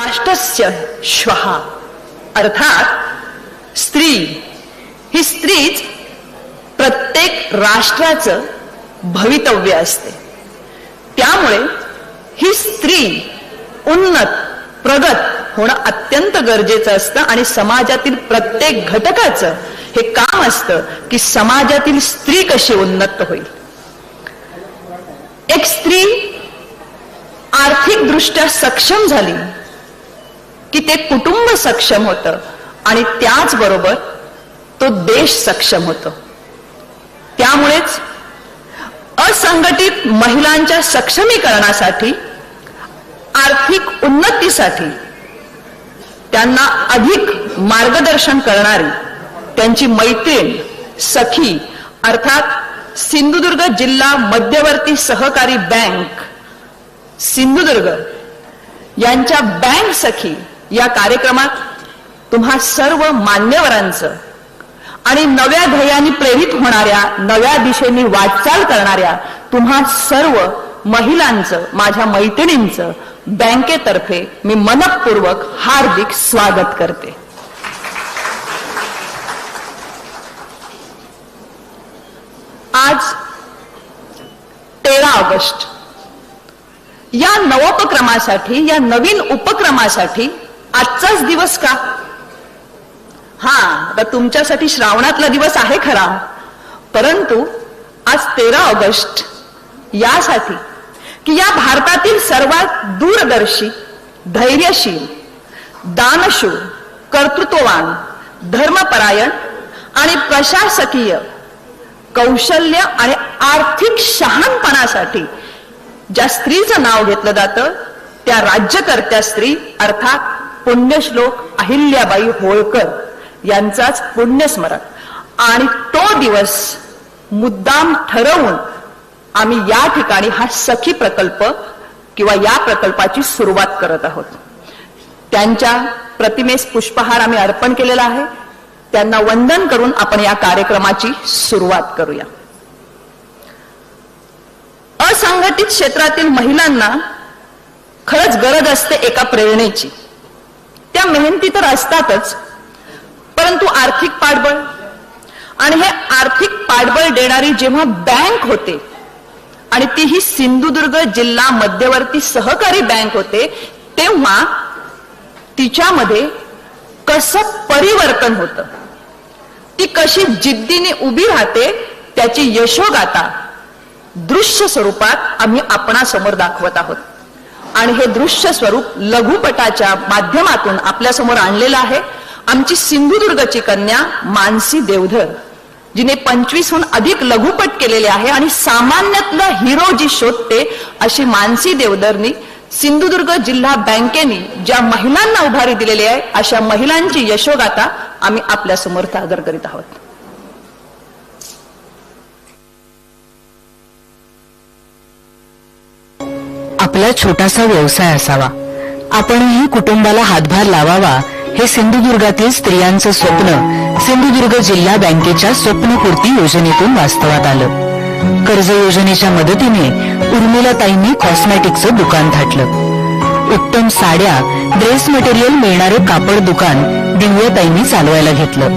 राष्ट्रस्य श्वः अर्थात स्त्री ही स्त्रीच प्रत्येक राष्ट्राचं भवितव्य असते. त्यामुळे ही स्त्री उन्नत प्रगत होणं अत्यंत गरजेचं असतं आणि समाजातील प्रत्येक घटकाचं हे काम असतं की समाजातील स्त्री कशी उन्नत होईल. एक स्त्री आर्थिक दृष्ट्या सक्षम झाली की ते कुटुंब सक्षम होतं आणि त्याचबरोबर तो देश सक्षम होतो. त्यामुळेच असंघटित महिलांच्या सक्षमीकरणासाठी आर्थिक उन्नतीसाठी त्यांना अधिक मार्गदर्शन करणारी त्यांची मैत्रीण सखी अर्थात सिंधुदुर्ग जिल्हा मध्यवर्ती सहकारी बँक सिंधुदुर्ग यांच्या बँक सखी या कार्यक्रमात तुम्हा सर्व मान्यवरांचं आणि नव्या ध्येयाने प्रेरित होणाऱ्या नव्या दिशेने वाटचाल करणाऱ्या तुम्हा सर्व महिलांचं माझ्या मैत्रिणींचं बँकेतर्फे मी मनपूर्वक हार्दिक स्वागत करते. आज 13 ऑगस्ट या नवोपक्रमासाठी या नवीन उपक्रमासाठी आजचाच दिवस का? तर तुमच्यासाठी श्रावणातला दिवस आहे खरा, परंतु आज 13 ऑगस्ट यासाठी की या भारतातील सर्वात दूरदर्शी धैर्यशील दानशूर कर्तृत्ववान धर्मपरायण आणि प्रशासकीय कौशल्य आणि आर्थिक शहाणपणासाठी ज्या स्त्रीचं नाव घेतलं जातं त्या राज्यकर्त्या स्त्री अर्थात पुण्यश्लोक अहिल्याबाई होळकर यांचाच पुण्यस्मरण आणि तो दिवस मुद्दाम ठरवून आम्ही या ठिकाणी हा सखी प्रकल्प किंवा या प्रकल्पाची सुरुवात करत आहोत. त्यांच्या प्रतिमेस पुष्पहार आम्ही अर्पण केलेला आहे. त्यांना वंदन करून आपण या कार्यक्रमाची सुरुवात करूया. असंघटित क्षेत्रातील महिलांना खरंच गरज असते एका प्रेरणेची. त्या मेहनती तर असतातच, परंतु आर्थिक पाठबळ आणि हे आर्थिक पाठबळ देणारी जेव्हा बँक होते आणि ती ही सिंधुदुर्ग जिल्हा मध्यवर्ती सहकारी बँक होते तेव्हा तिच्यामध्ये कसं परिवर्तन होतं, ती कशी जिद्दीने उभी राहते त्याची यशोगाथा दृश्य स्वरूपात आम्ही आपणासमोर दाखवत आहोत. आणि हे दृश्य स्वरूप लघुपटाच्या माध्यमातून आपल्या समोर आणलेलं आहे. आमची सिंधुदुर्गची कन्या मानसी देवधर जिने 25हून अधिक लघुपट केलेले आहे आणि सामान्यातला हिरो जी शोधते अशी मानसी देवधरनी सिंधुदुर्ग जिल्हा बँकेने ज्या महिलांना उभारी दिलेली आहे अशा महिलांची यशोगाथा आम्ही आपल्या समोर सादर करीत आहोत. आपला छोटासा व्यवसाय असावा, आपणही कुटुंबाला हातभार लावावा हे सिंधुदुर्गातील स्त्रियांचं स्वप्न सिंधुदुर्ग जिल्हा बँकेच्या स्वप्नपूर्ती योजनेतून वास्तवात आलं. कर्ज योजनेच्या मदतीने उर्मिलाताईंनी कॉस्मेटिकचं दुकान थाटलं. उत्तम साड्या ड्रेस मटेरियल मिळणारे कापड दुकान दिव्याताईंनी चालवायला घेतलं.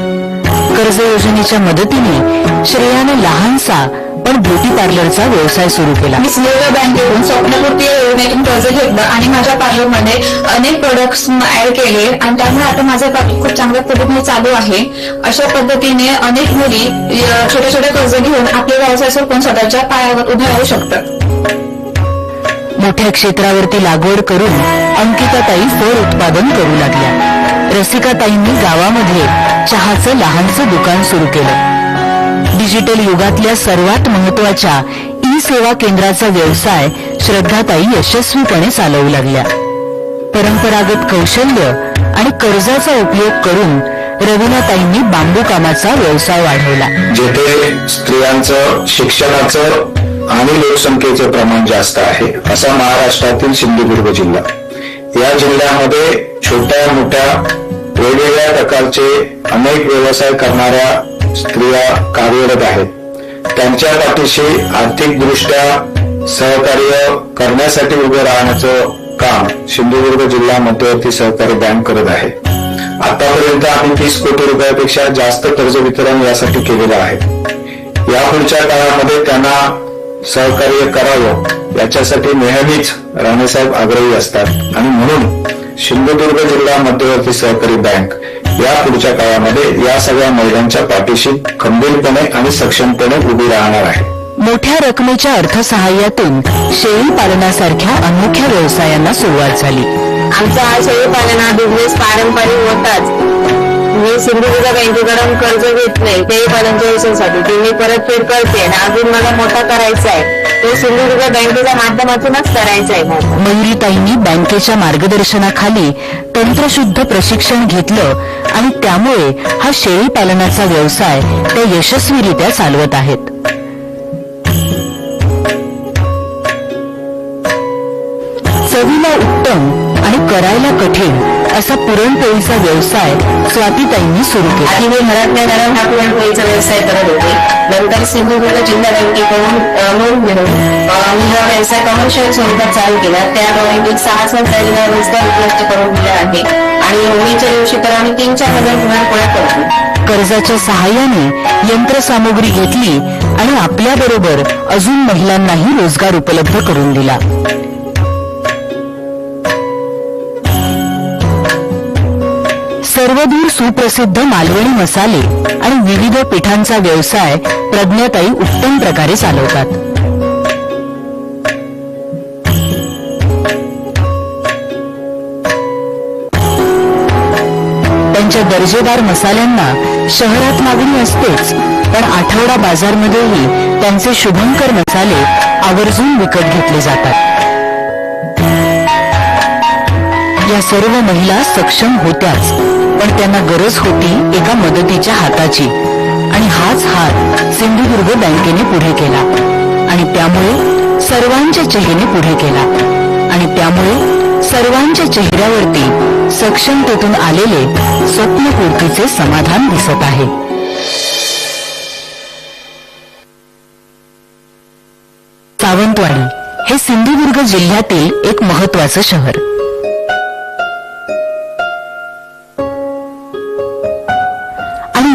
कर्ज योजनेच्या मदतीने श्रेयाने लहानसा पण ब्युटी पार्लरचा व्यवसाय सुरू केला. मी सिंधुदुर्ग बँकेतून स्वप्नपूर्ती योजनेतून कर्ज घेतलं आणि माझ्या पार्लरमध्ये अनेक प्रोडक्ट्स ऍड केले आणि त्यामुळे आता माझं पार्लर खूप चांगल्या पद्धतीने चालू आहे. अशा पद्धतीने अनेक मुली छोटे छोटे कर्ज घेऊन आपले व्यवसाय सुरू करून स्वतःच्या पायावर उभे राहू शकतात. मोठ्या क्षेत्रावरती लागवड करून अंकिताताई फळ उत्पादन करू लागल्या. रसिकाताईंनी गावामध्ये चहाचं लहानसं दुकान सुरू केलं. डिजिटल युगातल्या सर्वात महत्वाच्या ई सेवा केंद्राचा व्यवसाय श्रद्धाताई यशस्वीपणे चालवू लागल्या. परंपरागत कौशल्य आणि कर्जाचा उपयोग करून रवीनाताईंनी बांबू कामाचा व्यवसाय वाढवला. जेथे स्त्रियांचं शिक्षणाचं आणि लोकसंख्येचं प्रमाण जास्त आहे असा महाराष्ट्रातील सिंधुदुर्ग जिल्हा. या जिल्ह्यामध्ये छोट्या मोठ्या वेगवेगळ्या प्रकारचे अनेक व्यवसाय करणाऱ्या स्त्रिया कार्यरत आहेत. त्यांच्या पाठीशी आर्थिक दृष्ट्या सहकार्य करण्यासाठी उभे राहण्याचं काम सिंधुदुर्ग जिल्हा मध्यवर्ती सहकारी बँक करत आहे. आतापर्यंत आम्ही 30 कोटी रुपयापेक्षा जास्त कर्ज वितरण यासाठी केलेलं आहे. यापुढच्या काळामध्ये त्यांना सहकार्य करावं याच्यासाठी नेहमीच राणेसाहेब आग्रही असतात आणि म्हणून सिंधुदुर्ग जिल्हा मध्यवर्ती सहकारी बँक या पुढच्या काळामध्ये या सगळ्या महिलांच्या पाठीशी खंबीरपणे आणि सक्षमपणे उभी राहणार आहे. मोठ्या रकमेच्या अर्थसहाय्यातून शेळी पालनासारख्या अनोख्या व्यवसायांना सुरुवात झाली. आमचा हा शेळीपालन हा बिझनेस पारंपरिक होताच. मी सिंधुदुर्ग बँकेकडून कर्ज घेतलंय शेळीपालनच्या व्यवसायासाठी, ते मी परतफेड करते आणि अजून मला मोठा करायचा आहे. तो सिंधुदुर्ग बँकेच्या माध्यमातूनच करायचा आहे. मयुरीताईंनी बँकेच्या मार्गदर्शनाखाली तंत्रशुद्ध प्रशिक्षण घेतलं आणि त्यामुळे हा शेळी पालनाचा व्यवसाय त्या यशस्वीरित्या चालवत आहेत. चवीला उत्तम आणि करायला कठीण असा पुरणपोळीचा व्यवसाय स्वातीताईंनी सुरू केला. आधी मी घरातल्या घरात हा पुरणपोळीचा व्यवसाय करत होते. नंतर सिंधुदुर्ग जिल्हा बँकेकडून लोन घेऊन मी हा व्यवसाय कमर्शियल स्वरूपात चालू केला. त्याद्वारे मी 6 महिला रोजगार उपलब्ध करून दिला आहे आणि होळीच्या दिवशी तर आम्ही 3-4 पुरणपोळ्या करतो. कर्जाच्या सहाय्याने यंत्रसामुग्री घेतली आणि आपल्याबरोबर अजून महिलांनाही रोजगार उपलब्ध करून दिला. सर्वदूर सुप्रसिद्ध मालवणी मसाले आणि विविध पिठांचा व्यवसाय प्रज्ञाताई उत्तम प्रकारे चालवतात. त्यांच्या दर्जेदार मसाल्यांना शहरात मागणी असतेच, पण आठवडा बाजारमध्येही त्यांचे शुभंकर मसाले आवर्जून विकत घेतले जातात. या सर्व महिला सक्षम होत्याच, पण त्यांना गरज होती एका मदतीच्या हाताची आणि हाच हात सिंधुदुर्ग बँकेने पुढे केला आणि त्यामुळे सर्वांच्या चेहऱ्याने पुढे केला आणि त्यामुळे सर्वांच्या चेहऱ्यावरती सक्षमतेतून आलेले स्वप्नपूर्तीचे समाधान दिसत आहे. सावंतवाडी हे सिंधुदुर्ग जिल्ह्यातील एक महत्त्वाचं शहर.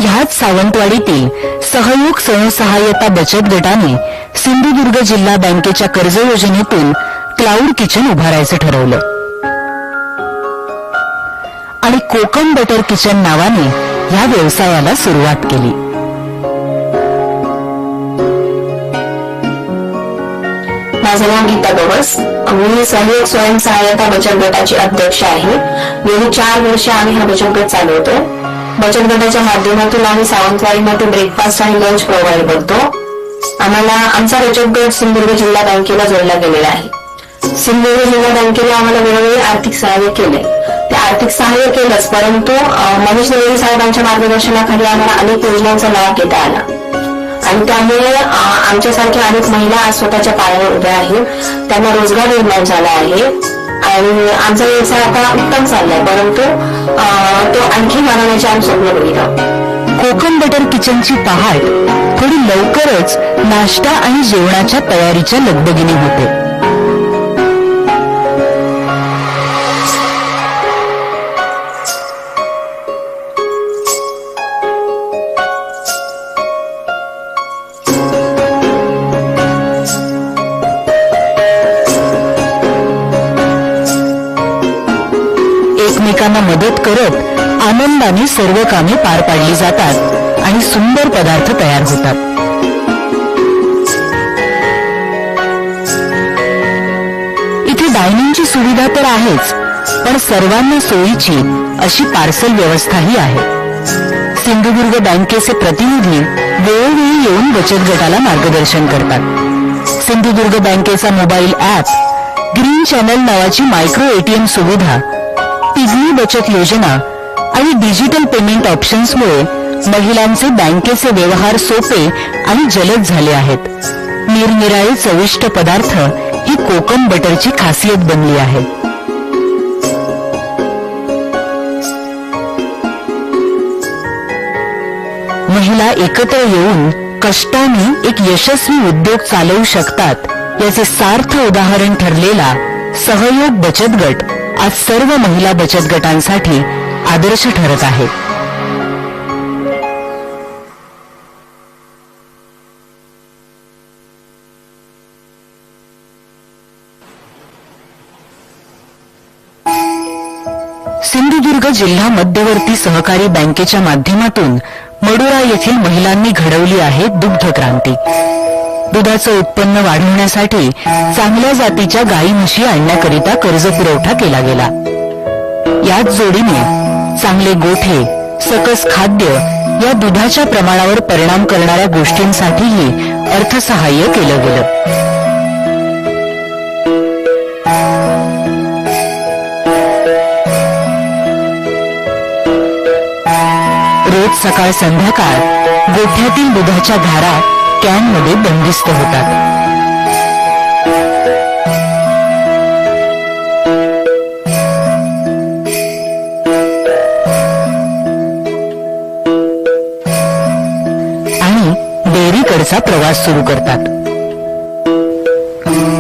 ह्याच सावंतवाडीतील सहयोग स्वयंसहाय्यता बचत गटाने सिंधुदुर्ग जिल्हा बँकेच्या कर्ज योजनेतून क्लाउड किचन उभारायचं ठरवलं आणि कोकम बटर किचन नावाने ह्या व्यवसायाला सुरुवात केली. माझं नाव गीता गवस. मी सहयोग स्वयंसहाय्यता बचत गटाची अध्यक्ष आहे. गेली 4 वर्ष आम्ही हा बचत गट चालवतो. बचत गटाच्या माध्यमातून आम्ही सावंतवाडीमध्ये ब्रेकफास्ट आणि लंच प्रोव्हाइड करतो. आमचा बचत गट सिंधुदुर्ग जिल्हा बँकेला जोडला गेलेला आहे. सिंधुदुर्ग जिल्हा बँकेने आम्हाला वेळोवेळी आर्थिक सहाय्य केले. ते आर्थिक सहाय्य केलंच, परंतु मनीष देवरे साहेबांच्या मार्गदर्शनाखाली आम्हाला अनेक योजनांचा लाभ घेता आला आणि त्यामुळे आमच्यासारख्या अनेक महिला आज स्वतःच्या पायावर उभ्या आहेत. त्यांना रोजगार निर्माण झाला आहे आणि आमचा व्यवसाय आता उत्तम चाललाय, परंतु तो आणखी वाढवण्याचे आम्ही स्वप्न बघितलं. कोकम बटर किचनची पहाट थोडी लवकरच नाश्ता आणि जेवणाच्या तयारीच्या लगबगीने होते. एकमेकांना मदत करत आनंदाने सर्व कामे पार पाडली जातात आणि सुंदर पदार्थ तयार होतात. इथे डायनिंगची सुविधा तर आहेच, पण सर्वांना सोयीची अशी पार्सल व्यवस्थाही आहे. सिंधुदुर्ग बँकेचे प्रतिनिधी वेळोवेळी येऊन बचत गटाला मार्गदर्शन करतात. सिंधुदुर्ग बँकेचा मोबाईल ॲप, ग्रीन चॅनल नावाची मायक्रो एटीएम सुविधा, पिगमी बचत योजना आणि डिजिटल पेमेंट ऑप्शन्समुळे महिलांचे बँकेचे व्यवहार सोपे आणि जलद झाले आहेत. निरनिराळे चविष्ट पदार्थ ही कोकम बटरची खासियत बनली आहे. महिला एकत्र येऊन कष्टाने एक यशस्वी उद्योग चालवू शकतात याचे सार्थ उदाहरण ठरलेला सहयोग बचत गट आज सर्व महिला बचत गटांसाठी आदर्श ठरत आहे. सिंधुदुर्ग जिल्हा मध्यवर्ती सहकारी बँकेच्या माध्यमातून मडुरा येथील महिलांनी घडवली आहे दुग्ध क्रांती. दुधाचं उत्पन्न वाढवण्यासाठी चांगल्या जातीच्या गाई म्हशी आणण्याकरिता कर्ज पुरवठा केला गेला. याच जोडीने चांगले गोठे, सकस खाद्य या दुधाच्या प्रमाणावर परिणाम करणाऱ्या गोष्टींसाठीही अर्थसहाय्य केलं गेलं. रोज सकाळ संध्याकाळ गोठ्यातील दुधाच्या धारा कॅनमध्ये बंदिस्त होतात. आणि डेअरीकडचा प्रवास सुरू करतात.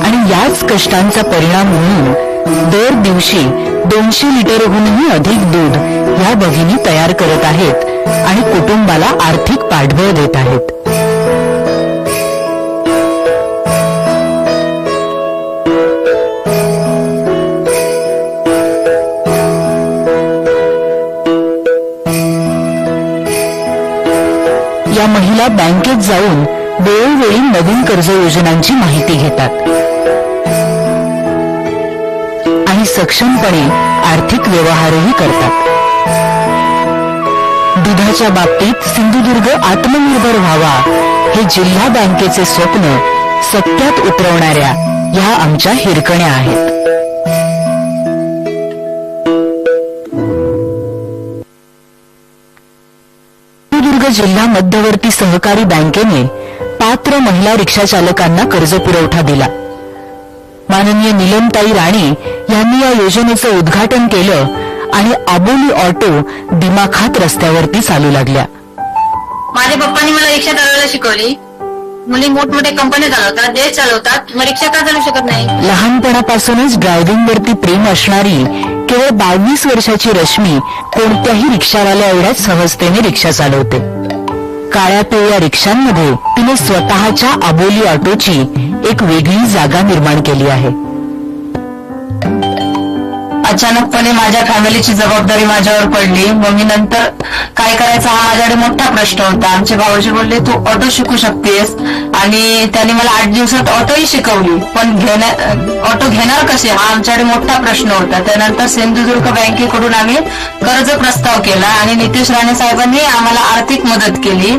आणि याच कष्टांचा परिणाम म्हणून दर दिवशी 200 लिटरहूनही अधिक दूध या भगिनी तयार करत आहेत आणि कुटुंबाला आर्थिक पाठबळ देत आहेत. या महिला बँकेत जाऊन वेळोवेळी नवीन कर्ज योजनांची माहिती घेतात आणि सक्षमपणे आर्थिक व्यवहारही करतात. दुधाच्या बाबतीत सिंधुदुर्ग आत्मनिर्भर व्हावा हे जिल्हा बँकेचे स्वप्न सत्यात उतरवणाऱ्या ह्या आमच्या हिरकण्या आहेत. सिंधुदुर्ग जिल्हा मध्यवर्ती सहकारी बँकेने पात्र महिला रिक्षा चालकांना कर्ज पुरवठा दिला. माननीय नीलमताई राणे यांनी या योजनेचं उद्घाटन केलं आणि आबोली ऑटो दिमाखात रस्त्यावरती चालू लागल्या. माझ्या पप्पांनी मला रिक्षा चालवायला शिकवली. मुली मोठमोठ्या कंपन्या चालवतात, देश चालवतात, मग रिक्षा का चालू शकत नाही? लहानपणापासूनच ड्रायव्हिंगवरती प्रेम असणारी केवळ 22 वर्षाची रश्मी कोणत्याही रिक्षावाल्या एवढ्याच सहजतेने रिक्षा चालवते. काळ्या पिवळ्या रिक्षांमध्ये तिने स्वतःच्या आबोली ऑटोची एक वेगळी जागा निर्माण केली आहे. अचानकपणे माझ्या फॅमिलीची जबाबदारी माझ्यावर पडली. मग मी नंतर काय करायचं हा माझ्याकडे मोठा प्रश्न होता. आमचे भाऊजी बोलले तू ऑटो शिकू शकतेस, आणि त्यांनी मला 8 दिवसात ऑटोही शिकवली. पण ऑटो घेणार कसे हा आमच्याकडे मोठा प्रश्न होता. त्यानंतर सिंधुदुर्ग बँकेकडून आम्ही कर्ज प्रस्ताव केला आणि नितेश राणे साहेबांनी आम्हाला आर्थिक मदत केली.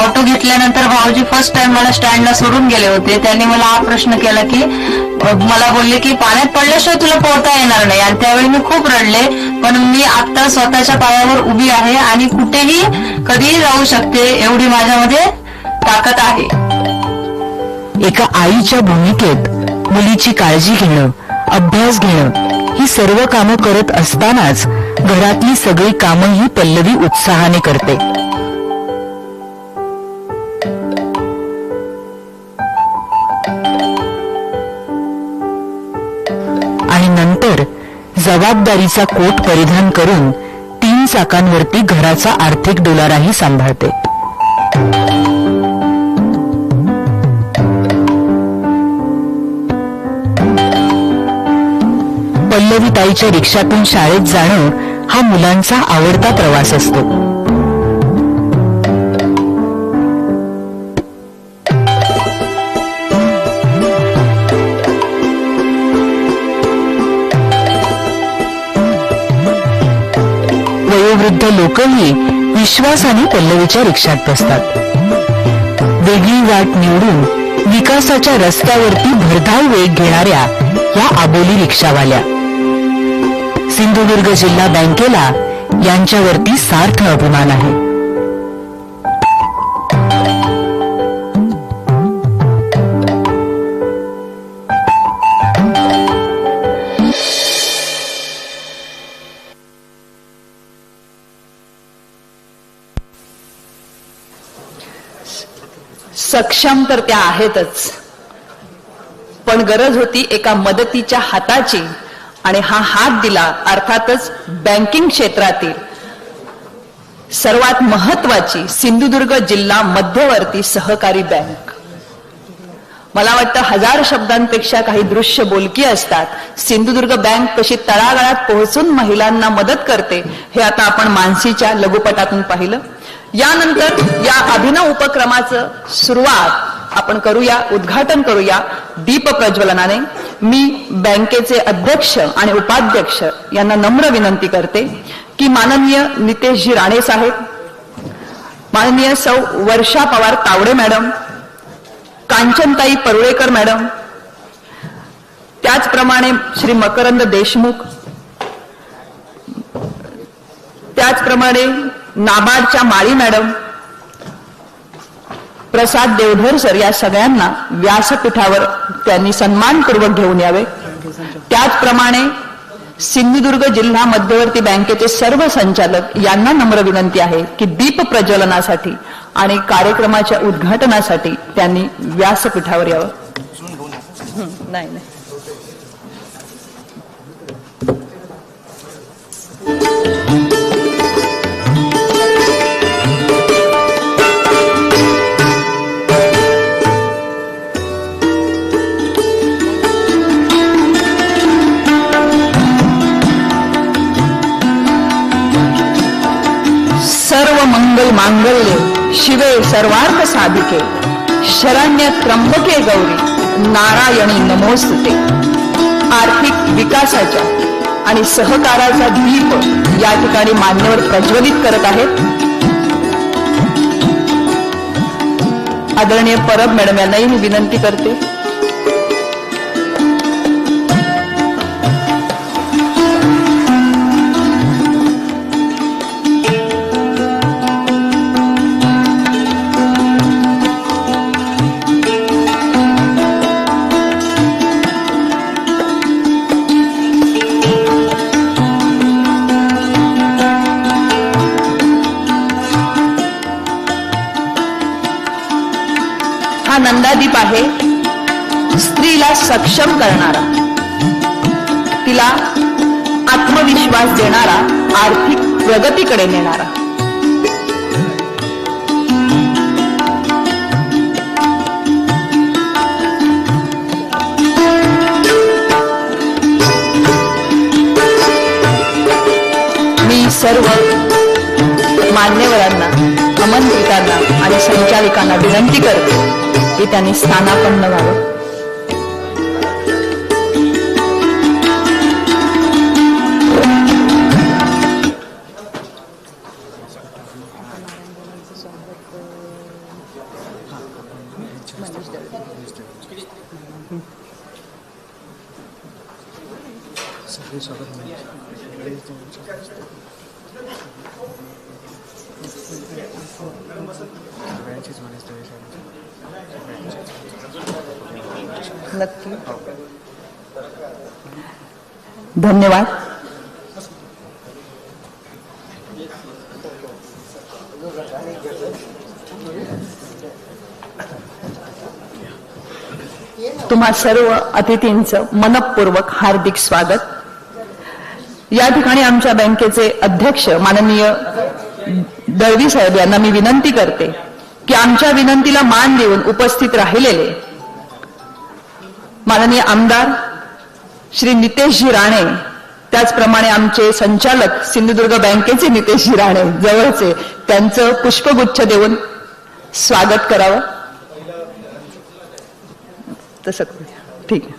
ऑटो घेतल्यानंतर भाऊजी फर्स्ट टाइम मला स्टँडला सोडून गेले होते. त्यांनी मला हा प्रश्न केला की मला बोलले की पाण्यात पडल्याशिवाय तुला पोहता येणार नाही, आणि त्यावेळी मी खूप रडले. पण मी आता स्वतःच्या पायावर उभी आहे आणि कुठेही कधीही जाऊ शकते एवढी माझ्यामध्ये ताकद आहे. एका आईच्या भूमिकेत मुलीची काळजी घेणं, अभ्यास घेणं ही सर्व कामं करत असतानाच घरातली सगळी कामंही पल्लवी उत्साहाने करते. आणि नंतर जबाबदारीचा कोट परिधान करून 3 चाकांवरती घराचा आर्थिक डोलाराही सांभाळते. पल्लवीताईच्या रिक्षातून शाळेत जाणं हा मुलांचा आवडता प्रवास असतो. वयोवृद्ध लोकही विश्वासाने पल्लवीच्या रिक्षात बसतात. वेगळी वाट निवडून विकासाच्या रस्त्यावरती भरधाव वेग घेणाऱ्या या आबोली रिक्षावाल्या. सिंधुदुर्ग जिल्हा बँकेला यांच्यावरती सार्थ अभिमान आहे. सक्षम तर त्या आहेतच, पण गरज होती एका मदतीच्या हाताची, आणि हा हात दिला अर्थातच बँकिंग क्षेत्रातील सर्वात महत्वाची सिंधुदुर्ग जिल्हा मध्यवर्ती सहकारी बँक. मला वाटतं 1000 शब्दांपेक्षा काही दृश्य बोलकी असतात. सिंधुदुर्ग बँक कशी तळागाळात पोहोचून महिलांना मदत करते हे आता आपण मानसीच्या लघुपटातून पाहिलं. यानंतर या अभिनव उपक्रमाचं सुरुवात आपण करूया, उद्घाटन करूया दीप प्रज्वलनाने. मी बँकेचे अध्यक्ष आणि उपाध्यक्ष यांना नम्र विनंती करते की माननीय नितेशजी राणे साहेब, माननीय सौ वर्षा पवार तावडे मॅडम, कांचनताई परुळेकर मॅडम, त्याचप्रमाणे श्री मकरंद देशमुख, त्याचप्रमाणे नाबार्डच्या माळी मॅडम, प्रसाद देवधर सर, या सगळ्यांना व्यासपीठावर त्यांनी सन्मानपूर्वक घेऊन यावे. त्याचप्रमाणे सिंधुदुर्ग जिल्हा मध्यवर्ती बँकेचे सर्व संचालक यांना नम्र विनंती आहे की दीप प्रज्वलनासाठी आणि कार्यक्रमाच्या उद्घाटनासाठी त्यांनी व्यासपीठावर यावं. नाही नाही सर्व मंगल मांगल्ये शिवे सर्वार्थ साधिके शरण्य त्र्यंबके गौरी नारायणी नमोस्तुते. आर्थिक विकासाच्या आणि सहकाराचा दीप या ठिकाणी मान्यवर प्रज्वलित करत आहेत. आदरणीय परब मॅडम यांनाही मी विनंती करते. हा नंदादीप आहे स्त्रीला सक्षम करणारा, तिला आत्मविश्वास देणारा, आर्थिक प्रगतीकडे नेणारा. मी सर्व मान्यवरांना, आमंत्रितांना आणि संचालिकांना विनंती करते की त्यांनी स्थानापन्न व्हावं. नक्की. धन्यवाद. तुम्हा सर्व अतिथींचं मनपूर्वक हार्दिक स्वागत. या ठिकाणी आमच्या बँकेचे अध्यक्ष माननीय दळवी साहेब यांना मी विनंती करते की आमच्या विनंतीला मान देऊन उपस्थित राहिलेले माननीय आमदार श्री नितेशजी राणे, त्याचप्रमाणे आमचे संचालक सिंधुदुर्ग बँकेचे नितेशजी राणे जवळचे, त्यांचं पुष्पगुच्छ देऊन स्वागत करावं. तसं ठीक आहे.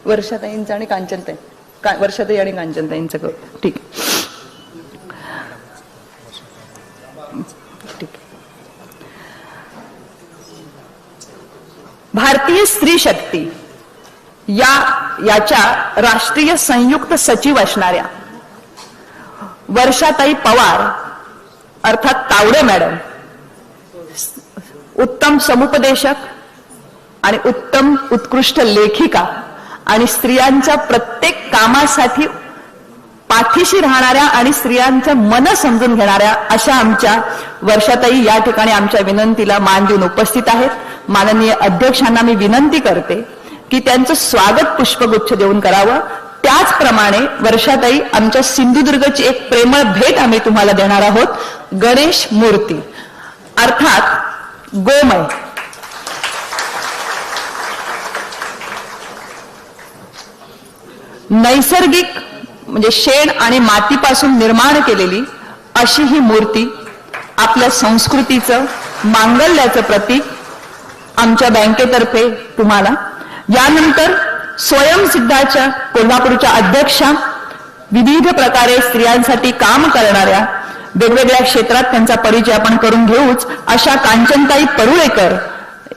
वर्षाताईंचं आणि कांचनताई, वर्षाताई आणि कांचनताईंचं करू. ठीक आहे. भारतीय स्त्री शक्ती याच्या राष्ट्रीय संयुक्त सचिव असणाऱ्या वर्षाताई पवार अर्थात तावडे मॅडम उत्तम समुपदेशक आणि उत्तम उत्कृष्ट लेखिका आणि स्त्रियांच्या प्रत्येक कामासाठी पाठीशी राहणाऱ्या आणि स्त्रियांचं मन समजून घेणाऱ्या अशा आमच्या वर्षाताई या ठिकाणी आमच्या विनंतीला मान देऊन उपस्थित आहेत. माननीय अध्यक्षांना मी विनंती करते की त्यांचं स्वागत पुष्पगुच्छ देऊन करावं. त्याचप्रमाणे वर्षाताई, आमच्या सिंधुदुर्गची एक प्रेमळ भेट आम्ही तुम्हाला देणार आहोत. गणेश मूर्ती अर्थात गोमय. नैसर्गिक म्हणजे शेण आणि मातीपासून निर्माण केलेली अशी ही मूर्ती आपल्या संस्कृतीचं, मांगल्याचं प्रतीक आमच्या बँकेतर्फे तुम्हाला. यानंतर स्वयंसिद्धाच्या कोल्हापूरच्या अध्यक्षा, विविध प्रकारे स्त्रियांसाठी काम करणाऱ्या, वेगवेगळ्या क्षेत्रात त्यांचा परिचय आपण करून घेऊच, अशा कांचनताई परुळेकर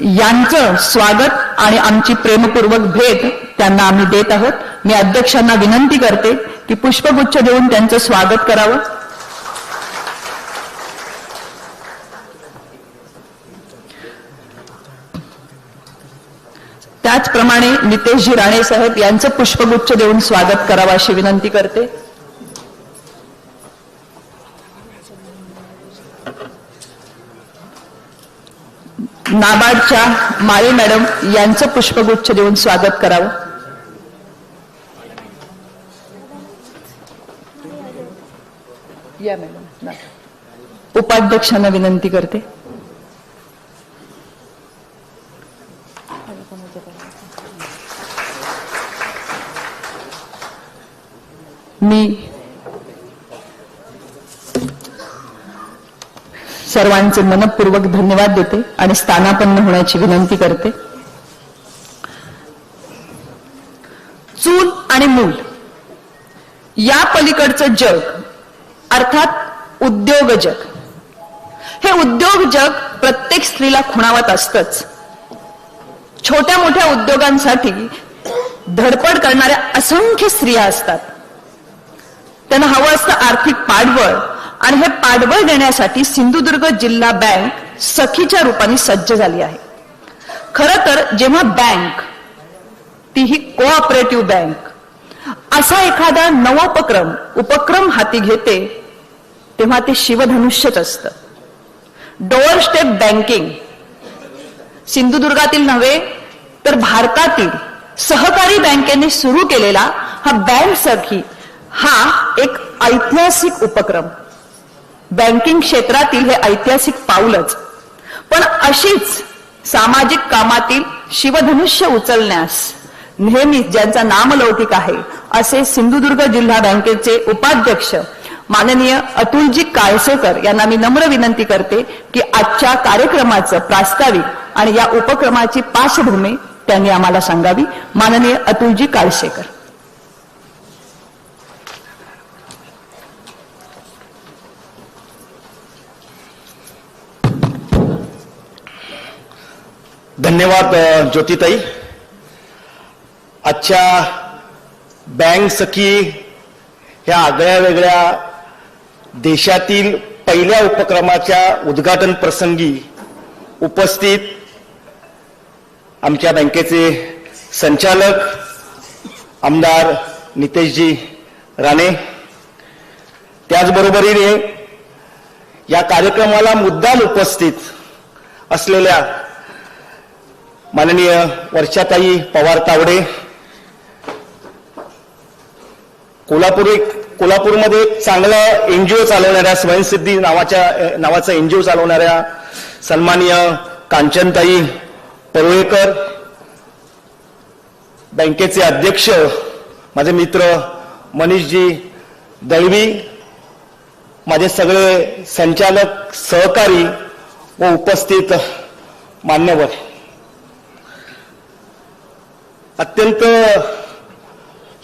यांचं स्वागत आणि आमची प्रेमपूर्वक भेट त्यांना आम्ही देत आहोत. मी अध्यक्षांना विनंती करते की पुष्पगुच्छ देऊन त्यांचं स्वागत करावं. त्याचप्रमाणे नितेशजी राणे साहेब यांचं पुष्पगुच्छ देऊन स्वागत करावं अशी विनंती करते. नाबार्डच्या माळे मॅडम यांचं पुष्पगुच्छ देऊन स्वागत करावं. या मॅडम. उपाध्यक्षांना विनंती करते. मी सर्वांचे मनपूर्वक धन्यवाद देते आणि स्थानापन्न होण्याची विनंती करते. चूल आणि मूल या पलीकडचं जग अर्थात उद्योग जग. हे उद्योग जग प्रत्येक स्त्रीला खुणावत असतंच. छोट्या मोठ्या उद्योगांसाठी धडपड करणाऱ्या असंख्य स्त्रिया असतात. त्यांना हवं असतं आर्थिक पाठबळ, आणि हे पाठबळ देण्यासाठी सिंधुदुर्ग जिल्हा बँक सखीच्या रूपाने सज्ज झाली आहे. खरं तर जेव्हा बँक, तीही कोऑपरेटिव्ह बँक, असा एखादा नवा उपक्रम हाती घेते तेव्हा ते शिवधनुष्यच असतं. डोअर स्टेप बँकिंग सिंधुदुर्गातील नव्हे तर भारतातील सहकारी बँकेने सुरू केलेला हा बँक सखी हा एक ऐतिहासिक उपक्रम. बँकिंग क्षेत्रातील हे ऐतिहासिक पाऊलच. पण अशीच सामाजिक कामातील शिवधनुष्य उचलण्यास नेहमीच ज्यांचा नामलौकिक आहे असे सिंधुदुर्ग जिल्हा बँकेचे उपाध्यक्ष माननीय अतुलजी काळसेकर यांना मी नम्र विनंती करते की आजच्या कार्यक्रमाचं प्रास्ताविक आणि या उपक्रमाची पार्श्वभूमी त्यांनी आम्हाला सांगावी. माननीय अतुलजी काळसेकर. धन्यवाद ज्योतिताई. आजच्या बँक सखी ह्या आगळ्या वेगळ्या देशातील पहिल्या उपक्रमाच्या उद्घाटन प्रसंगी उपस्थित आमच्या बँकेचे संचालक आमदार नितेशजी राणे, त्याचबरोबरीने या कार्यक्रमाला मुद्दाम उपस्थित असलेल्या माननीय वर्षाताई पवार तावडे, कोल्हापूरमध्ये एक चांगला एनजीओ चालवणाऱ्या, स्वयंसिद्धी नावाचा एनजीओ चालवणाऱ्या सन्माननीय कांचनताई परुळेकर, बँकेचे अध्यक्ष माझे मित्र मनीषजी दळवी, माझे सगळे संचालक सहकारी व उपस्थित मान्यवर, अत्यंत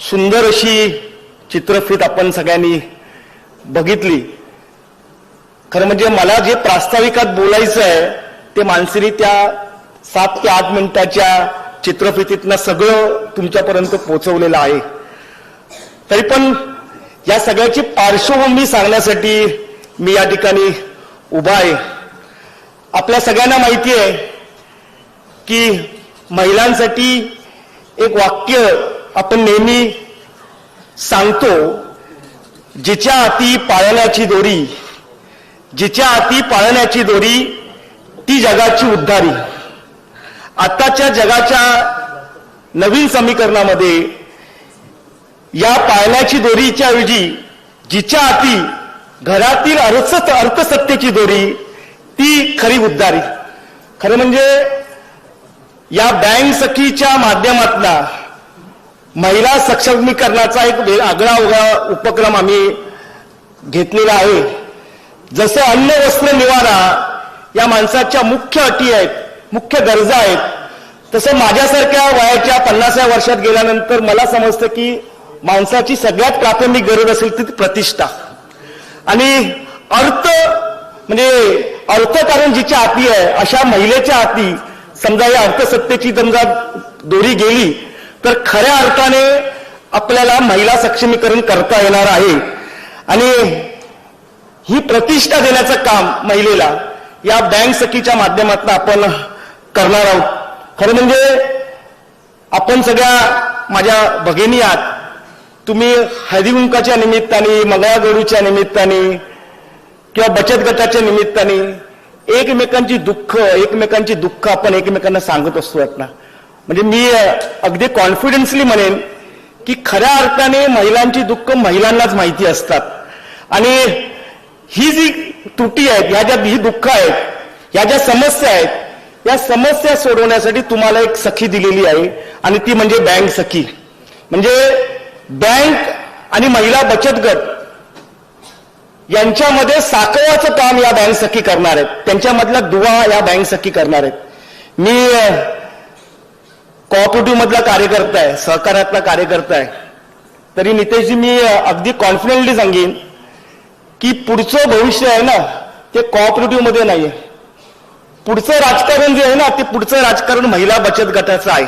सुंदर अशी चित्रफित आपण सगळ्यांनी बघितली. खरं म्हणजे मला जे प्रास्ताविकात बोलायचं आहे ते मानसीने त्या 7 ते 8 मिनिटाच्या चित्रफितीतनं सगळं तुमच्यापर्यंत पोहोचवलेलं आहे. तरी पण या सगळ्याची पार्श्वभूमी सांगण्यासाठी मी या ठिकाणी उभा आहे. आपल्या सगळ्यांना माहिती आहे की महिलांसाठी एक वाक्य आपण नेहमी सांगतो, जिच्या हाती पाळण्याची दोरी, जिच्या हाती पाळण्याची दोरी ती जगाची उद्धारी. आताच्या जगाच्या नवीन समीकरणामध्ये या पाळण्याची दोरीच्या ऐवजी जिच्या हाती घरातील अर्थसत्तेची दोरी ती खरी उद्धारी. खरं म्हणजे या बँक सखीच्या माध्यमातून महिला सक्षमीकरणाचा एक आगळा उपक्रम आम्ही घेतलेला आहे. जसं अन्न वस्त्र निवारा या माणसाच्या मुख्य अटी आहेत, मुख्य गरजा आहेत, तसं माझ्यासारख्या वयाच्या 50व्या वर्षात गेल्यानंतर मला समजतं की माणसाची सगळ्यात प्राथमिक गरज असेल ती प्रतिष्ठा आणि अर्थ, म्हणजे अर्थकारण जिच्या हाती आहे अशा महिलेच्या हाती समजा या अर्थसत्तेची समजा दोरी गेली तर खऱ्या अर्थाने आपल्याला महिला सक्षमीकरण करता येणार आहे. आणि ही प्रतिष्ठा देण्याचं काम महिलेला या बँक सखीच्या माध्यमातून आपण करणार आहोत. खरं म्हणजे आपण सगळ्या माझ्या भगिनी आहात. तुम्ही हळदीकुंकाच्या निमित्ताने, मंगळागौरीच्या निमित्ताने किंवा बचत गटाच्या निमित्ताने एकमेकांची दुःख आपण एकमेकांना सांगत असतो ना. म्हणजे मी अगदी कॉन्फिडन्सली म्हणेन की खऱ्या अर्थाने महिलांची दुःख महिलांनाच माहिती असतात आणि ही जी त्रुटी आहेत, ह्या ज्या ही दुःख आहेत, ह्या ज्या समस्या आहेत, या समस्या सोडवण्यासाठी तुम्हाला एक सखी दिलेली आहे आणि ती म्हणजे बँक सखी. म्हणजे बँक आणि महिला बचत गट यांच्यामध्ये साखळाचं काम या बँक सखी करणार आहेत, त्यांच्यामधला दुवा या बँक सखी करणार आहेत. मी कोऑपरेटिव्ह मधला कार्यकर्ता आहे, सहकारातला कार्यकर्ता आहे, तरी नितेशजी मी अगदी कॉन्फिडेंटली सांगेन की पुढचं भविष्य आहे ना ते कोऑपरेटिव्ह मध्ये नाहीये. पुढचं राजकारण जे आहे ना ते पुढचं राजकारण महिला बचत गटाचं आहे.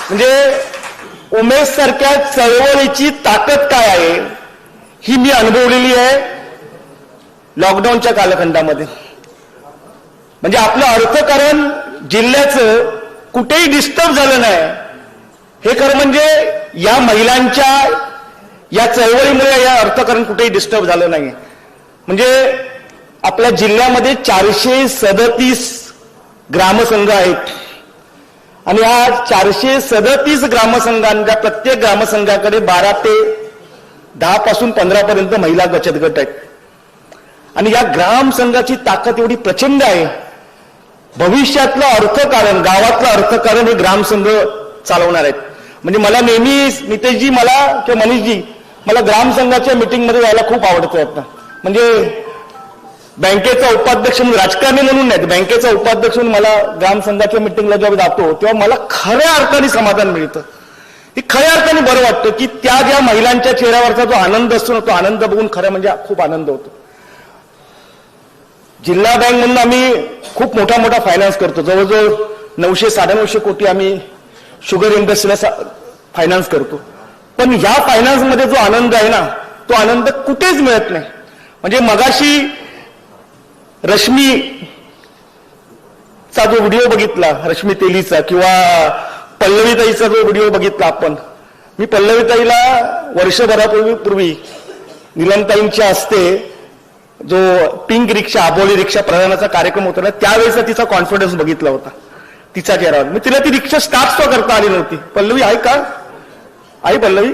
म्हणजे उमेश सारख्या चळवळीची ताकद काय आहे ही मी अनुभवलेली आहे लॉकडाऊनच्या कालखंडामध्ये. म्हणजे आपलं अर्थकारण जिल्ह्याचं कुठेही डिस्टर्ब झालं नाही हे खरं म्हणजे या महिलांच्या या चळवळीमुळे या अर्थकारण कुठेही डिस्टर्ब झालं नाही. म्हणजे आपल्या जिल्ह्यामध्ये 437 ग्रामसंघ आहेत आणि या 437 ग्रामसंघांच्या प्रत्येक ग्रामसंघाकडे 12 ते 10 पासून 15 पर्यंत महिला बचत गट आहेत आणि या ग्रामसंघाची ताकद एवढी प्रचंड आहे. भविष्यातलं अर्थकारण, गावातलं अर्थकारण हे ग्रामसंघ चालवणार आहेत. म्हणजे मला नेहमी नितेशजी किंवा मनीषजी मला ग्रामसंघाच्या मिटिंगमध्ये जायला खूप आवडतं. म्हणजे बँकेचा उपाध्यक्ष म्हणून, राजकारणी म्हणून नाही, बँकेचा उपाध्यक्ष म्हणून मला ग्रामसंघाच्या मिटिंगला जेव्हा जातो तेव्हा मला खऱ्या अर्थाने समाधान मिळतं. हे खऱ्या अर्थाने बरं वाटतं की त्या ज्या महिलांच्या चेहऱ्यावरचा जो आनंद असतो ना तो आनंद बघून खरं म्हणजे खूप आनंद होतो. जिल्हा बँक म्हणून आम्ही खूप मोठा फायनान्स करतो. जवळजवळ 900-950 कोटी आम्ही शुगर इंडस्ट्रीला फायनान्स करतो. पण ह्या फायनान्समध्ये जो आनंद आहे ना तो आनंद कुठेच मिळत नाही. म्हणजे मगाशी रश्मीचा जो व्हिडिओ बघितला, रश्मी तेलीचा किंवा पल्लवीताईचा जो व्हिडिओ बघितला आपण, मी पल्लवीताईला वर्षभरापूर्वी निलमताईंच्या हस्ते जो पिंक रिक्षा, आबोली रिक्षा प्रदानाचा कार्यक्रम होता ना त्यावेळेचा तिचा कॉन्फिडन्स बघितला होता तिचा चेहऱ्यावर. मी तिला ती रिक्षा स्टार्ट सुद्धा करता आली नव्हती. पल्लवी आहे का? आई पल्लवी,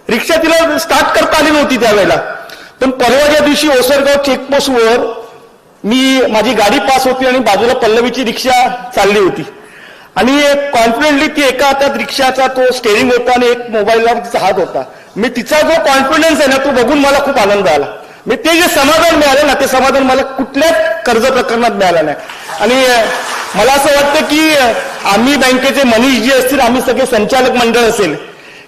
रिक्षा तिला स्टार्ट करता आली नव्हती त्यावेळेला. पण परवाच्या दिवशी ओसरगाव चेकपोस्टवर माझी गाडी पास होती आणि बाजूला पल्लवीची रिक्षा चालली होती आणि कॉन्फिडेंटली ती एका हातात रिक्षाचा तो स्टेरिंग होता आणि एक मोबाईलला तिचा हात होता. मी तिचा जो कॉन्फिडन्स आहे ना तो बघून मला खूप आनंद आला. मी ते जे समाधान मिळालं ना ते समाधान मला कुठल्याच कर्ज प्रकरणात मिळालं नाही. आणि मला असं वाटतं की आम्ही बँकेचे मनीष जी असतील, आम्ही सगळे संचालक मंडळ असेल,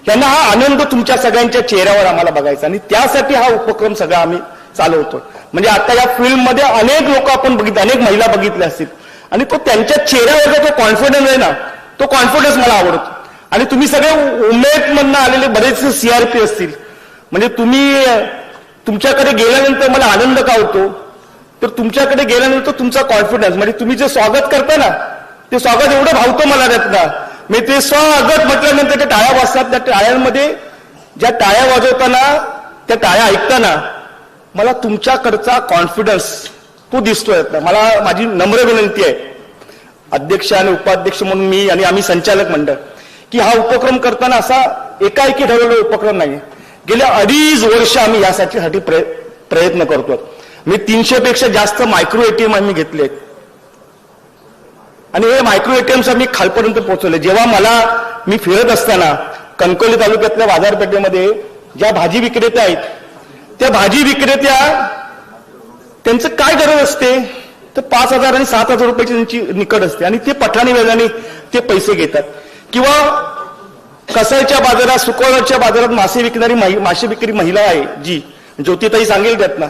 यांना हा आनंद तुमच्या सगळ्यांच्या चेहऱ्यावर आम्हाला बघायचा आणि त्यासाठी हा उपक्रम सगळा आम्ही चालवतो. म्हणजे आता या फिल्ममध्ये अनेक लोक आपण बघितले, अनेक महिला बघितल्या असतील आणि तो त्यांच्या चेहऱ्यावरचा जो कॉन्फिडन्स आहे ना तो कॉन्फिडन्स मला आवडतो. आणि तुम्ही सगळे उमेदमधनं आलेले बरेचसे CRP असतील, म्हणजे तुम्ही तुमच्याकडे गेल्यानंतर मला आनंद का होतो तर तुमच्याकडे गेल्यानंतर तुमचा कॉन्फिडन्स, म्हणजे तुम्ही जे स्वागत करता ना ते स्वागत एवढं भावतं मला त्यातला. मी ते स्वागत म्हटल्यानंतर त्या टाळ्या वाजतात, त्या टाळ्यांमध्ये ज्या टाळ्या वाजवताना, त्या टाळ्या ऐकताना मला तुमच्याकडचा कॉन्फिडन्स तो दिसतोय. मला माझी नम्र विनंती आहे अध्यक्ष आणि उपाध्यक्ष म्हणून मी आणि आम्ही संचालक मंडळ की हा उपक्रम करताना असा एकाएकी ठरवलेला उपक्रम नाही. गेल्या 2.5 वर्ष आम्ही यासाठी प्रयत्न करतो. मी 300 पेक्षा जास्त मायक्रो एटीएम आम्ही घेतले आणि हे मायक्रो एटीएम्स आम्ही खालपर्यंत पोहोचवले. जेव्हा मी फिरत असताना कणकवली तालुक्यातल्या बाजारपेठेमध्ये ज्या भाजी विक्रेत्या आहेत त्या भाजी विक्रेत्या त्यांचं काय गरज असते तर 5,000 आणि 7,000 रुपयाची त्यांची निकड असते आणि ते पठाणी व्याजाने ते पैसे घेतात. किंवा कसाईच्या बाजारात सुकवरच्या बाजारात मासे विकणारी मासे विक्री महिला आहे जी ज्योतिताई सांगेल त्यातनं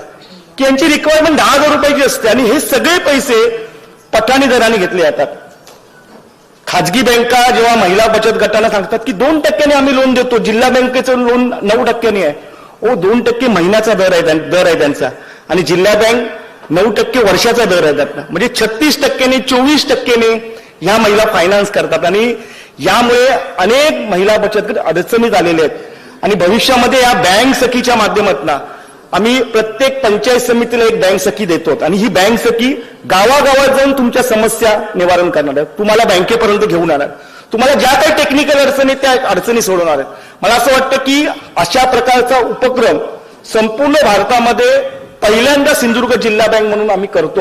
की यांची रिक्वायरमेंट 10,000 रुपयाची असते आणि हे सगळे पैसे पठाणी दराने घेतले जातात. खाजगी बँका जेव्हा महिला बचत गटांना सांगतात की 2% आम्ही लोन देतो, जिल्हा बँकेचं लोन 9% आहे. 2% महिन्याचा दर आहे त्यांचा आणि जिल्हा बँक 9% वर्षाचा दर आहे त्यातला. म्हणजे 36%ने 24%ने ह्या महिला फायनान्स करतात आणि यामुळे अनेक महिला बचत गट अडचणीत आलेले आहेत. आणि भविष्यामध्ये या बँक सखीच्या माध्यमातून आम्ही प्रत्येक पंचायत समितीला एक बँक सखी देतो आणि ही बँक सखी गावागावात जाऊन तुमच्या समस्या निवारण करणार आहे, तुम्हाला बँकेपर्यंत घेऊन येणार, तुम्हाला ज्या काही टेक्निकल अडचणी त्या अडचणी सोडवणार आहेत. मला असं वाटतं की अशा प्रकारचा उपक्रम संपूर्ण भारतामध्ये पहिल्यांदा सिंधुदुर्ग जिल्हा बँक म्हणून आम्ही करतो.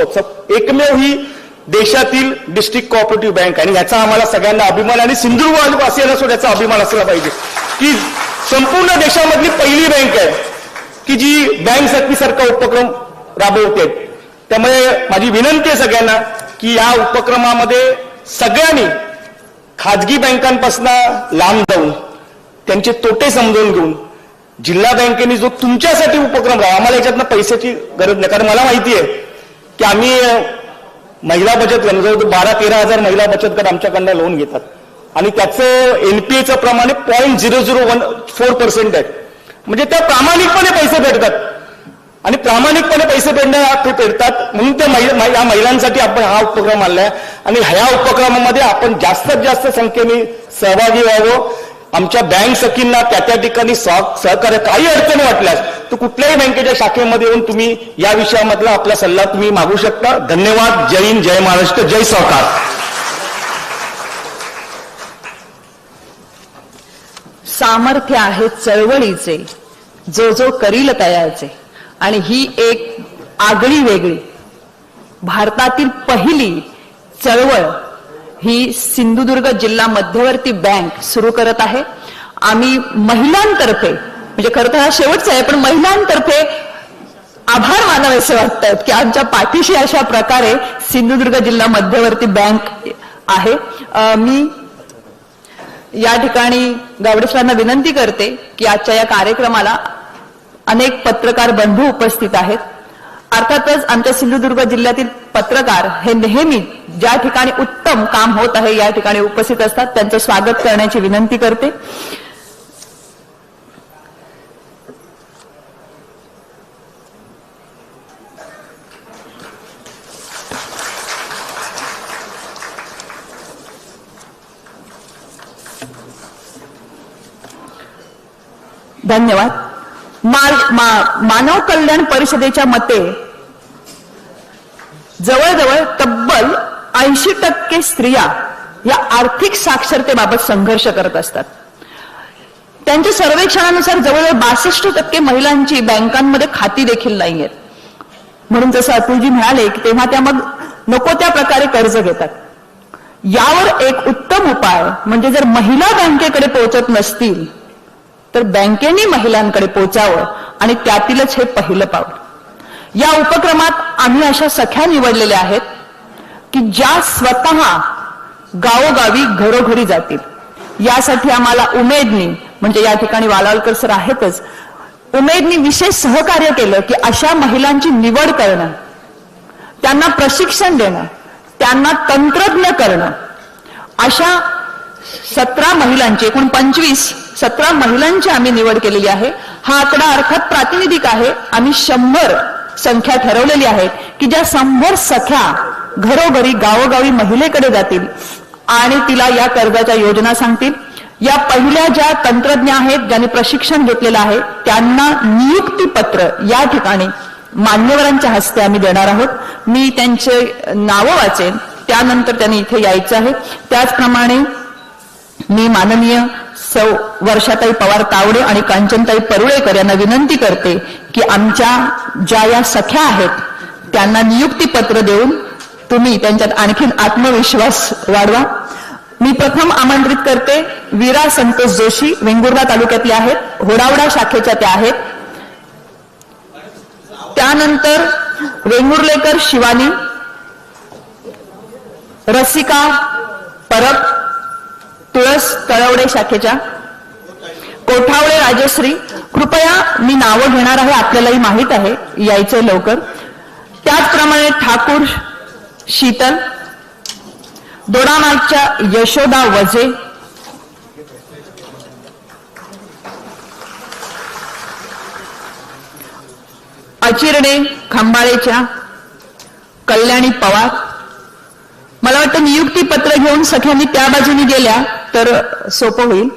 एकमेव ही देशातील डिस्ट्रिक्ट कोऑपरेटिव्ह बँक आणि याचा आम्हाला सगळ्यांना अभिमान आणि सिंधुदुर्ग असेल असो याचा अभिमान असला पाहिजे की संपूर्ण देशामधली पहिली बँक आहे की जी बँक सखीसारखा उपक्रम राबवते. त्यामुळे माझी विनंती आहे सगळ्यांना की या उपक्रमामध्ये सगळ्यांनी खाजगी बँकांपासून लांब जाऊन त्यांचे तोटे समजून घेऊन जिल्हा बँकेने जो तुमच्यासाठी उपक्रम राहा, आम्हाला याच्यातनं पैशाची गरज नाही. कारण मला माहिती आहे की आम्ही महिला बचत गट जवळ 12-13 हजार महिला बचत गट आमच्याकडनं लोन घेतात आणि त्याचं एनपीएचं प्रमाण 0.0014% आहे. म्हणजे त्या प्रामाणिकपणे पैसे फेडतात आणि प्रामाणिकपणे पैसे फेडतात म्हणून त्या या महिलांसाठी आपण हा उपक्रम आणलाय आणि ह्या उपक्रमामध्ये आपण जास्तीत जास्त संख्येने सहभागी व्हावं. आमच्या बँक सखींना त्या ठिकाणी सहकार्य काही अडचण वाटल्यास तर कुठल्याही बँकेच्या शाखेमध्ये येऊन तुम्ही या विषयामधला आपला सल्ला तुम्ही मागू शकता. धन्यवाद. जय हिंद, जय महाराष्ट्र, जय सहकार. सामर्थ्य आहे चळवळीचे, जो करील तयाचे. आणि ही एक आगळी वेगळी भारतातील पहिली चळवळ ही सिंधुदुर्ग जिल्हा मध्यवर्ती बँक सुरू करत आहे. आम्ही महिलांतर्फे म्हणजे खरं तर हा शेवटचा आहे पण महिलांतर्फे आभार मानावेसे वाटतात की आमच्या पाठीशी अशा प्रकारे सिंधुदुर्ग जिल्हा मध्यवर्ती बँक आहे. मी या ठिकाणी गावडे सरांना विनंती करते की आजच्या या कार्यक्रमाला अनेक पत्रकार बंधू उपस्थित आहेत. अर्थातच आमच्या सिंधुदुर्ग जिल्ह्यातील पत्रकार हे नेहमी ज्या ठिकाणी उत्तम काम होत आहे या ठिकाणी उपस्थित असतात. त्यांचं स्वागत करण्याची विनंती करते. धन्यवाद. मानव कल्याण परिषदेच्या मते जवळजवळ तब्बल 80% स्त्रिया या आर्थिक साक्षरतेबाबत संघर्ष करत असतात. त्यांच्या सर्वेक्षणानुसार जवळजवळ 62% महिलांची बँकांमध्ये खाती देखील नाही आहेत. म्हणून जसं अतुलजी म्हणाले की तेव्हा त्या मग नको त्या प्रकारे कर्ज घेतात. यावर एक उत्तम उपाय म्हणजे जर महिला बँकेकडे पोहोचत नसतील तर बँकेने महिलांकडे पोहोचावं आणि त्यातीलच हे पहिलं पाऊल. या उपक्रमात आम्ही अशा सख्या निवडलेल्या आहेत की ज्या स्वतः गावोगावी घरोघरी जातील. यासाठी आम्हाला उमेदनी म्हणजे या ठिकाणी वालावलकर सर आहेतच, उमेदनी विशेष सहकार्य केलं की अशा महिलांची निवड करणं, त्यांना प्रशिक्षण देणं, त्यांना तंत्रज्ञ करणं. अशा 17 महिलांची एकूण 17 महिलांची आम्ही निवड केलेली आहे. हा आकडा अर्थात प्रातिनिधिक आहे. आम्ही 100 संख्या ठरवलेली आहे की ज्या 100 सख्या घरोघरी गावोगावी महिलेकडे जातील आणि तिला या कर्जाच्या योजना सांगतील. या पहिल्या ज्या तंत्रज्ञ आहेत ज्यांनी प्रशिक्षण घेतलेलं आहे त्यांना नियुक्ती पत्र या ठिकाणी मान्यवरांच्या हस्ते आम्ही देणार आहोत. मी त्यांचे नावं वाचेन, त्यानंतर त्यांनी इथे यायचं आहे. त्याचप्रमाणे मी माननीय सौ वर्षाताई पवार तावडे आणि कांचनताई परुळेकर यांना विनंती करते की आमच्या ज्या या सख्या आहेत त्यांना नियुक्तीपत्र देऊन तुम्ही त्यांच्यात आणखीन आत्मविश्वास वाढवा. मी प्रथम आमंत्रित करते वीरा संतोष जोशी, वेंगुर्ला तालुक्यातल्या आहेत, होडावडा शाखेच्या त्या आहेत. त्यानंतर वेंगुर्लेकर शिवानी, रसिका परब, तुळस तळवडे शाखेच्या. कोठावळे राजश्री, कृपया मी नावं घेणार आहे, आपल्यालाही माहित आहे, यायचंय लवकर. त्याचप्रमाणे ठाकूर शीतल, दोडामार्गच्या यशोदा वजे, अचिरडे खंबाळेच्या कल्याणी पवार. मला वाटतं नियुक्तीपत्र घेऊन सगळ्यांनी त्या बाजूने गेल्या तर सोपं होईल.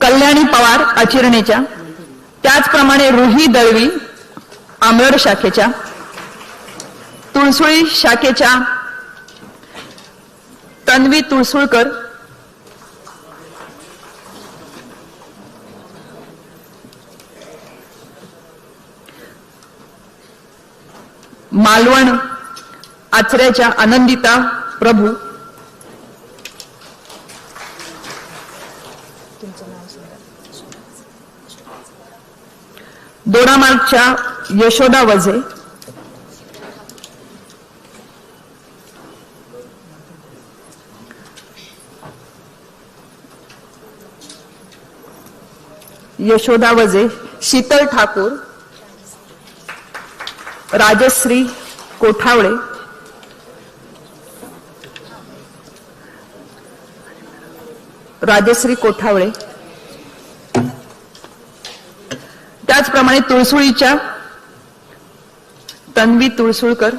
कल्याणी पवार अचिरणेच्या. त्याचप्रमाणे रुही दळवी आमरड शाखेच्या. तुळसुळी शाखेच्या तन्वी तुळसुळकर, मालवण आचऱ्याच्या आनंदिता प्रभू, दोडामार्गच्या यशोदा वजे, यशोदा वजे, शीतल ठाकूर, राजश्री कोठावळे, राजश्री कोठावळे. त्याचप्रमाणे तुळसुळीच्या तन्वी तुळसुळकर,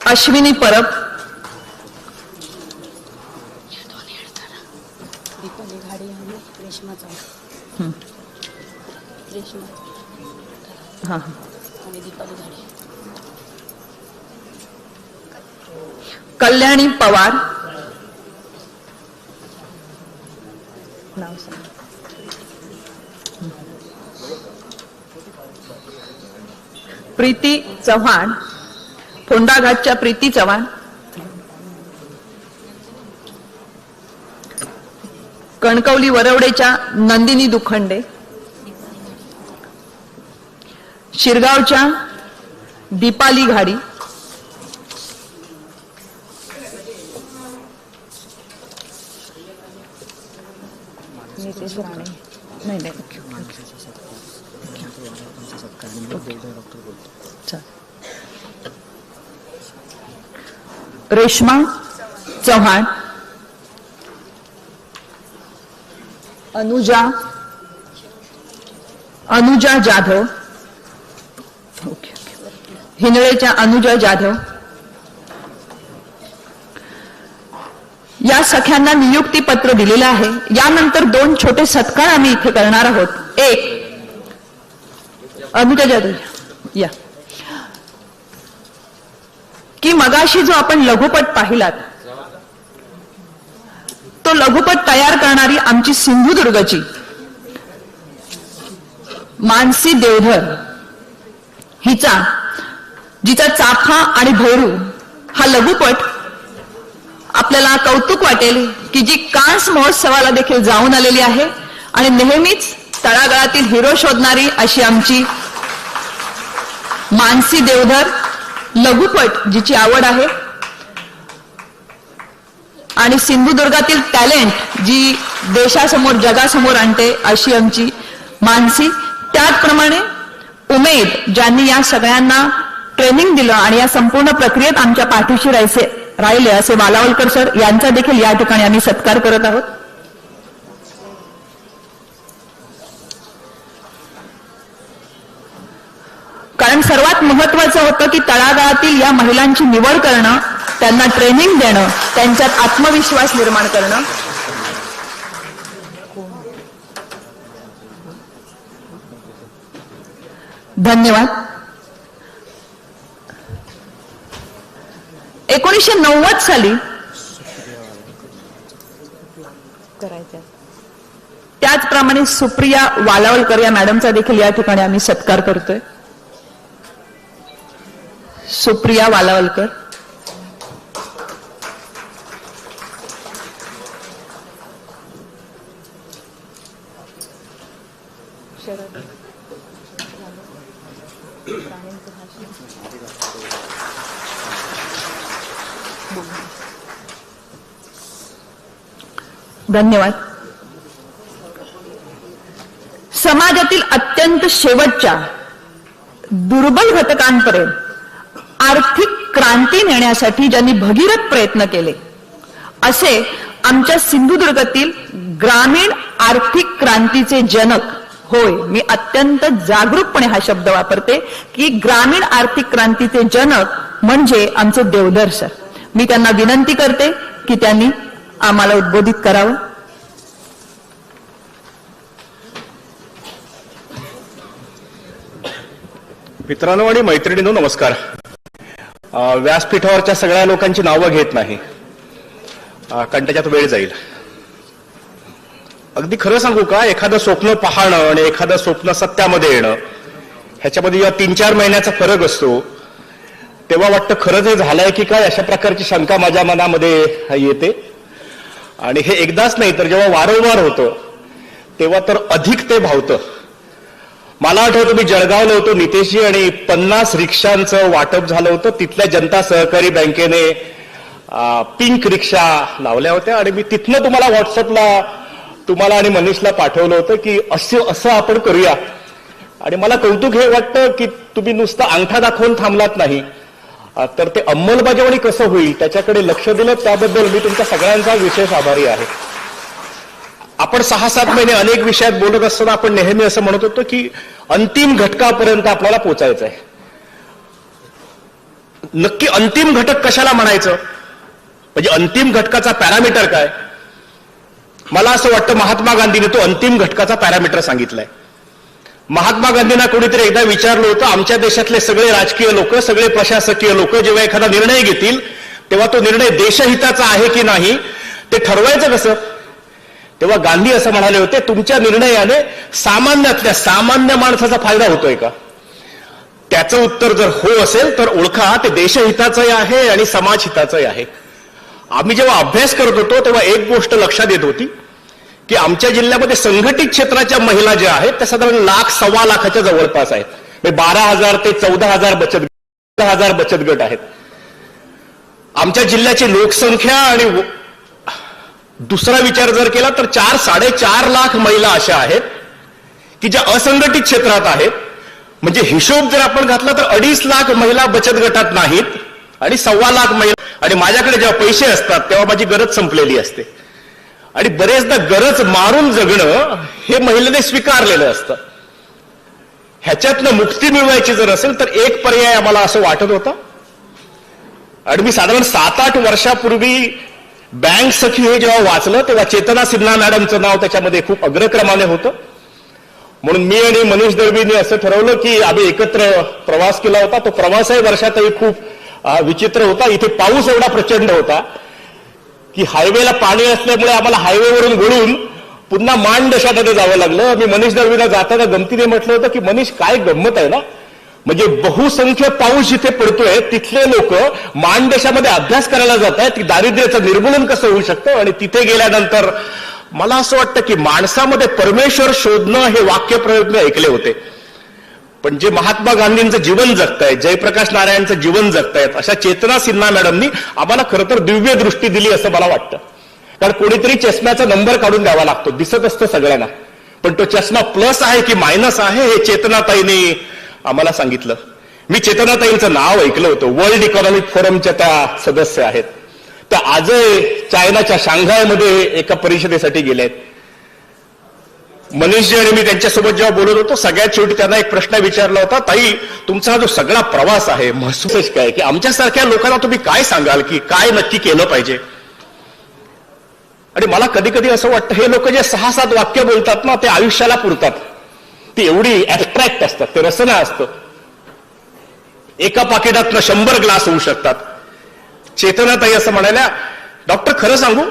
अश्विनी परब, कल्याणी पवार, प्रीती चव्हाण, फोंडाघाटच्या प्रीती चव्हाण, कणकवली वरवडेच्या नंदिनी दुखंडे, शिरगावच्या दीपाली घाडी, रेश्मा चव्हाण, अनुजा जाधव, हिंदळेच्या अनुजा जाधव. या सख्यांना नियुक्तीपत्र दिलेलं आहे. यानंतर दोन छोटे सत्कार आम्ही इथे करणार आहोत. एक, अनुजा जाधव या, की मगाशी जो आपण लघुपट पाहिलात तो लघुपट तयार करणारी आमची सिंधुदुर्गची मानसी देवधर हिचा, जिचा चाफा आणि भैरू हा लघुपट आपल्याला कौतुक वाटेल की जी कांस महोत्सवाला देखील जाऊन आलेली आहे आणि नेहमीच तळागाळातील हिरो शोधणारी अशी आमची मानसी देवधर लघुपट जिची आवड आहे आणि सिंधुदुर्गातील टॅलेंट जी देशासमोर जगासमोर आणते अशी आमची मानसी. त्याचप्रमाणे उमेद ज्यांनी या सगळ्यांना ट्रेनिंग दिलं आणि या संपूर्ण प्रक्रियेत आमच्या पाठीशी राहिले असे बालावलकर सर यांचा देखील या ठिकाणी आम्ही सत्कार करत आहोत. कारण सर्वात महत्वाचं होतं की तळागाळातील या महिलांची निवड करणं, त्यांना ट्रेनिंग देणं, त्यांच्यात आत्मविश्वास निर्माण करणं. धन्यवाद. 1990 साली त्याचप्रमाणे सुप्रिया वालावलकर या मॅडमचा देखील या ठिकाणी आम्ही सत्कार करतोय. सुप्रिया वालावलकर. धन्यवाद. समाजातील अत्यंत शेवटच्या दुर्बल घटकांपर्यंत आर्थिक क्रांती नेण्यासाठी ज्यांनी भगीरथ प्रयत्न केले असे आमच्या सिंधुदुर्गातील ग्रामीण आर्थिक क्रांतीचे जनक, होय मी अत्यंत जागरूकपणे हा शब्द वापरते की ग्रामीण आर्थिक क्रांतीचे जनक म्हणजे आमचे देवधर सर. मी त्यांना विनंती करते की त्यांनी आम्हाला उद्बोधित करावं. मित्रांनो आणि मैत्रिणींनो नमस्कार. व्यासपीठावरच्या सगळ्या लोकांची नावं घेत नाही कारण त्याच्यात वेळ जाईल. अगदी खरं सांगू का, एखादं स्वप्न पाहणं आणि एखादं स्वप्न सत्यामध्ये येणं ह्याच्यामध्ये जेव्हा 3-4 महिन्याचा फरक असतो तेव्हा वाटतं खरंच हे झालंय की काय, अशा प्रकारची शंका माझ्या मनामध्ये येते. आणि हे एकदाच नाही तर जेव्हा वारंवार होतं तेव्हा तर अधिक ते भावतं. मला आठवतं मी जळगावला होतो नितेशजी आणि 50 रिक्षांचं वाटप झालं होतं. तिथल्या जनता सहकारी बँकेने पिंक रिक्षा लावल्या होत्या आणि मी तिथनं तुम्हाला व्हॉट्सअपला तुम्हाला आणि मनीषला पाठवलं होतं की असं आपण करूया. आणि मला कौतुक हे वाटतं की तुम्ही नुसतं अंगठा दाखवून थांबलात नाही तर ते अंमलबजावणी कसं होईल त्याच्याकडे लक्ष दिलं. त्याबद्दल मी तुमच्या सगळ्यांचा विशेष आभारी आहे. आपण 6-7 महिने अनेक विषयात बोलत असताना आपण नेहमी असं म्हणत होतो की अंतिम घटकापर्यंत आपल्याला पोचायचं आहे. नक्की अंतिम घटक कशाला म्हणायचं, म्हणजे अंतिम घटकाचा पॅरामीटर काय? मला असं वाटतं महात्मा गांधीने तो अंतिम घटकाचा पॅरामीटर सांगितलाय. महात्मा गांधींना कोणीतरी एकदा विचारलं होतं, आमच्या देशातले सगळे राजकीय लोक, सगळे प्रशासकीय लोक जेव्हा एखादा निर्णय घेतील तेव्हा तो निर्णय देशहिताचा आहे की नाही ते ठरवायचं कसं? तेव्हा गांधी असं म्हणाले होते, तुमच्या निर्णयाने सामान्यातल्या सामान्य माणसाचा फायदा होतोय का? त्याचं उत्तर जर हो असेल तर ओळखा ते देशहिताचंही आहे आणि समाजहिताचंही आहे. आम्ही जेव्हा अभ्यास करत होतो तेव्हा एक गोष्ट लक्षात येत होती की आमच्या जिल्ह्यामध्ये संघटित क्षेत्राच्या महिला ज्या आहेत त्या साधारण 1,00,000-1.25 लाखाच्या जवळपास आहेत. 12,000 ते 14,000 बचत गट आहेत. आमच्या जिल्ह्याची लोकसंख्या आणि दुसरा विचार जर केला तर 4-4.5 लाख महिला अशा आहेत की ज्या असंघटित क्षेत्रात आहेत. म्हणजे हिशोब जर आपण घातला तर 2.5 लाख महिला बचत गटात नाहीत आणि 1.25 लाख महिला. आणि माझ्याकडे जेव्हा पैसे असतात तेव्हा माझी गरज संपलेली असते आणि बरेचदा गरज मारून जगणं हे महिलेने स्वीकारलेलं असतं. ह्याच्यातनं मुक्ती मिळवायची जर असेल तर एक पर्याय आम्हाला असं वाटत होता. आणि मी साधारण 7-8 वर्षापूर्वी बँक सखी हे जेव्हा वाचलं तेव्हा चेतना सिन्हा मॅडमचं नाव त्याच्यामध्ये खूप अग्रक्रमाने होतं. म्हणून मी आणि मनीष दळवींनी असं ठरवलं की आम्ही एकत्र प्रवास केला होता. तो प्रवासही वर्षातही खूप विचित्र होता. इथे पाऊस एवढा प्रचंड होता की हायवेला पाणी असल्यामुळे आम्हाला हायवेवरून वळून पुन्हा माणदेशामध्ये जावं लागलं. मी मनीष दळवीला जाताना गमतीने म्हटलं होतं की मनीष काय गंमत आहे ना, म्हणजे बहुसंख्य पाऊस जिथे पडतोय तिथले लोक माणदेशामध्ये अभ्यास करायला जात आहेत की दारिद्र्याचं निर्मूलन कसं होऊ शकतं. आणि तिथे गेल्यानंतर मला असं वाटतं की माणसामध्ये परमेश्वर शोधणं हे वाक्यप्रयोग मी ऐकले होते. पण जे महात्मा गांधींचं जीवन जगतायत, जयप्रकाश नारायणचं जीवन जगतायत अशा चेतना सिन्हा मॅडमनी आम्हाला खरं तर दिव्य दृष्टी दिली असं मला वाटतं. कारण कोणीतरी चष्म्याचा नंबर काढून द्यावा लागतो, दिसत असतं सगळ्यांना, पण तो चष्मा प्लस आहे की मायनस आहे हे चेतनाताईंनी आम्हाला सांगितलं. मी चेतनाताईंचं नाव ऐकलं होतं. वर्ल्ड इकॉनॉमिक फोरमच्या त्या सदस्य आहेत. त्या आजही चायनाच्या शांघायमध्ये एका परिषदेसाठी गेल्या आहेत. मनीषजी आणि मी त्यांच्यासोबत जेव्हा बोलत होतो सगळ्यात शेवटी त्यांना एक प्रश्न विचारला होता, ताई तुमचा हा जो सगळा प्रवास आहे महसूसच काय की आमच्यासारख्या लोकांना तुम्ही काय सांगाल की काय नक्की केलं पाहिजे. आणि मला कधी कधी असं वाटतं हे लोक जे 6-7 वाक्य बोलतात ना ते आयुष्याला पुरतात, ती एवढी ऍबस्ट्रॅक्ट असतात, ते रसना असतं. एका पाकिटातनं 100 ग्लास होऊ शकतात. चेतनाताई असं म्हणाल्या, डॉक्टर खरं सांगू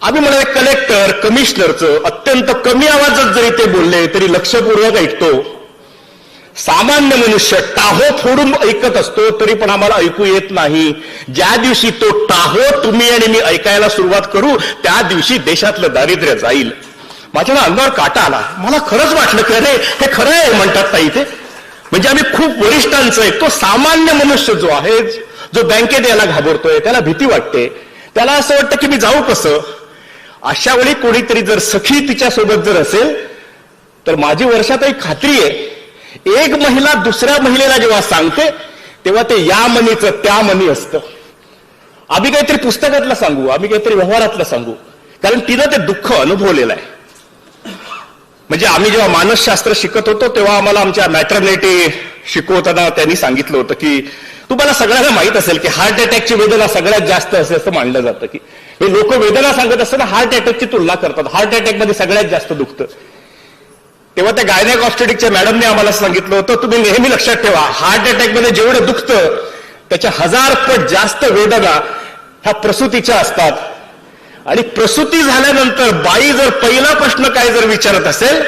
आम्ही म्हणाले कलेक्टर कमिशनरचं अत्यंत कमी आवाजात जरी ते बोलले तरी लक्षपूर्वक ऐकतो. सामान्य मनुष्य टाहो फोडून ऐकत असतो तरी पण आम्हाला ऐकू येत नाही. ज्या दिवशी तो टाहो तुम्ही आणि मी ऐकायला सुरुवात करू त्या दिवशी देशातलं दारिद्र्य जाईल. माझ्या अंगावर काटा आला. मला खरंच वाटलं की अरे हे खरं आहे म्हणतात ताई ते. म्हणजे आम्ही खूप वरिष्ठांचं आहे. तो सामान्य मनुष्य जो आहे जो बँकेत यायला घाबरतोय त्याला भीती वाटते, त्याला असं वाटतं की मी जाऊ कसं. अशा वेळी कोणीतरी जर सखी तिच्यासोबत जर असेल तर माझी वर्षातही खात्री आहे एक महिला दुसऱ्या महिलेला जेव्हा सांगते तेव्हा ते या मनीचं त्या मनी असतं. आम्ही काहीतरी पुस्तकातलं सांगू, आम्ही काहीतरी व्यवहारातलं सांगू, कारण तिनं ते दुःख अनुभवलेलं आहे. म्हणजे आम्ही जेव्हा मानसशास्त्र शिकत होतो तेव्हा आम्हाला आमच्या मॅटर्निटी शिकवताना त्यांनी सांगितलं होतं की तुम्हाला सगळ्यांना माहित असेल की हार्ट अटॅकची वेदना सगळ्यात जास्त असते असं मानलं जातं. की हे लोक वेदना सांगत असताना हार्ट अटॅकची तुलना करतात, हार्ट अटॅकमध्ये सगळ्यात जास्त दुखतं. तेव्हा त्या गायनेक ऑब्स्टेटिकच्या मॅडमने आम्हाला सांगितलं होतं तुम्ही नेहमी लक्षात ठेवा हार्ट अटॅकमध्ये जेवढं दुखतं त्याच्या 1000 पट जास्त वेदना ह्या प्रसूतीच्या असतात. आणि प्रसूती झाल्यानंतर बाई जर पहिला प्रश्न काय जर विचारत असेल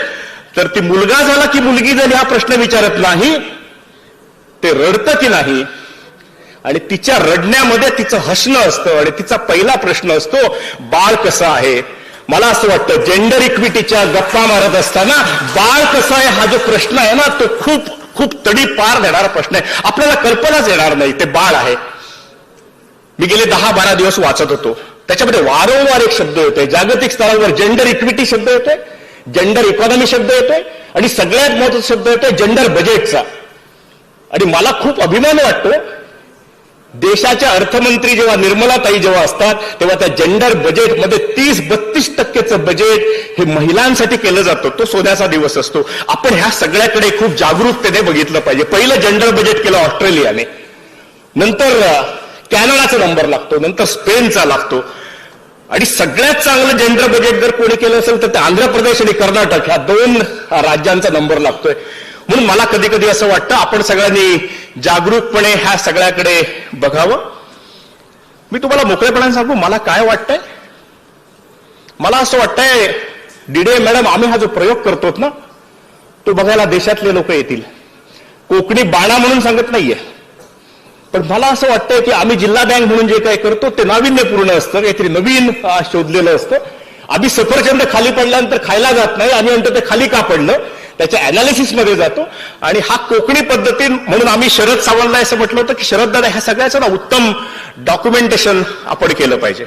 तर ती मुलगा झाला की मुलगी झाली हा प्रश्न विचारत नाही, ते रडतं की नाही. आणि तिच्या रडण्यामध्ये तिचं हसणं असतं आणि तिचा पहिला प्रश्न असतो बाळ कसं आहे. मला असं वाटतं जेंडर इक्विटीच्या गप्पा मारत असताना बाळ कसं आहे हा जो प्रश्न आहे ना तो खूप खूप तडी पार देणारा प्रश्न आहे. आपल्याला कल्पनाच येणार नाही ते बाळ आहे. मी गेले 10-12 दिवस वाचत होतो, त्याच्यामध्ये वारंवार एक शब्द येतोय, जागतिक स्तरावर जेंडर इक्विटी शब्द येतोय, जेंडर इकॉनॉमी शब्द येतोय आणि सगळ्यात महत्त्वाचा शब्द येतोय जेंडर बजेटचा. आणि मला खूप अभिमान वाटतो देशाच्या अर्थमंत्री जेव्हा निर्मलाताई जेव्हा असतात तेव्हा त्या जेंडर बजेटमध्ये 30-32% बजेट हे महिलांसाठी केलं जातं. तो सोन्याचा दिवस असतो. आपण ह्या सगळ्याकडे खूप जागरूकतेने बघितलं पाहिजे. पहिलं जेंडर बजेट केलं ऑस्ट्रेलियाने, नंतर कॅनडाचा नंबर लागतो, नंतर स्पेनचा लागतो. आणि सगळ्यात चांगलं जेंडर बजेट जर कोणी केलं असेल तर ते आंध्र प्रदेश आणि कर्नाटक ह्या 2 राज्यांचा नंबर लागतोय. म्हणून मला कधी कधी असं वाटतं आपण सगळ्यांनी जागरूकपणे ह्या सगळ्याकडे बघावं. मी तुम्हाला मोकळेपणाने सांगू मला काय वाटतंय. मला असं वाटतंय डीडे मॅडम आम्ही हा जो प्रयोग करतोत ना तो बघायला देशातले लोक येतील. कोकणी बाणा म्हणून सांगत नाहीये, पण मला असं वाटतंय की आम्ही जिल्हा बँक म्हणून जे काही करतो ते नाविन्यपूर्ण असतं, काहीतरी नवीन शोधलेलं असतं. आम्ही सफरचंद खाली पडल्यानंतर खायला जात नाही, आम्ही म्हणतो ते खाली का पडलं त्याच्या अनालिसिसमध्ये जातो. आणि हा कोकणी पद्धतीन म्हणून आम्ही शरद सावंतला असं म्हटलं होतं की शरद दादा ह्या सगळ्याचं ना उत्तम डॉक्युमेंटेशन आपण केलं पाहिजे.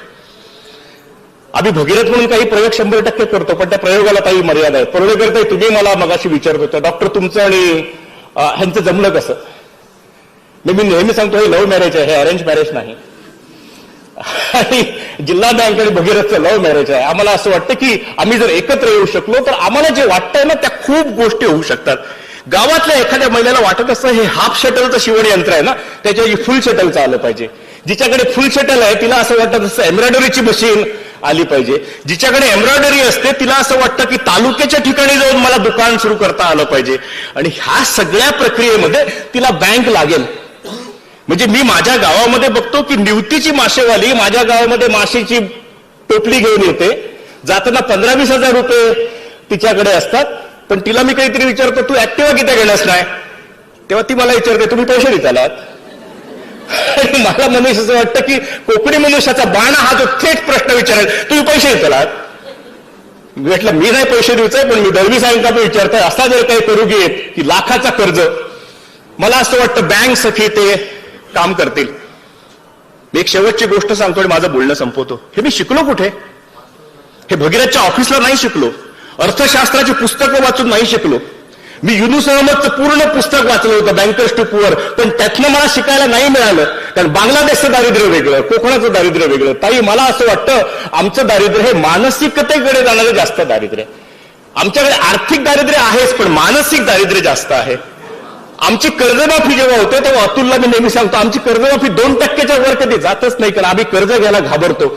आम्ही भगीरथ म्हणून काही प्रयोग 100% करतो, पण त्या प्रयोगाला काही मर्यादा आहे. परोळेकर तुम्ही मला मगाशी विचारत होता डॉक्टर तुमचं आणि ह्यांचं जमलं कसं. मी नेहमी सांगतो हे लव्ह मॅरेज आहे, हे अरेंज मॅरेज नाही. आणि जिल्हा बँक आणि भगीरथचं लव्ह मॅरेज आहे. आम्हाला असं वाटतं की आम्ही जर एकत्र येऊ शकलो तर आम्हाला जे वाटतंय ना त्या खूप गोष्टी होऊ शकतात. गावातल्या एखाद्या महिलेला वाटत असतं हे हाफ शटलचं शिवण यंत्र आहे ना त्याच्या फुल शटलचं आलं पाहिजे. जिच्याकडे फुल शटल आहे तिला असं वाटत असतं एम्ब्रॉयडरीची मशीन आली पाहिजे. जिच्याकडे एम्ब्रॉयडरी असते तिला असं वाटतं की तालुक्याच्या ठिकाणी जाऊन मला दुकान सुरू करता आलं पाहिजे. आणि ह्या सगळ्या प्रक्रियेमध्ये तिला बँक लागेल. म्हणजे मी माझ्या गावामध्ये बघतो की निवतीची मासेवाली माझ्या गावामध्ये मासेची टोपली घेऊन येते, जाताना 15-20 हजार रुपये तिच्याकडे असतात. पण तिला मी काहीतरी विचारतो तू ऍक्टिव्हा किती घेण्यास नाही, तेव्हा ती मला विचारते तुम्ही पैसे देत आलात. आणि मला मनुष्य असं वाटतं की कोकणी मनुष्याचा बाणा हा जो थेट प्रश्न विचारेल तुम्ही पैसे देत आलात. म्हटलं मी नाही पैसे द्यायचंय पण मी दळवी साहेब का विचारतोय असा जर काही करू घेत की लाखाचा कर्ज. मला असं वाटतं बँक सखी ते काम करतील. मी एक शेवटची गोष्ट सांगतो आणि माझं बोलणं संपवतो. हे मी शिकलो कुठे. हे भगीरथच्या ऑफिसला नाही शिकलो, अर्थशास्त्राची पुस्तकं वाचून नाही शिकलो. मी युनुस अहमदचं पूर्ण पुस्तक वाचलं होतं बँकर्स टू पुअर, पण त्यातनं मला शिकायला नाही मिळालं. कारण बांगलादेशचं दारिद्र्य वेगळं, कोकणाचं दारिद्र्य वेगळं. ताई मला असं वाटतं आमचं दारिद्र्य हे मानसिकतेकडे जाणारं जास्त दारिद्र्य. आमच्याकडे आर्थिक दारिद्र्य आहेच, पण मानसिक दारिद्र्य जास्त आहे. आमची कर्जमाफी जेव्हा होते तेव्हा अतुलला मी नेहमी सांगतो, आमची कर्जमाफी 2% वर कधी जातच नाही, कारण आम्ही कर्ज घ्यायला घाबरतो.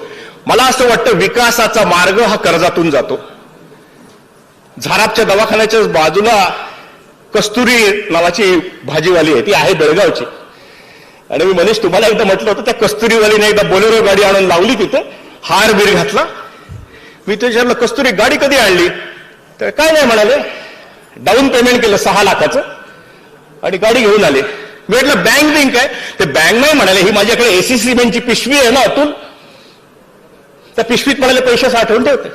मला असं वाटतं विकासाचा मार्ग हा कर्जातून जातो. झारापच्या दवाखान्याच्या बाजूला कस्तुरी नावाची भाजीवाली आहे, ती आहे बेळगावची. आणि मी मनीष तुम्हाला एकदा म्हटलं होतं, त्या कस्तुरीवालीने एकदा बोलेरो गाडी आणून लावली तिथे, हार बीर घातला. मी ते विचारलं कस्तुरी गाडी कधी आणली, तर काय नाही म्हणाले, डाऊन पेमेंट केलं 6 लाखाचं आणि गाडी घेऊन आले. मी म्हटलं बँक बिंक आहे, ते बँक नाही म्हणाले, ही माझ्याकडे एसी सिमेंटची पिशवी आहे ना अतुल, त्या पिशवीत म्हणाले पैसे साठवून ठेवते.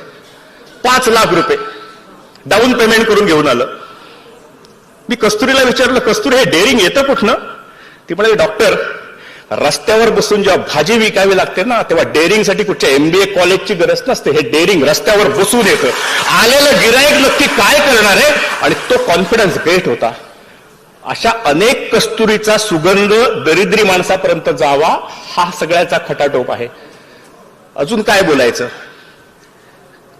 5 लाख रुपये डाऊन पेमेंट करून घेऊन आलं. मी कस्तुरीला विचारलं, कस्तुरी हे डेअरिंग येतं कुठनं? ती म्हणाली, डॉक्टर रस्त्यावर बसून जेव्हा भाजी विकावी लागते ना, तेव्हा डेअरिंगसाठी कुठच्या MBA कॉलेजची गरज नसते, हे डेअरिंग रस्त्यावर बसून येतं. आलेलं गिराईक नक्की काय करणार आहे, आणि तो कॉन्फिडन्स ग्रेट होता. अशा अनेक कस्तुरीचा सुगंध दरिद्री माणसापर्यंत जावा, हा सगळ्याचा खटाटोप आहे. अजून काय बोलायचं,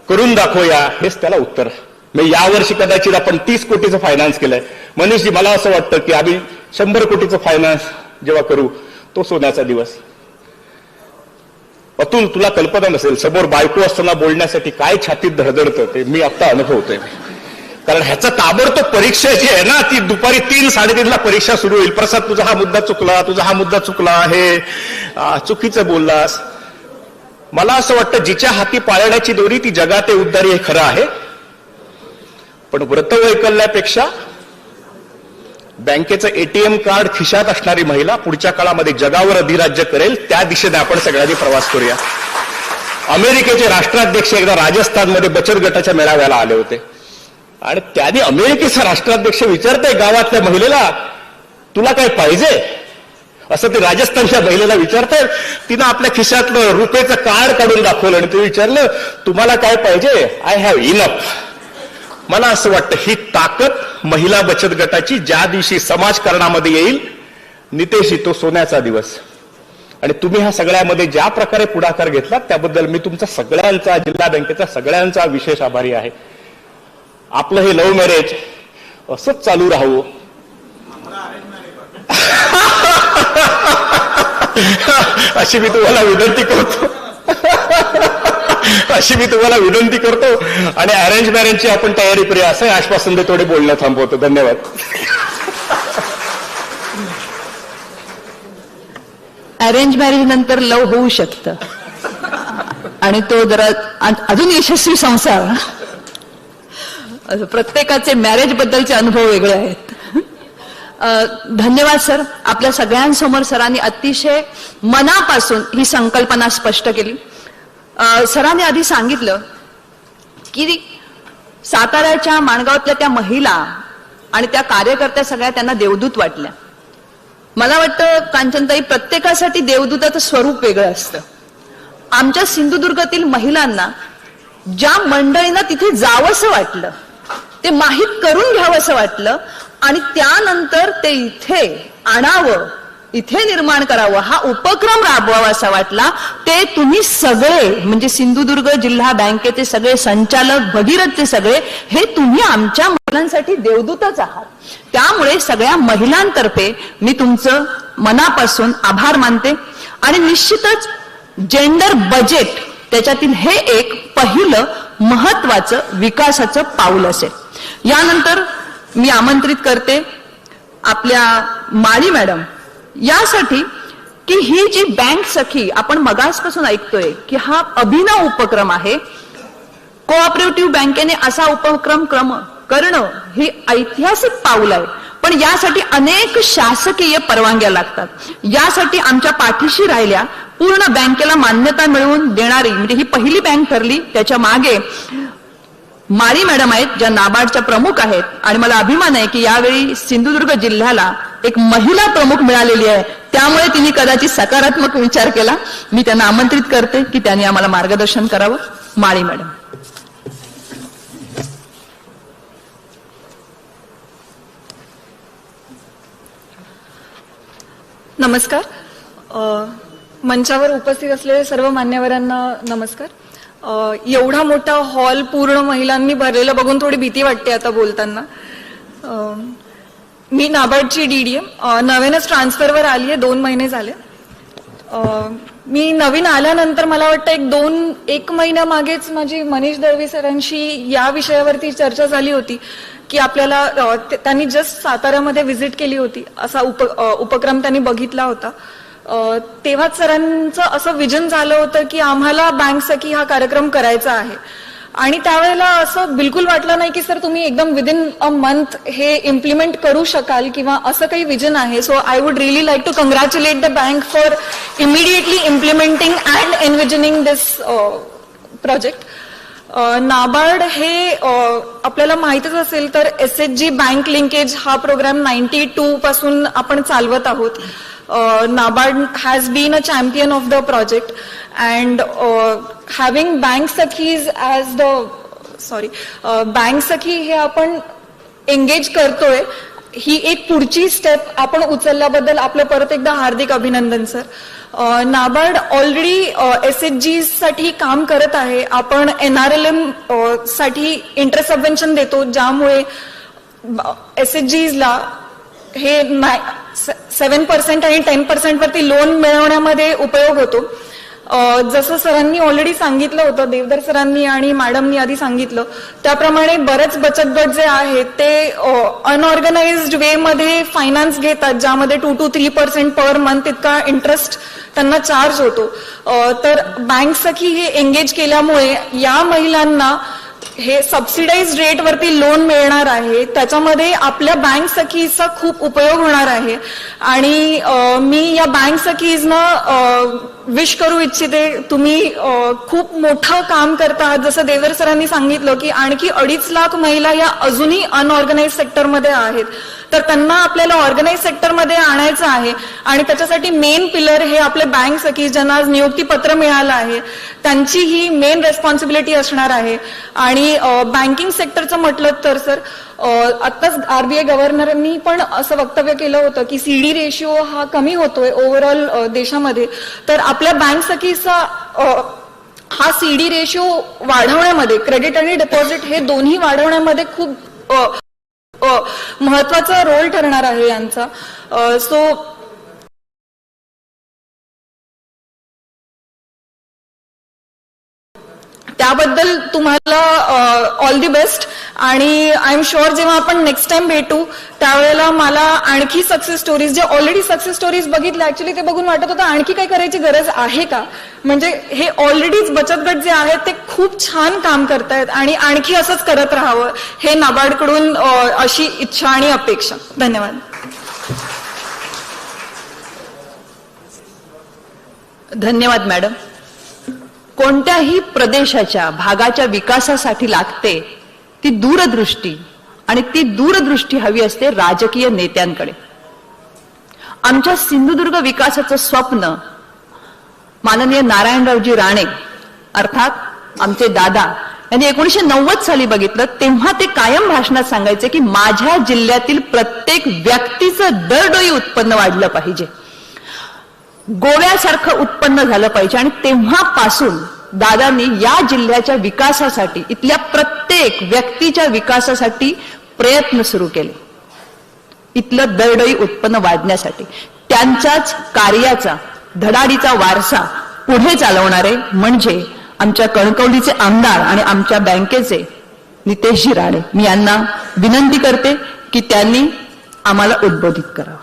करून दाखवूया, हेच त्याला उत्तर. मी यावर्षी कदाचित आपण 30 कोटीचं फायनान्स केलंय. मनीषजी, मला असं वाटतं की आम्ही 100 कोटीचं फायनान्स जेव्हा करू, तो सोन्याचा दिवस. अतुल, तुला कल्पना नसेल, समोर बायको असताना बोलण्यासाठी काय छातीत धडधडतं ते मी आता अनुभवतोय. कारण ह्याचा ताबडतोब परीक्षा जी आहे ना, ती दुपारी 3-3:30ला परीक्षा सुरू होईल. प्रसाद, तुझा हा मुद्दा चुकला, तुझा हा मुद्दा चुकला, हे चुकीचं बोललास. मला असं वाटतं, जिच्या हाती पाळण्याची दोरी ती जगात उद्धारी, हे खरं आहे. पण व्रतवैकल्यापेक्षा बँकेचं ATM कार्ड खिशात असणारी महिला पुढच्या काळामध्ये जगावर अधिराज्य करेल, त्या दिशेने आपण सगळ्यांनी प्रवास करूया. अमेरिकेचे राष्ट्राध्यक्ष एकदा राजस्थानमध्ये बचत गटाच्या मेळाव्याला आले होते, आणि त्यांनी अमेरिकेचा राष्ट्राध्यक्ष विचारताय गावातल्या महिलेला, तुला काय पाहिजे, असं ते राजस्थानच्या महिलेला विचारताय. तिनं आपल्या खिशातलं रुपयाचं कार्ड काढून दाखवलं आणि ते विचारलं, तुम्हाला काय पाहिजे, आय हॅव इनफ. मला असं वाटतं, ही ताकद महिला बचत गटाची ज्या दिवशी समाजकारणामध्ये येईल, नितेशजी, तो सोन्याचा दिवस. आणि तुम्ही ह्या सगळ्यामध्ये ज्या प्रकारे पुढाकार घेतला त्याबद्दल मी तुमचा सगळ्यांचा, जिल्हा बँकेचा सगळ्यांचा विशेष आभारी आहे. आपलं हे लव्ह मॅरेज असंच चालू राहू. अशी मी तुम्हाला विनंती करतो, अशी मी तुम्हाला विनंती करतो. आणि अरेंज मॅरेजची आपण तयारी करूया, असं आश्वासन देतो आणि बोलणं थांबवतो. धन्यवाद. अरेंज मॅरेज नंतर लव होऊ शकतं, आणि तो जरा अजून यशस्वी संसार. प्रत्येकाचे मॅरेज बद्दलचे अनुभव वेगळे आहेत. धन्यवाद सर. आपल्या सगळ्यांसमोर सरांनी अतिशय मनापासून ही संकल्पना स्पष्ट केली. सरांनी आधी सांगितलं की साताऱ्याच्या माणगावातल्या त्या महिला आणि त्या कार्यकर्त्या सगळ्या त्यांना देवदूत वाटल्या. मला वाटतं कांचनताई, प्रत्येकासाठी देवदूताचं स्वरूप वेगळं असतं. आमच्या सिंधुदुर्गातील महिलांना ज्या मंडळींना तिथे जावंसं वाटलं, ते माहीत करून घ्यावंसं वाटलं, आणि त्यानंतर ते इथे आणावं, इथे निर्माण करावं, हा उपक्रम राबवावा असा वाटला, ते तुम्ही सगळे, म्हणजे सिंधुदुर्ग जिल्हा बँकेचे सगळे संचालक, भगीरथचे सगळे, हे तुम्ही आमच्या महिलांसाठी देवदूतच आहात. त्यामुळे सगळ्या महिलांतर्फे मी तुमचं मनापासून आभार मानते. आणि निश्चितच जेंडर बजेट त्याच्यातील हे एक पहिलं महत्वाचं विकासाचं पाऊल असेल. यानंतर मी आमंत्रित करते आपल्या माळी मॅडम यासाठी की ही जी बँक सखी आपण मगासपासून ऐकतोय की हा अभिनव उपक्रम आहे. कोऑपरेटिव्ह बँकेने असा उपक्रम करणं ही ऐतिहासिक पाऊल आहे. पण यासाठी अनेक शासकीय परवानग्या लागतात. यासाठी आमच्या पाठीशी राहिल्या, पूर्ण बँकेला मान्यता मिळवून देणारी म्हणजे ही पहिली बँक ठरली. त्याच्या मागे माळी मॅडम आहेत, ज्या नाबार्डच्या प्रमुख आहेत. आणि मला अभिमान आहे की यावेळी सिंधुदुर्ग जिल्ह्याला एक महिला प्रमुख मिळालेली आहे, त्यामुळे तिने कदाचित सकारात्मक विचार केला. मी त्यांना आमंत्रित करते की त्यांनी आम्हाला मार्गदर्शन करावं. माळी मॅडम. नमस्कार. मंचावर उपस्थित असलेले सर्व मान्यवरांना नमस्कार. एवढा मोठा हॉल पूर्ण महिलांनी भरलेला बघून थोडी भीती वाटते आता बोलताना. मी नाबार्डची DDM नवीनच ट्रान्सफरवर आली आहे, 2 महिने झाले. मी नवीन आल्यानंतर मला वाटतं एक महिन्यामागेच माझी मनीष दळवी सरांशी या विषयावरती चर्चा झाली होती की आपल्याला त्यांनी जस्ट साताऱ्यामध्ये व्हिजिट केली होती, असा उपक्रम त्यांनी बघितला होता. तेव्हाच सरांचं असं विजन झालं होतं की आम्हाला बँक सखी हा कार्यक्रम करायचा आहे. आणि त्यावेळेला असं बिलकुल वाटलं नाही की सर तुम्ही एकदम विदिन अ मंथ हे इम्प्लिमेंट करू शकाल किंवा असं काही विजन आहे. So I would really like to congratulate the bank for immediately implementing and envisioning this project. NABARD हे आपल्याला माहितच असेल तर SHG बँक लिंकेज हा प्रोग्राम 92 पासून आपण चालवत आहोत. NABARD has been a champion of the project and having bank sakhis as bank sakhi हे आपण एंगेज करतोय, ही एक पुढची स्टेप आपण उचलल्याबद्दल आपलं परत एकदा हार्दिक अभिनंदन सर. नाबार्ड ऑलरेडी SHG साठी काम करत आहे. आपण NRLM साठी इंटरेस्ट सबवेन्शन देतो, ज्यामुळे SHGs ला हे 7% आणि 10% वरती लोन मिळवण्यामध्ये उपयोग होतो. जसं सरांनी ऑलरेडी सांगितलं होतं, देवधर सरांनी आणि मॅडमनी आधी सांगितलं त्याप्रमाणे बरेच बचत गट जे आहेत ते अनऑर्गनाइज्ड वे मध्ये फायनान्स घेतात, ज्यामध्ये 2 to 3% पर मंथ इतका इंटरेस्ट त्यांना चार्ज होतो. तर बँक सखी हे एंगेज केल्यामुळे या महिलांना हे सबसिडाइज रेट वरती लोन मिळणार आहे. त्याच्यामध्ये आपल्या बँक सखीचा खूप उपयोग होणार आहे. आणि मी या बँक सखीजना विश करू इच्छिते, तुम्ही खूप मोठं काम करता आहात. जसं देवर सरांनी सांगितलं की आणखी 2.5 लाख महिला या अजूनही अनऑर्गनाइज सेक्टरमध्ये आहेत, तर त्यांना आपल्याला ऑर्गनाइज सेक्टरमध्ये आणायचं आहे. आणि त्याच्यासाठी मेन पिलर हे आपले बँक सखी, ज्यांना आज नियुक्तीपत्र मिळालं आहे, त्यांची ही मेन रेस्पॉन्सिबिलिटी असणार आहे. आणि बँकिंग सेक्टरचं म्हटलं तर सर, आत्ताच RBI गव्हर्नरांनी पण असं वक्तव्य केलं होतं की CD रेशिओ हा कमी होतोय ओव्हरऑल देशामध्ये. तर आपल्या बँक सखीचा हा CD रेशिओ वाढवण्यामध्ये, क्रेडिट आणि डिपॉझिट हे दोन्ही वाढवण्यामध्ये खूप महत्वाचा रोल ठरणार आहे यांचा. सो त्याबद्दल तुम्हाला ऑल दी बेस्ट. आणि आय एम शुअर जेव्हा आपण नेक्स्ट टाइम भेटू त्यावेळेला मला आणखी सक्सेस स्टोरीज, जे ऑलरेडी सक्सेस स्टोरीज बघितल्या ऍक्च्युली ते बघून वाटत होतं आणखी काही करायची गरज आहे का. म्हणजे हे ऑलरेडीच बचत गट जे आहेत ते खूप छान काम करतायत आणि आणखी असंच करत राहावं हे नाबार्डकडून अशी इच्छा आणि अपेक्षा. धन्यवाद. धन्यवाद मॅडम. कोणत्याही प्रदेशाच्या भागाच्या विकासासाठी लागते ती दूरदृष्टी, आणि ती दूरदृष्टी हवी असते राजकीय नेत्यांकडे. आमच्या सिंधुदुर्ग विकासाचं स्वप्न माननीय नारायणरावजी राणे अर्थात आमचे दादा यांनी 1990 साली बघितलं. तेव्हा ते कायम भाषणात सांगायचे की माझ्या जिल्ह्यातील प्रत्येक व्यक्तीचं दरडोई उत्पन्न वाढलं पाहिजे, गोव्यासारखं उत्पन्न झालं पाहिजे. आणि तेव्हापासून दादांनी या जिल्ह्याच्या विकासासाठी, इथल्या प्रत्येक व्यक्तीच्या विकासासाठी प्रयत्न सुरू केले, इथलं दरडोई उत्पन्न वाढण्यासाठी. त्यांच्याच कार्याचा धडाडीचा वारसा पुढे चालवणारे म्हणजे आमच्या कणकवलीचे आमदार आणि आमच्या बँकेचे नितेशजी राणे. मी यांना विनंती करते की त्यांनी आम्हाला उद्बोधित करावं.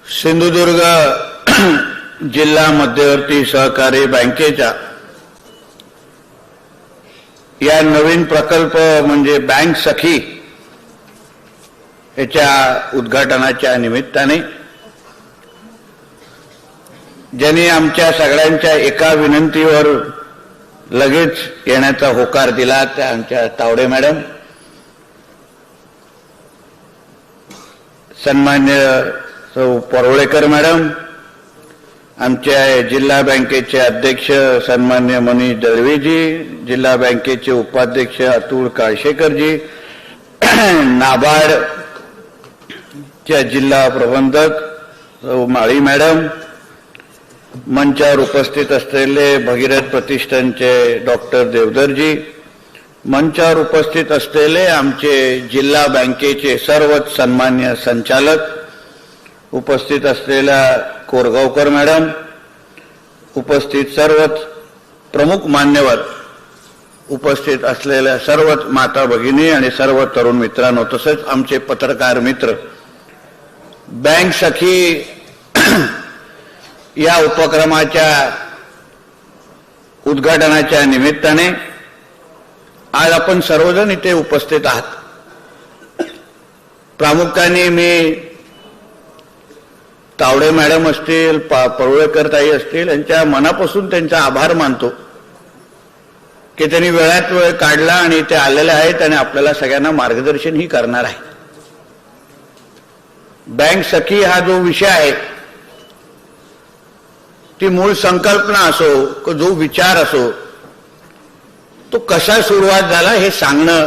सिंधुदुर्ग जिल्हा मध्यवर्ती सहकारी बँकेच्या या नवीन प्रकल्प म्हणजे बँक सखी याच्या उद्घाटनाच्या निमित्ताने ज्यांनी आमच्या सगळ्यांच्या एका विनंतीवर लगेच येण्याचा होकार दिला त्या आमच्या तावडे मॅडम, सन्मान्य सौ परोळेकर मॅडम आमच्या जिल्हा बँकेचे अध्यक्ष सन्मान्य मनीष दळवीजी, जिल्हा बँकेचे उपाध्यक्ष अतुल काळशेकरजी, नाबार्डच्या जिल्हा प्रबंधक माळी मॅडम, मंचावर उपस्थित असलेले भगीरथ प्रतिष्ठानचे डॉक्टर देवधरजी, मंचावर उपस्थित असलेले आमचे जिल्हा बँकेचे सर्वच सन्मान्य संचालक, उपस्थित असलेल्या कोरगावकर मॅडम, उपस्थित सर्वच प्रमुख मान्यवर, उपस्थित असलेल्या सर्वच माता भगिनी आणि सर्व तरुण मित्रांनो, तसेच आमचे पत्रकार मित्र, बँक सखी या उपक्रमाच्या उद्घाटनाच्या निमित्ताने आज आपण सर्वजण इथे उपस्थित आहात. प्रामुख्याने मी तावडे मॅडम असतील, परुळेकर ताई असतील, यांच्या मनापासून त्यांचा आभार मानतो की त्यांनी वेळात वेळ काढला आणि ते आलेले आहेत आणि आपल्याला सगळ्यांना मार्गदर्शनही करणार आहे. बँक सखी हा जो विषय आहे, ती मूळ संकल्पना असो, जो विचार असो, तो कसा सुरुवात झाला हे सांगणं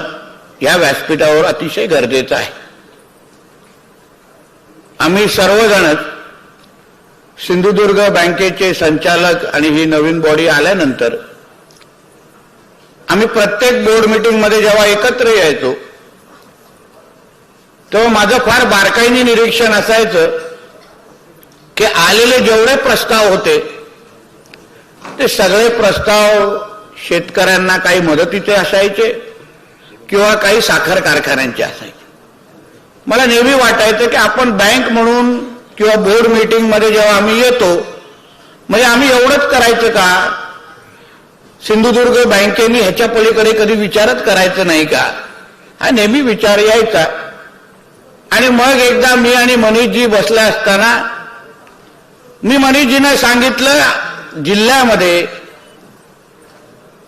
या व्यासपीठावर अतिशय गरजेचं आहे. आम्ही सर्वजण सिंधुदुर्ग बँकेचे संचालक आणि ही नवीन बॉडी आल्यानंतर आम्ही प्रत्येक बोर्ड मीटिंगमध्ये जेव्हा एकत्र यायचो तेव्हा माझं फार बारकाईने निरीक्षण असायचं की आलेले जेवढे प्रस्ताव होते ते सगळे प्रस्ताव शेतकऱ्यांना काही मदतीचे असायचे किंवा काही साखर कारखान्यांचे असायचे. मला नेहमी वाटायचं की आपण बँक म्हणून किंवा बोर्ड मीटिंग मध्ये जेव्हा आम्ही येतो म्हणजे आम्ही एवढंच करायचं का? सिंधुदुर्ग बँकेने ह्याच्या पलीकडे कधी विचारच करायचं नाही का? हा नेहमी विचार यायचा. आणि मग एकदा मी आणि मनीषजी बसले असताना मी मनीषजीने सांगितलं, जिल्ह्यामध्ये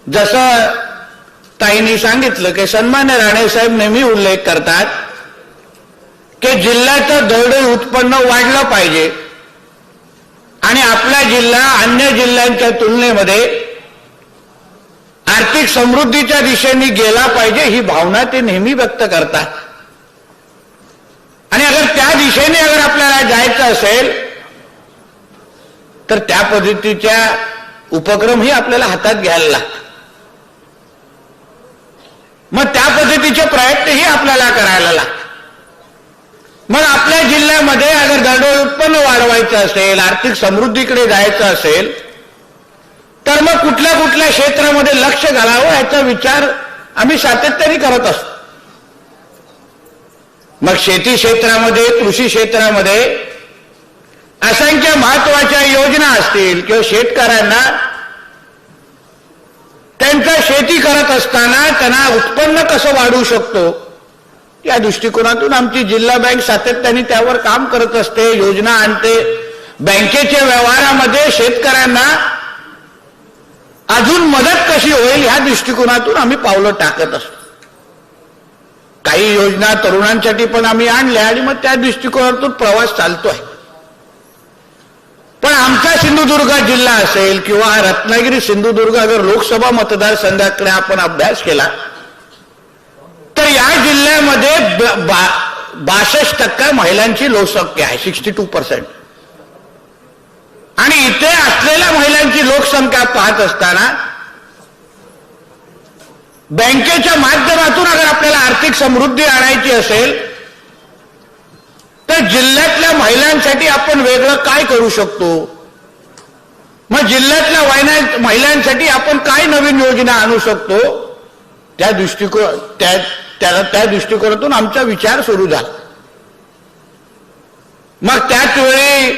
जसं ताईंनी सांगितलं की सन्मान्य राणेसाहेब नेहमी उल्लेख करतात की जिल्ह्याचं दरडोई उत्पन्न वाढलं पाहिजे आणि आपला जिल्हा अन्य जिल्ह्यांच्या तुलनेमध्ये आर्थिक समृद्धीच्या दिशेने गेला पाहिजे, ही भावना ते नेहमी व्यक्त करतात. आणि अगर त्या दिशेने अगर आपल्याला जायचं असेल तर त्या पद्धतीच्या उपक्रमही आपल्याला हातात घ्यायला लागतात. मग त्या पद्धतीचे प्रयत्नही आपल्याला करायला लागतात. मग आपल्या जिल्ह्यामध्ये अगर दरडोई उत्पन्न वाढवायचं असेल, आर्थिक समृद्धीकडे जायचं असेल तर मग कुठल्या कुठल्या क्षेत्रामध्ये लक्ष घालावं याचा विचार आम्ही सातत्याने करत असतो. मग शेती क्षेत्रामध्ये, कृषी क्षेत्रामध्ये असंख्य महत्वाच्या योजना असतील किंवा शेतकऱ्यांना त्यांचं शेती करत असताना त्यांना उत्पन्न कसं वाढवू शकतो या दृष्टिकोनातून आमची जिल्हा बँक सातत्याने त्यावर काम करत असते, योजना आणते. बँकेच्या व्यवहारामध्ये शेतकऱ्यांना अजून मदत कशी होईल ह्या दृष्टिकोनातून आम्ही पावलं टाकत असतो. काही योजना तरुणांसाठी पण आम्ही आणल्या आणि मग त्या दृष्टिकोनातून प्रवास चालतोय. पण आमचा सिंधुदुर्ग जिल्हा असेल किंवा रत्नागिरी सिंधुदुर्ग अगर लोकसभा मतदारसंघाकडे आपण अभ्यास केला तर या जिल्ह्यामध्ये 62% महिलांची लोकसंख्या आहे, 62%. आणि इथे असलेल्या महिलांची लोकसंख्या पाहत असताना बँकेच्या माध्यमातून अगर आपल्याला आर्थिक समृद्धी आणायची असेल तर जिल्ह्यातल्या महिलांसाठी आपण वेगळं काय करू शकतो? मग जिल्ह्यातल्या महिलांसाठी आपण काय नवीन योजना आणू शकतो? त्या दृष्टिकोनातून आमचा विचार सुरू झाला. मग त्याच वेळी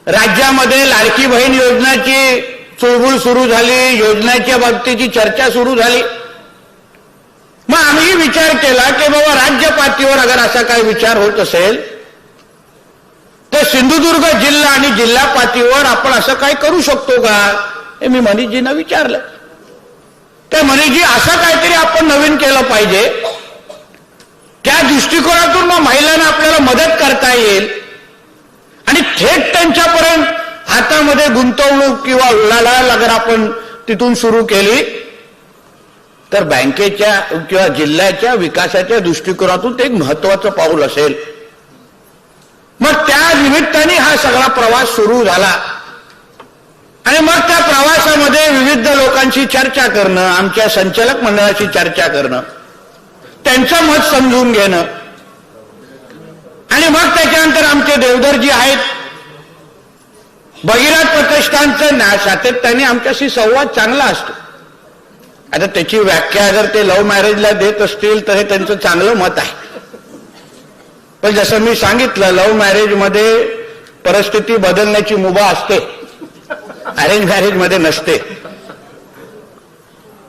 राज्यामध्ये लाडकी बहीण योजनेची चुळबुळ सुरू झाली, योजनेच्या बाबतीची चर्चा सुरू झाली. मग आम्ही विचार केला की बाबा राज्य पातळीवर अगर असा काही विचार होत असेल तर सिंधुदुर्ग जिल्हा आणि जिल्हा पातळीवर आपण असं काय करू शकतो का? हे मी मनीषजींना विचारलं. त्या मनीषजी असं काहीतरी आपण नवीन केलं पाहिजे, त्या दृष्टिकोनातून मग महिलांना आपल्याला मदत करता येईल आणि थेट त्यांच्यापर्यंत हातामध्ये गुंतवणूक किंवा उलाढाल अगर आपण तिथून सुरू केली तर बँकेच्या किंवा जिल्ह्याच्या विकासाच्या दृष्टिकोनातून ते एक महत्वाचं पाऊल असेल. मग त्या निमित्ताने हा सगळा प्रवास सुरू झाला आणि मग त्या प्रवासामध्ये विविध लोकांशी चर्चा करणं, आमच्या संचालक मंडळाशी चर्चा करणं, त्यांचं मत समजून घेणं आणि मग त्याच्यानंतर आमचे देवधरजी आहेत भगीरथ प्रतिष्ठानचं सातत्याने आमच्याशी संवाद चांगला असतो. आता त्याची व्याख्या अगर ते लव्ह मॅरेजला देत असतील तर हे त्यांचं चांगलं मत आहे. पण जसं मी सांगितलं, लव्ह मॅरेजमध्ये परिस्थिती बदलण्याची मुभा असते, अरेंज मॅरेज मध्ये नसते.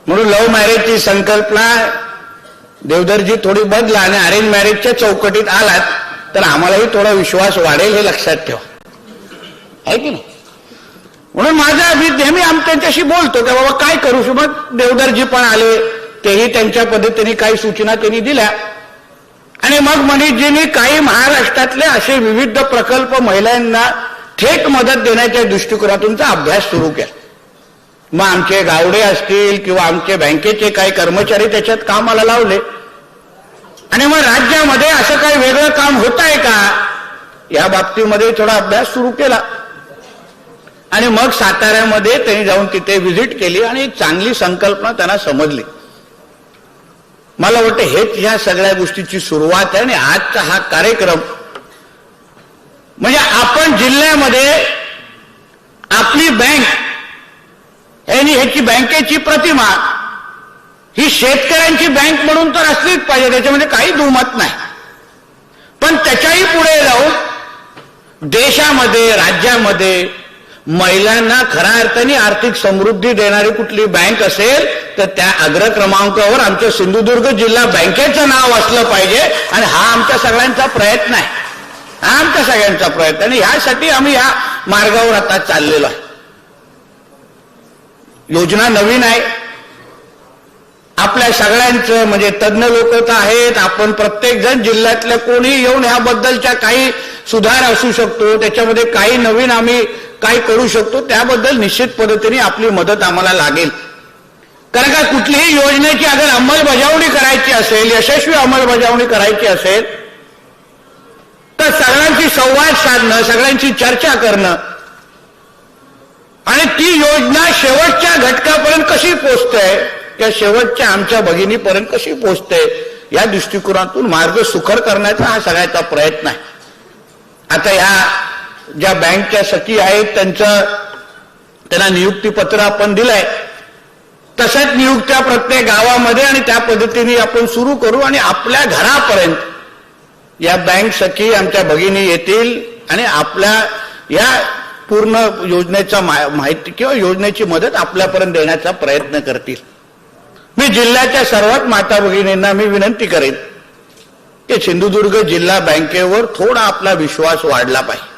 म्हणून लव्ह मॅरेजची संकल्पना देवधरजी थोडी बदला आणि अरेंज मॅरेजच्या चौकटीत आलात तर आम्हालाही थोडा विश्वास वाढेल, हे लक्षात ठेवा, आहे की नाही. म्हणून मी नेहमी त्यांच्याशी बोलतो की बाबा काय करू. मग देवधरजी पण आले, तेही त्यांच्या पद्धतीने काही सूचना त्यांनी दिल्या आणि मग मनीषजींनी काही महाराष्ट्रातले असे विविध प्रकल्प महिलांना थेट मदत देण्याच्या दृष्टिकोनातूनचा अभ्यास सुरू केला. मग आमचे गावडे असतील किंवा आमचे बँकेचे काही कर्मचारी त्याच्यात कामाला लावले आणि मग राज्यामध्ये असं काही वेगळं काम होत आहे का या बाबतीमध्ये थोडा अभ्यास सुरू केला आणि मग साताऱ्यामध्ये त्यांनी जाऊन तिथे व्हिजिट केली आणि एक चांगली संकल्पना त्यांना समजली. मला वाटतं हेच ह्या सगळ्या गोष्टीची सुरुवात आहे आणि आजचा हा कार्यक्रम म्हणजे आपण जिल्ह्यामध्ये आपली बँक आणि ह्याची बँकेची प्रतिमा ही शेतकऱ्यांची बँक म्हणून तर असलीच पाहिजे, त्याच्यामध्ये काही दुमत नाही. पण त्याच्याही पुढे जाऊन देशामध्ये राज्यामध्ये महिलांना खऱ्या अर्थाने आर्थिक समृद्धी देणारी कुठली बँक असेल तर त्या अग्रक्रमांकावर आमच्या सिंधुदुर्ग जिल्हा बँकेचं नाव असलं पाहिजे आणि हा आमच्या सगळ्यांचा प्रयत्न आहे. हा आमच्या सगळ्यांचा प्रयत्न आणि ह्यासाठी आम्ही या मार्गावर आता चाललेलो आहे. योजना नवीन आहे, आपल्या सगळ्यांचं म्हणजे तज्ञ लोक तर आहेत, आपण प्रत्येक जण जिल्ह्यातल्या कोणी येऊन ह्याबद्दलच्या काही सुधार असू शकतो, त्याच्यामध्ये काही नवीन आम्ही काही करू शकतो, त्याबद्दल निश्चित पद्धतीने आपली मदत आम्हाला लागेल. कारण का कुठलीही योजनेची अगर अंमलबजावणी करायची असेल, यशस्वी अंमलबजावणी करायची असेल तर सगळ्यांची संवाद साधणं, सगळ्यांची चर्चा करणं आणि ती योजना शेवटच्या घटकापर्यंत कशी पोहोचते किंवा शेवटच्या आमच्या भगिनीपर्यंत कशी पोहोचते या दृष्टिकोनातून मार्ग सुकर करण्याचा हा सगळ्याचा प्रयत्न आहे. आता ह्या ज्या बँकच्या सखी आहेत त्यांना नियुक्तीपत्र आपण दिलंय, तशाच नियुक्त्या प्रत्येक गावामध्ये आणि त्या पद्धतीने आपण सुरू करू आणि आपल्या घरापर्यंत या बँक सखी आमच्या भगिनी येतील आणि आपल्या या पूर्ण योजनेचा माहिती किंवा योजनेची मदत आपल्यापर्यंत देण्याचा प्रयत्न करतील. मी जिल्ह्याच्या सर्वात माता भगिनींना मी विनंती करेन की सिंधुदुर्ग जिल्हा बँकेवर थोडा आपला विश्वास वाढला पाहिजे.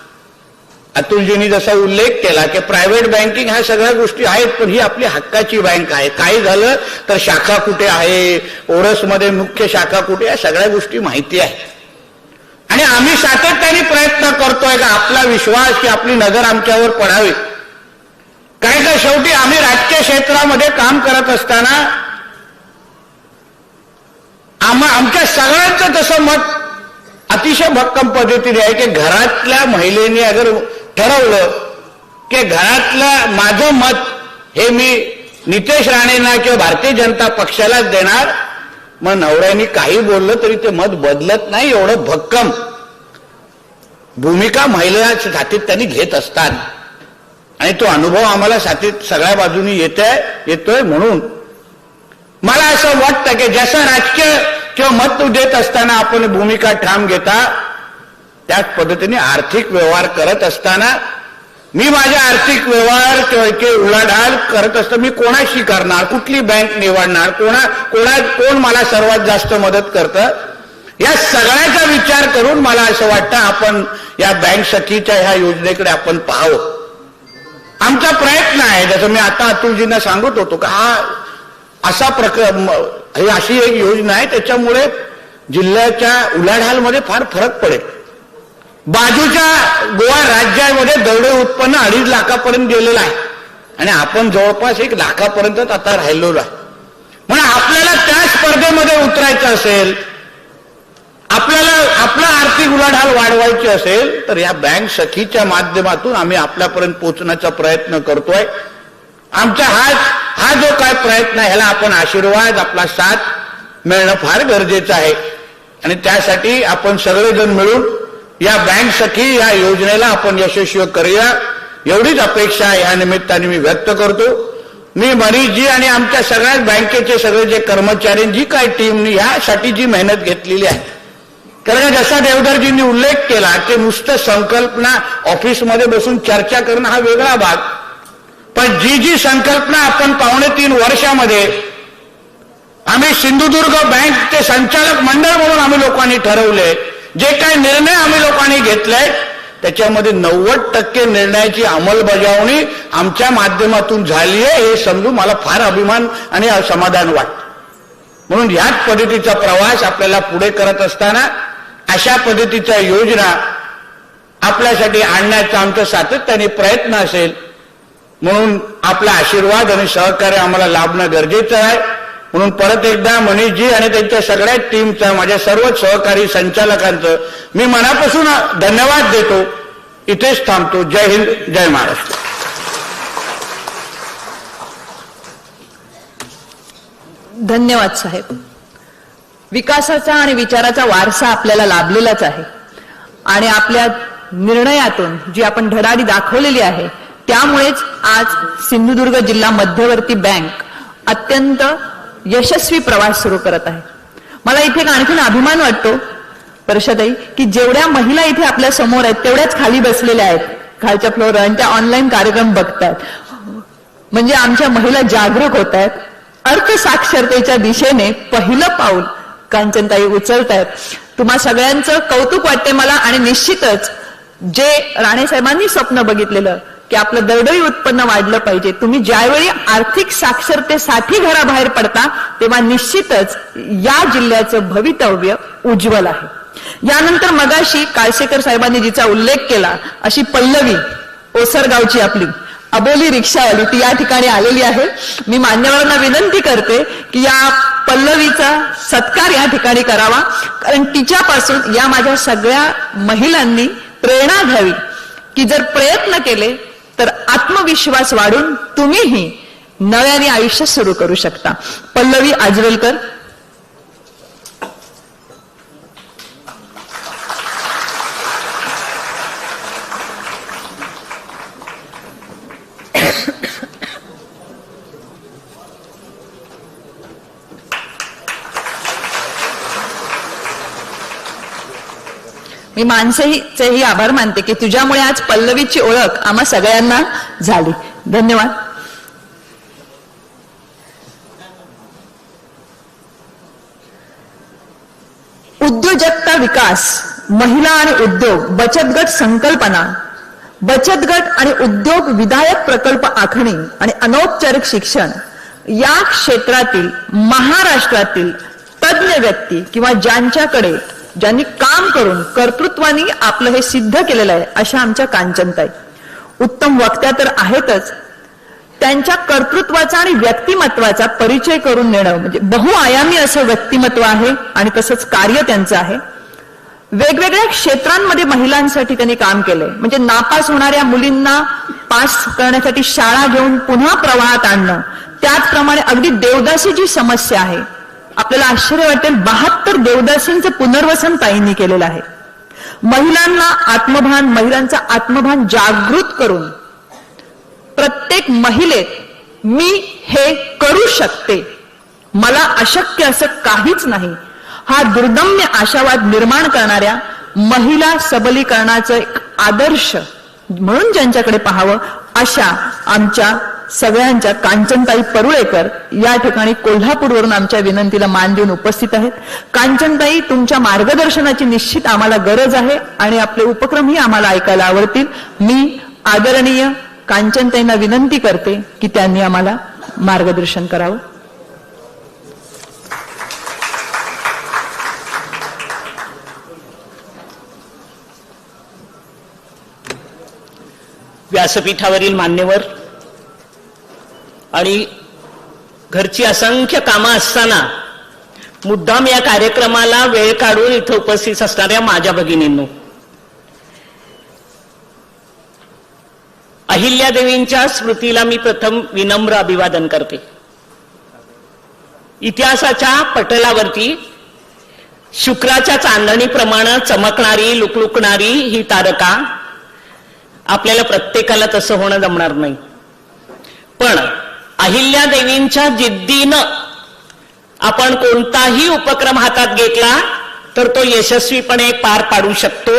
अतुलजींनी जसा उल्लेख केला की प्रायव्हेट बँकिंग ह्या सगळ्या गोष्टी आहेत, पण ही आपली हक्काची बँक आहे. काही झालं तर शाखा कुठे आहे, ओरसमध्ये मुख्य शाखा कुठे, या सगळ्या गोष्टी माहिती आहे आणि आम्ही सातत्याने प्रयत्न करतोय का आपला विश्वास की आपली नजर आमच्यावर पडावी. कारण का शेवटी आम्ही राजकीय क्षेत्रामध्ये काम करत असताना आमच्या सगळ्यांचं तसं मत अतिशय भक्कम पद्धतीने आहे की घरातल्या महिलेने अगर ठरवलं की घरातलं माझं मत हे मी नितेश राणेंना किंवा भारतीय जनता पक्षालाच देणार, मग नवऱ्याने काही बोललं तरी ते मत बदलत नाही. एवढं भक्कम भूमिका महिला सातत्याने घेत असतात आणि तो अनुभव आम्हाला सगळ्या बाजूनी येतोय. म्हणून मला असं वाटतं की जसं राजकीय किंवा मत देत असताना आपण भूमिका ठाम घेता, त्याच पद्धतीने आर्थिक व्यवहार करत असताना मी माझे आर्थिक व्यवहार किंवा उलाढाल करत असताना मी कोणाशी करणार, कुठली बँक निवडणार, कोण मला सर्वात जास्त मदत करतं, या सगळ्याचा विचार करून मला असं वाटतं आपण या बँक सखीच्या ह्या योजनेकडे आपण पाहावं. आमचा प्रयत्न आहे, जसं मी आता अतुलजींना सांगत होतो का हा असा ही अशी एक योजना आहे त्याच्यामुळे जिल्ह्याच्या उलाढालमध्ये फार फरक पडेल. बाजूच्या गोवा राज्यामध्ये दरडोई उत्पन्न 2.5 लाखापर्यंत गेलेलं आहे आणि आपण जवळपास 1 लाखापर्यंत आता राहिलेलो आहे. म्हणून आपल्याला त्या स्पर्धेमध्ये उतरायचं असेल, आपल्याला आपला आर्थिक उलाढाल वाढवायची असेल तर या बँक सखीच्या माध्यमातून आम्ही आपल्यापर्यंत पोहोचण्याचा प्रयत्न करतोय. आमचा हा जो काय प्रयत्न आहे ह्याला आपण आशीर्वाद, आपला साथ मिळणं फार गरजेचं आहे आणि त्यासाठी आपण सगळेजण मिळून या बँक सखी या योजनेला आपण यशस्वी करूया एवढीच अपेक्षा या निमित्ताने मी व्यक्त करतो. मी मनीषजी आणि आमच्या सगळ्याच बँकेचे सगळे जे कर्मचारी जी काय टीमनी ह्यासाठी जी मेहनत घेतलेली आहे, कारण जसा देवधरजींनी उल्लेख केला की नुसतं संकल्पना ऑफिसमध्ये बसून चर्चा करणं हा वेगळा भाग, पण जी संकल्पना आपण 2.5 वर्षामध्ये आम्ही सिंधुदुर्ग बँकचे संचालक मंडळ म्हणून आम्ही लोकांनी ठरवले, जे काही निर्णय आम्ही लोकांनी घेतले त्याच्यामध्ये 90% निर्णयाची अंमलबजावणी आमच्या माध्यमातून झाली आहे हे समजून मला फार अभिमान आणि समाधान वाटतं. म्हणून ह्याच पद्धतीचा प्रवास आपल्याला पुढे करत असताना अशा पद्धतीच्या योजना आपल्यासाठी आणण्याचा आमचा सातत्याने प्रयत्न असेल. म्हणून आपला आशीर्वाद आणि सहकार्य आम्हाला लाभणं गरजेचं आहे. म्हणून परत एकदा मनीषजी आणि त्यांच्या सगळ्या टीमचा, माझ्या सर्व सहकारी संचालकांचं मी मनापासून धन्यवाद देतो. इथेच थांबतो. जय हिंद, जय महाराष्ट्र. धन्यवाद साहेब. विकासाचा आणि विचाराचा वारसा आपल्याला लाभलेलाच आहे आणि आपल्या निर्णयातून जी आपण धडाडी दाखवलेली आहे त्यामुळेच आज सिंधुदुर्ग जिल्हा मध्यवर्ती बँक अत्यंत यशस्वी प्रवास सुरू करत आहे. मला इथे आणखीन अभिमान वाटतो वर्षाताई की जेवढ्या महिला इथे आपल्या समोर आहेत तेवढ्याच खाली बसलेल्या आहेत, खालच्या फ्लोअर आणि त्या ऑनलाईन कार्यक्रम बघतात. म्हणजे आमच्या महिला जागरूक होत आहेत. अर्थसाक्षरतेच्या दिशेने पहिलं पाऊल कांचनताई उचलतायत. तुम्हा सगळ्यांचं कौतुक वाटते मला आणि निश्चितच जे राणे साहेबांनी स्वप्न बघितलेलं की आपलं दरडोई उत्पन्न वाढलं पाहिजे, तुम्ही ज्यावेळी आर्थिक साक्षरतेसाठी घराबाहेर पडता तेव्हा निश्चितच या जिल्ह्याचं भवितव्य उज्ज्वल आहे. यानंतर मगाशी काळसेकर साहेबांनी जिचा उल्लेख केला अशी पल्लवी ओसरगावची आपली अबोली रिक्षावाली ती या ठिकाणी आलेली आहे. मी मान्यवरांना विनंती करते की या पल्लवीचा सत्कार या ठिकाणी करावा, कारण तिच्यापासून या माझ्या सगळ्या महिलांनी प्रेरणा घ्यावी की जर प्रयत्न केले तर आत्मविश्वास वाढून तुम्हीही नव्याने आयुष्य सुरू करू शकता. पल्लवी आजरलकर. मी माणसेही आभार मानते की तुझ्यामुळे आज पल्लवीची ओळख आम्हा सगळ्यांना झाली. धन्यवाद. उद्योजकता विकास, महिला आणि उद्योग, बचत गट संकल्पना, बचत गट आणि उद्योग विधायक प्रकल्प आखणी आणि अनौपचारिक शिक्षण या क्षेत्रातील महाराष्ट्रातील तज्ञ व्यक्ती किंवा ज्यांनी काम करून कर्तृत्वाने आपलं हे सिद्ध केलेलं आहे अशा आमच्या कांचनताई उत्तम वक्त्या तर आहेतच, त्यांच्या कर्तृत्वाचा आणि व्यक्तिमत्वाचा परिचय करून देणं म्हणजे बहुआयामी असं व्यक्तिमत्व आहे आणि तसंच कार्य त्यांचं आहे. वेगवेगळ्या क्षेत्रांमध्ये महिलांसाठी त्यांनी काम केलंय. म्हणजे नापास होणाऱ्या मुलींना पास करण्यासाठी शाळा घेऊन पुन्हा प्रवाहात आणणं, त्याचप्रमाणे अगदी देवदासी जी समस्या आहे, आपल्याला आश्चर्य वाटेल 72 देवदासींचं पुनर्वसन ताईंनी केलेलं आहे. महिलांचा आत्मभान जागृत करून प्रत्येक महिलेत मी हे करू शकते, मला अशक्य असं काहीच नाही हा दुर्दम्य आशावाद निर्माण करणाऱ्या महिला सबलीकरणाचं एक आदर्श म्हणून ज्यांच्याकडे पाहावं अशा आमच्या सगळ्यांच्या कांचनताई परुळेकर या ठिकाणी कोल्हापूरवरून आमच्या विनंतीला मान देऊन उपस्थित आहेत. कांचनताई, तुमच्या मार्गदर्शनाची निश्चित आम्हाला गरज आहे आणि आपले उपक्रमही आम्हाला ऐकायला आवडतील. मी आदरणीय कांचनताईंना विनंती करते की त्यांनी आम्हाला मार्गदर्शन करावं. व्यासपीठावरील मान्यवर आणि घरची असंख्य कामं असताना मुद्दाम या कार्यक्रमाला वेळ काढून इथं उपस्थित असणाऱ्या माझ्या भगिनींनो, अहिल्यादेवींच्या स्मृतीला मी प्रथम विनम्र अभिवादन करते. इतिहासाच्या पटलावरती शुक्राच्या चांदणीप्रमाणे चमकणारी, लुकलुकणारी ही तारका, आपल्याला प्रत्येकाला तसं होणं जमणार नाही. पण अहिल्यादेवींच्या जिद्दीनं आपण कोणताही उपक्रम हातात घेतला तर तो यशस्वीपणे पार पाडू शकतो.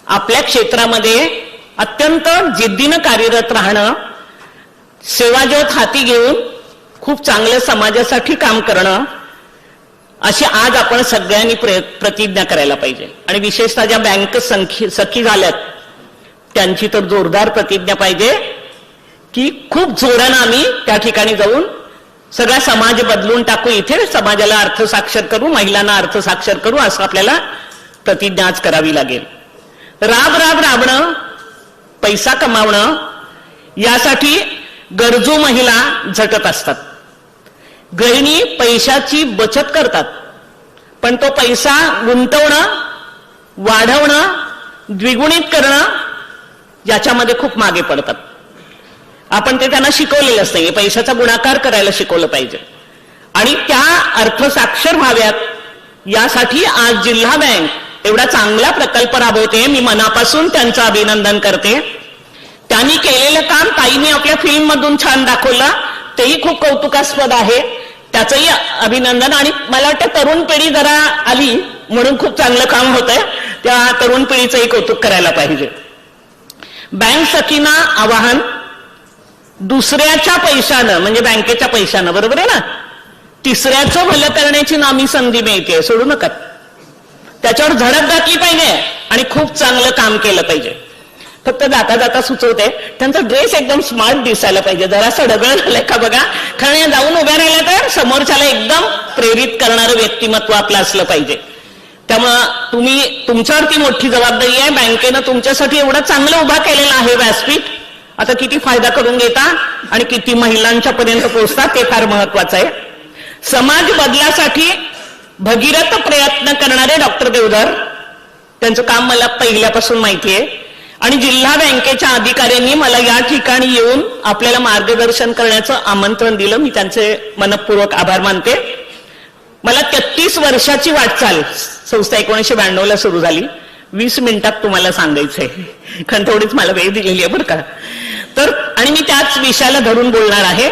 आपल्या क्षेत्रामध्ये अत्यंत जिद्दीनं कार्यरत राहणं, सेवाज्योत हाती घेऊन खूप चांगलं समाजासाठी काम करणं, अशी आज आपण सगळ्यांनी प्रतिज्ञा करायला पाहिजे. आणि विशेषतः ज्या बँक सखी झाल्यात त्यांची तर जोरदार प्रतिज्ञा पाहिजे की खूप जोरानं आम्ही त्या ठिकाणी जाऊन सगळा समाज बदलून टाकू, इथे समाजाला अर्थसाक्षर करू, महिलांना अर्थसाक्षर करू, असं आपल्याला प्रतिज्ञा आज करावी लागेल. राबणं, पैसा कमावणं यासाठी गरजू महिला झटत असतात. गृहिणी पैशाची बचत करतात, पण तो पैसा गुंतवणं, वाढवणं, द्विगुणित करणं याच्यामध्ये खूप मागे पडतात. आपण ते त्यांना शिकवलेलंच नाही. पैशाचा गुणाकार करायला शिकवलं पाहिजे. आणि त्या अर्थसाक्षर व्हाव्यात यासाठी आज जिल्हा बँक एवढा चांगला प्रकल्प राबवते. मी मनापासून त्यांचं अभिनंदन करते. त्यांनी केलेलं काम ताईंनी आपल्या फिल्म मधून छान दाखवलं, तेही खूप कौतुकास्पद आहे. त्याचंही अभिनंदन. आणि मला वाटतं तरुण पिढी जरा आली म्हणून खूप चांगलं काम होतंय. त्या तरुण पिढीचंही कौतुक करायला पाहिजे. बँक सखींना आवाहन, दुसऱ्याच्या पैशानं म्हणजे बँकेच्या पैशानं, बरोबर आहे ना, तिसऱ्याचं भलं करण्याची नामी संधी मिळते, सोडू नका. त्याच्यावर झडप घातली पाहिजे आणि खूप चांगलं काम केलं पाहिजे. फक्त जाता जाता सुचवते, त्यांचा ड्रेस एकदम स्मार्ट दिसायला पाहिजे. जरासं ढगळ झालंय का बघा. खरं जाऊन उभ्या राहिलं तर समोरच्याला एकदम प्रेरित करणारं व्यक्तिमत्व आपलं असलं पाहिजे. त्यामुळं तुमच्यावरती मोठी जबाबदारी आहे. बँकेनं तुमच्यासाठी एवढं चांगलं उभा केलेलं आहे व्यासपीठ. आता किती फायदा करून घेता आणि किती महिलांच्या पर्यंत पोहोचतात ते फार महत्वाचं आहे. समाज बदलासाठी भगीरथ प्रयत्न करणारे डॉक्टर देवधर, त्यांचं काम मला पहिल्यापासून माहिती आहे. आणि जिल्हा बँकेच्या अधिकाऱ्यांनी मला या ठिकाणी येऊन आपल्याला मार्गदर्शन करण्याचं आमंत्रण दिलं. मी त्यांचे मनपूर्वक आभार मानते. मला 33 वर्षाची वाटचाल, संस्था 1992ला सुरू झाली. 20 मिनिटात तुम्हाला सांगायचंय, कारण तेवढीच मला वेळ दिलेली आहे बरं का. तर आणि मी त्याच विषयाला धरून बोलणार आहे.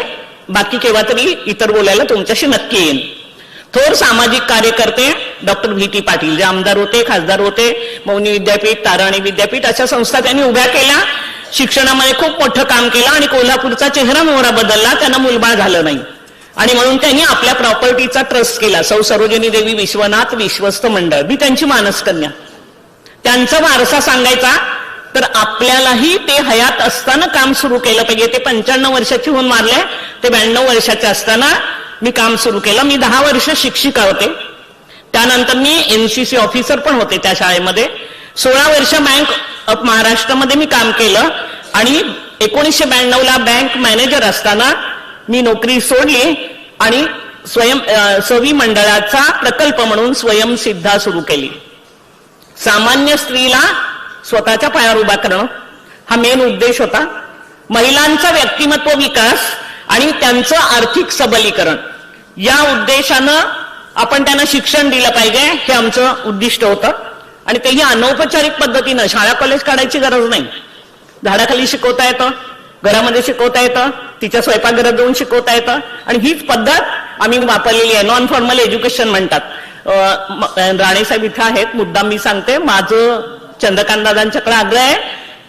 बाकी केव्हा तरी इतर बोलायला तुमच्याशी नक्की येईन. थोर सामाजिक कार्यकर्ते डॉक्टर VT पाटील, जे आमदार होते, खासदार होते, मौनी विद्यापीठ, ताराणी विद्यापीठ अशा संस्था त्यांनी उभ्या केल्या. शिक्षणामध्ये खूप मोठं काम केलं आणि कोल्हापूरचा चेहरा मोहरा बदलला. त्यांना मुलबाळ झालं नाही आणि म्हणून त्यांनी आपल्या प्रॉपर्टीचा ट्रस्ट केला. सौ सरोजिनी देवी विश्वनाथ विश्वस्त मंडळ, मी त्यांची मानसकन्या. त्यांचा वारसा सांगायचा तर आपल्यालाही ते हयात असताना काम सुरू केलं पाहिजे. ते 95 वर्षाची होऊन मारले, ते 92 वर्षाचे असताना मी काम सुरू केलं. मी 10 वर्ष शिक्षिका होते. त्यानंतर मी NCC ऑफिसर पण होते त्या शाळेमध्ये. 16 वर्ष बँक ऑफ महाराष्ट्रामध्ये मी काम केलं आणि 1992ला बँक मॅनेजर असताना मी नोकरी सोडली आणि सवी मंडळाचा प्रकल्प म्हणून स्वयंसिद्धा सुरू केली. सामान्य स्त्रीला स्वतःच्या पायावर उभा करणं हा मेन उद्देश होता. महिलांचा व्यक्तिमत्व विकास आणि त्यांचं आर्थिक सबलीकरण या उद्देशानं आपण त्यांना शिक्षण दिलं पाहिजे, हे आमचं उद्दिष्ट होतं. आणि तेही अनौपचारिक पद्धतीनं, शाळा कॉलेज काढायची गरज नाही. झाडाखाली शिकवता येतं, घरामध्ये शिकवता येतं, तिच्या स्वयंपाकघरात जाऊन शिकवता येतं. आणि हीच पद्धत आम्ही वापरलेली आहे. नॉन फॉर्मल एज्युकेशन म्हणतात. राणेसाहेब इथं आहेत, मुद्दाम मी सांगते. माझं चंद्रकांत दादांच्याकडे आग्रह आहे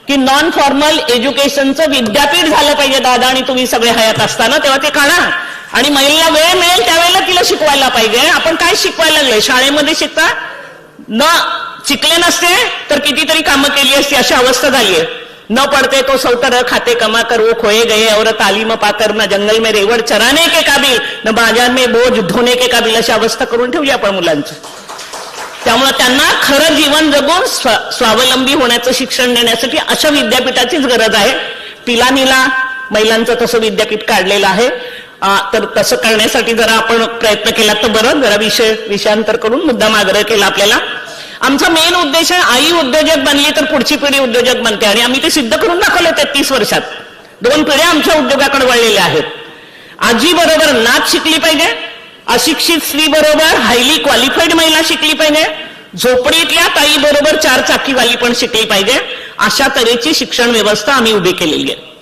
की नॉन फॉर्मल एज्युकेशनचं विद्यापीठ झालं पाहिजे दादा, आणि तुम्ही सगळे हयात असताना तेव्हा ते काढा. आणि महिला वेळ मिळेल त्यावेळेला तिला शिकवायला पाहिजे. आपण काय शिकवायला लागले? शाळेमध्ये शिकता न शिकले नसते तर कितीतरी कामं केली असती, अशी अवस्था झाली आहे. न पडते तो सौतर खाते कमा कर वो खोए गए और तालीम पाकर न जंगल में रेवड़ चराने के काबिल न बाजार में बोझ ढोने के काबिल, अशी अवस्था करून ठेवली आपण मुलांची. त्यामुळे त्यांना खरं जीवन जगून स्वावलंबी होण्याचं शिक्षण देण्यासाठी अशा विद्यापीठाचीच गरज आहे. पिलानीला महिलांचं तसं विद्यापीठ काढलेलं आहे. तर तसं करण्यासाठी जरा आपण प्रयत्न केला तर बरं. जरा विषयांतर करून मुद्दाम आग्रह केला आपल्याला. आमचा मेन उद्देश आहे आई उद्योजक बनली तर पुढची पिढी उद्योजक बनते, आणि आम्ही ते सिद्ध करून दाखवलं 33 वर्षात. 2 पिढ्या आमच्या उद्योगाकडे वळलेल्या आहेत. आजी बरोबर नाच शिकली पाहिजे, अशिक्षित स्त्री बरोबर हायली क्वालिफाईड महिला शिकली पाहिजे, झोपडीतल्या ताई बरोबर 4 चाकीवाली पण शिकली पाहिजे. अशा तऱ्हेची शिक्षण व्यवस्था आम्ही उभी केलेली आहे.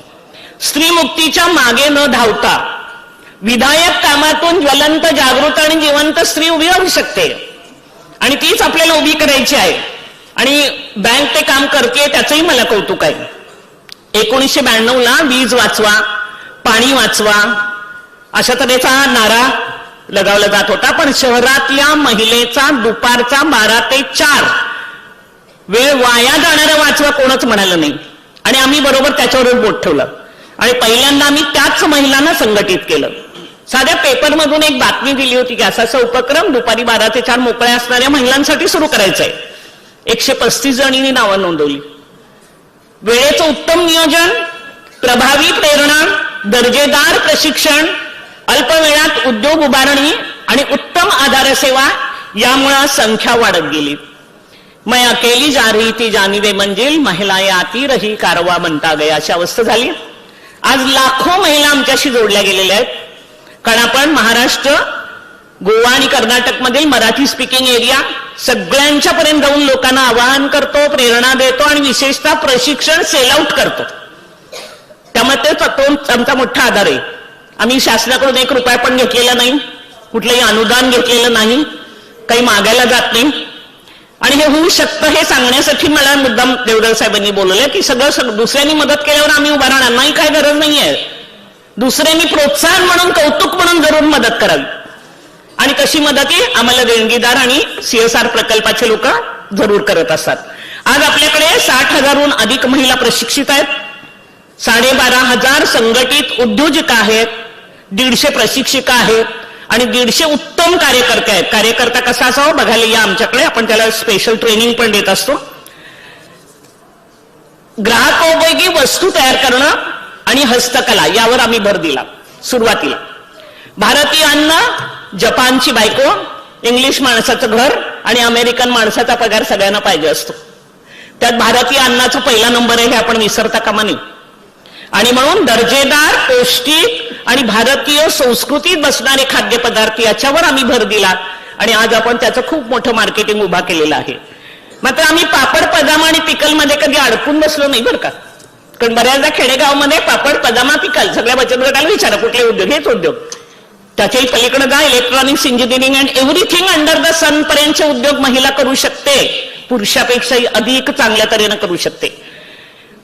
स्त्री मुक्तीच्या मागे न धावता विधायक कामातून ज्वलंत, जागृत आणि जिवंत स्त्री उभी राहू शकते, आणि तीच आपल्याला उभी करायची आहे. आणि बँक ते काम करते त्याचंही मला कौतुक आहे. 1992ला वीज वाचवा, पाणी वाचवा अशा तऱ्हेचा नारा लगावला जात होता, पण शहरातल्या महिलेचा दुपारचा 12 ते 4 वेळ वाया जाणारा वाचवा कोणच म्हणालं नाही, आणि आम्ही बरोबर त्याच्यावर बोट ठेवलं. आणि पहिल्यांदा आम्ही त्याच महिलांना संघटित केलं. साध्या पेपरमधून एक बातमी दिली होती की असा उपक्रम दुपारी 12 ते 4 मोकळ्या असणाऱ्या महिलांसाठी सुरू करायचा आहे. 135 जणींनी नावं नोंदवली. वेळेचं उत्तम नियोजन, प्रभावी प्रेरणा, दर्जेदार प्रशिक्षण, अल्प वेळात उद्योग उभारणी आणि उत्तम आधार सेवा यामुळे संख्या वाढत गेली. मैं अकेली जा रही थी जानिबे मंजिल, महिलाएं आती रही कारवा बनता गया अशी अवस्था झाली. आज लाखो महिला आमच्याशी जोडल्या गेलेल्या आहेत, कारण आपण महाराष्ट्र, गोवा आणि कर्नाटकमधील मराठी स्पीकिंग एरिया सगळ्यांच्या पर्यंत जाऊन लोकांना आवाहन करतो, प्रेरणा देतो आणि विशेषतः प्रशिक्षण सेल आउट करतो. त्यामुळे तो आमचा मोठा आधार आहे. आम्ही शासनाकडून 1 रुपया पण घेतलेला नाही, कुठलंही अनुदान घेतलेलं नाही, काही मागायला जात नाही. आणि हे होऊ शकतं हे सांगण्यासाठी मला मुद्दाम देवधर साहेबांनी बोलवलं की सगळं दुसऱ्यांनी मदत केल्यावर आम्ही उभा राहणार नाही, काय गरज नाहीये. दुसऱ्यांनी प्रोत्साहन म्हणून, कौतुक म्हणून जरूर मदत करावी. आणि तशी मदत ही आम्हाला देणगीदार आणि CSR प्रकल्पाचे लोक जरूर करत असतात. आज आपल्याकडे 60,000हून अधिक महिला प्रशिक्षित आहेत, 12,500 संघटित उद्योजक आहेत, 150 प्रशिक्षिका आहेत आणि 150 उत्तम कार्यकर्ते आहेत. कार्यकर्ता कसा असावा बघायला या आमच्याकडे, आपण त्याला स्पेशल ट्रेनिंग पण देत असतो. ग्राहकोपयोगी वस्तू तयार करणं आणि हस्तकला यावर आम्ही भर दिला सुरुवातीला. भारतीय अन्न, जपानची बायको, इंग्लिश माणसाचं घर आणि अमेरिकन माणसाचा पगार सगळ्यांना पाहिजे असतो. त्यात भारतीय अन्नाचा पहिला नंबर आहे हे आपण विसरता कामा नये. आणि म्हणून दर्जेदार, पौष्टिक आणि भारतीय संस्कृतीत बसणारे खाद्यपदार्थ याच्यावर आम्ही भर दिला, आणि आज आपण त्याचं खूप मोठं मार्केटिंग उभा केलेलं आहे. मात्र आम्ही पापड, पदामा आणि पिकलमध्ये कधी अडकून बसलो नाही बरं का. कारण बऱ्याचदा खेडेगावमध्ये पापड, पदामा, पिकल सगळ्या बचत गटाला विचारा कुठले उद्योग, हेच उद्योग. त्याच्याही पलीकडे जा, electronics, engineering and everything under the sun पर्यंतचे उद्योग महिला करू शकते, पुरुषापेक्षाही अधिक चांगल्या तऱ्हेनं करू शकते.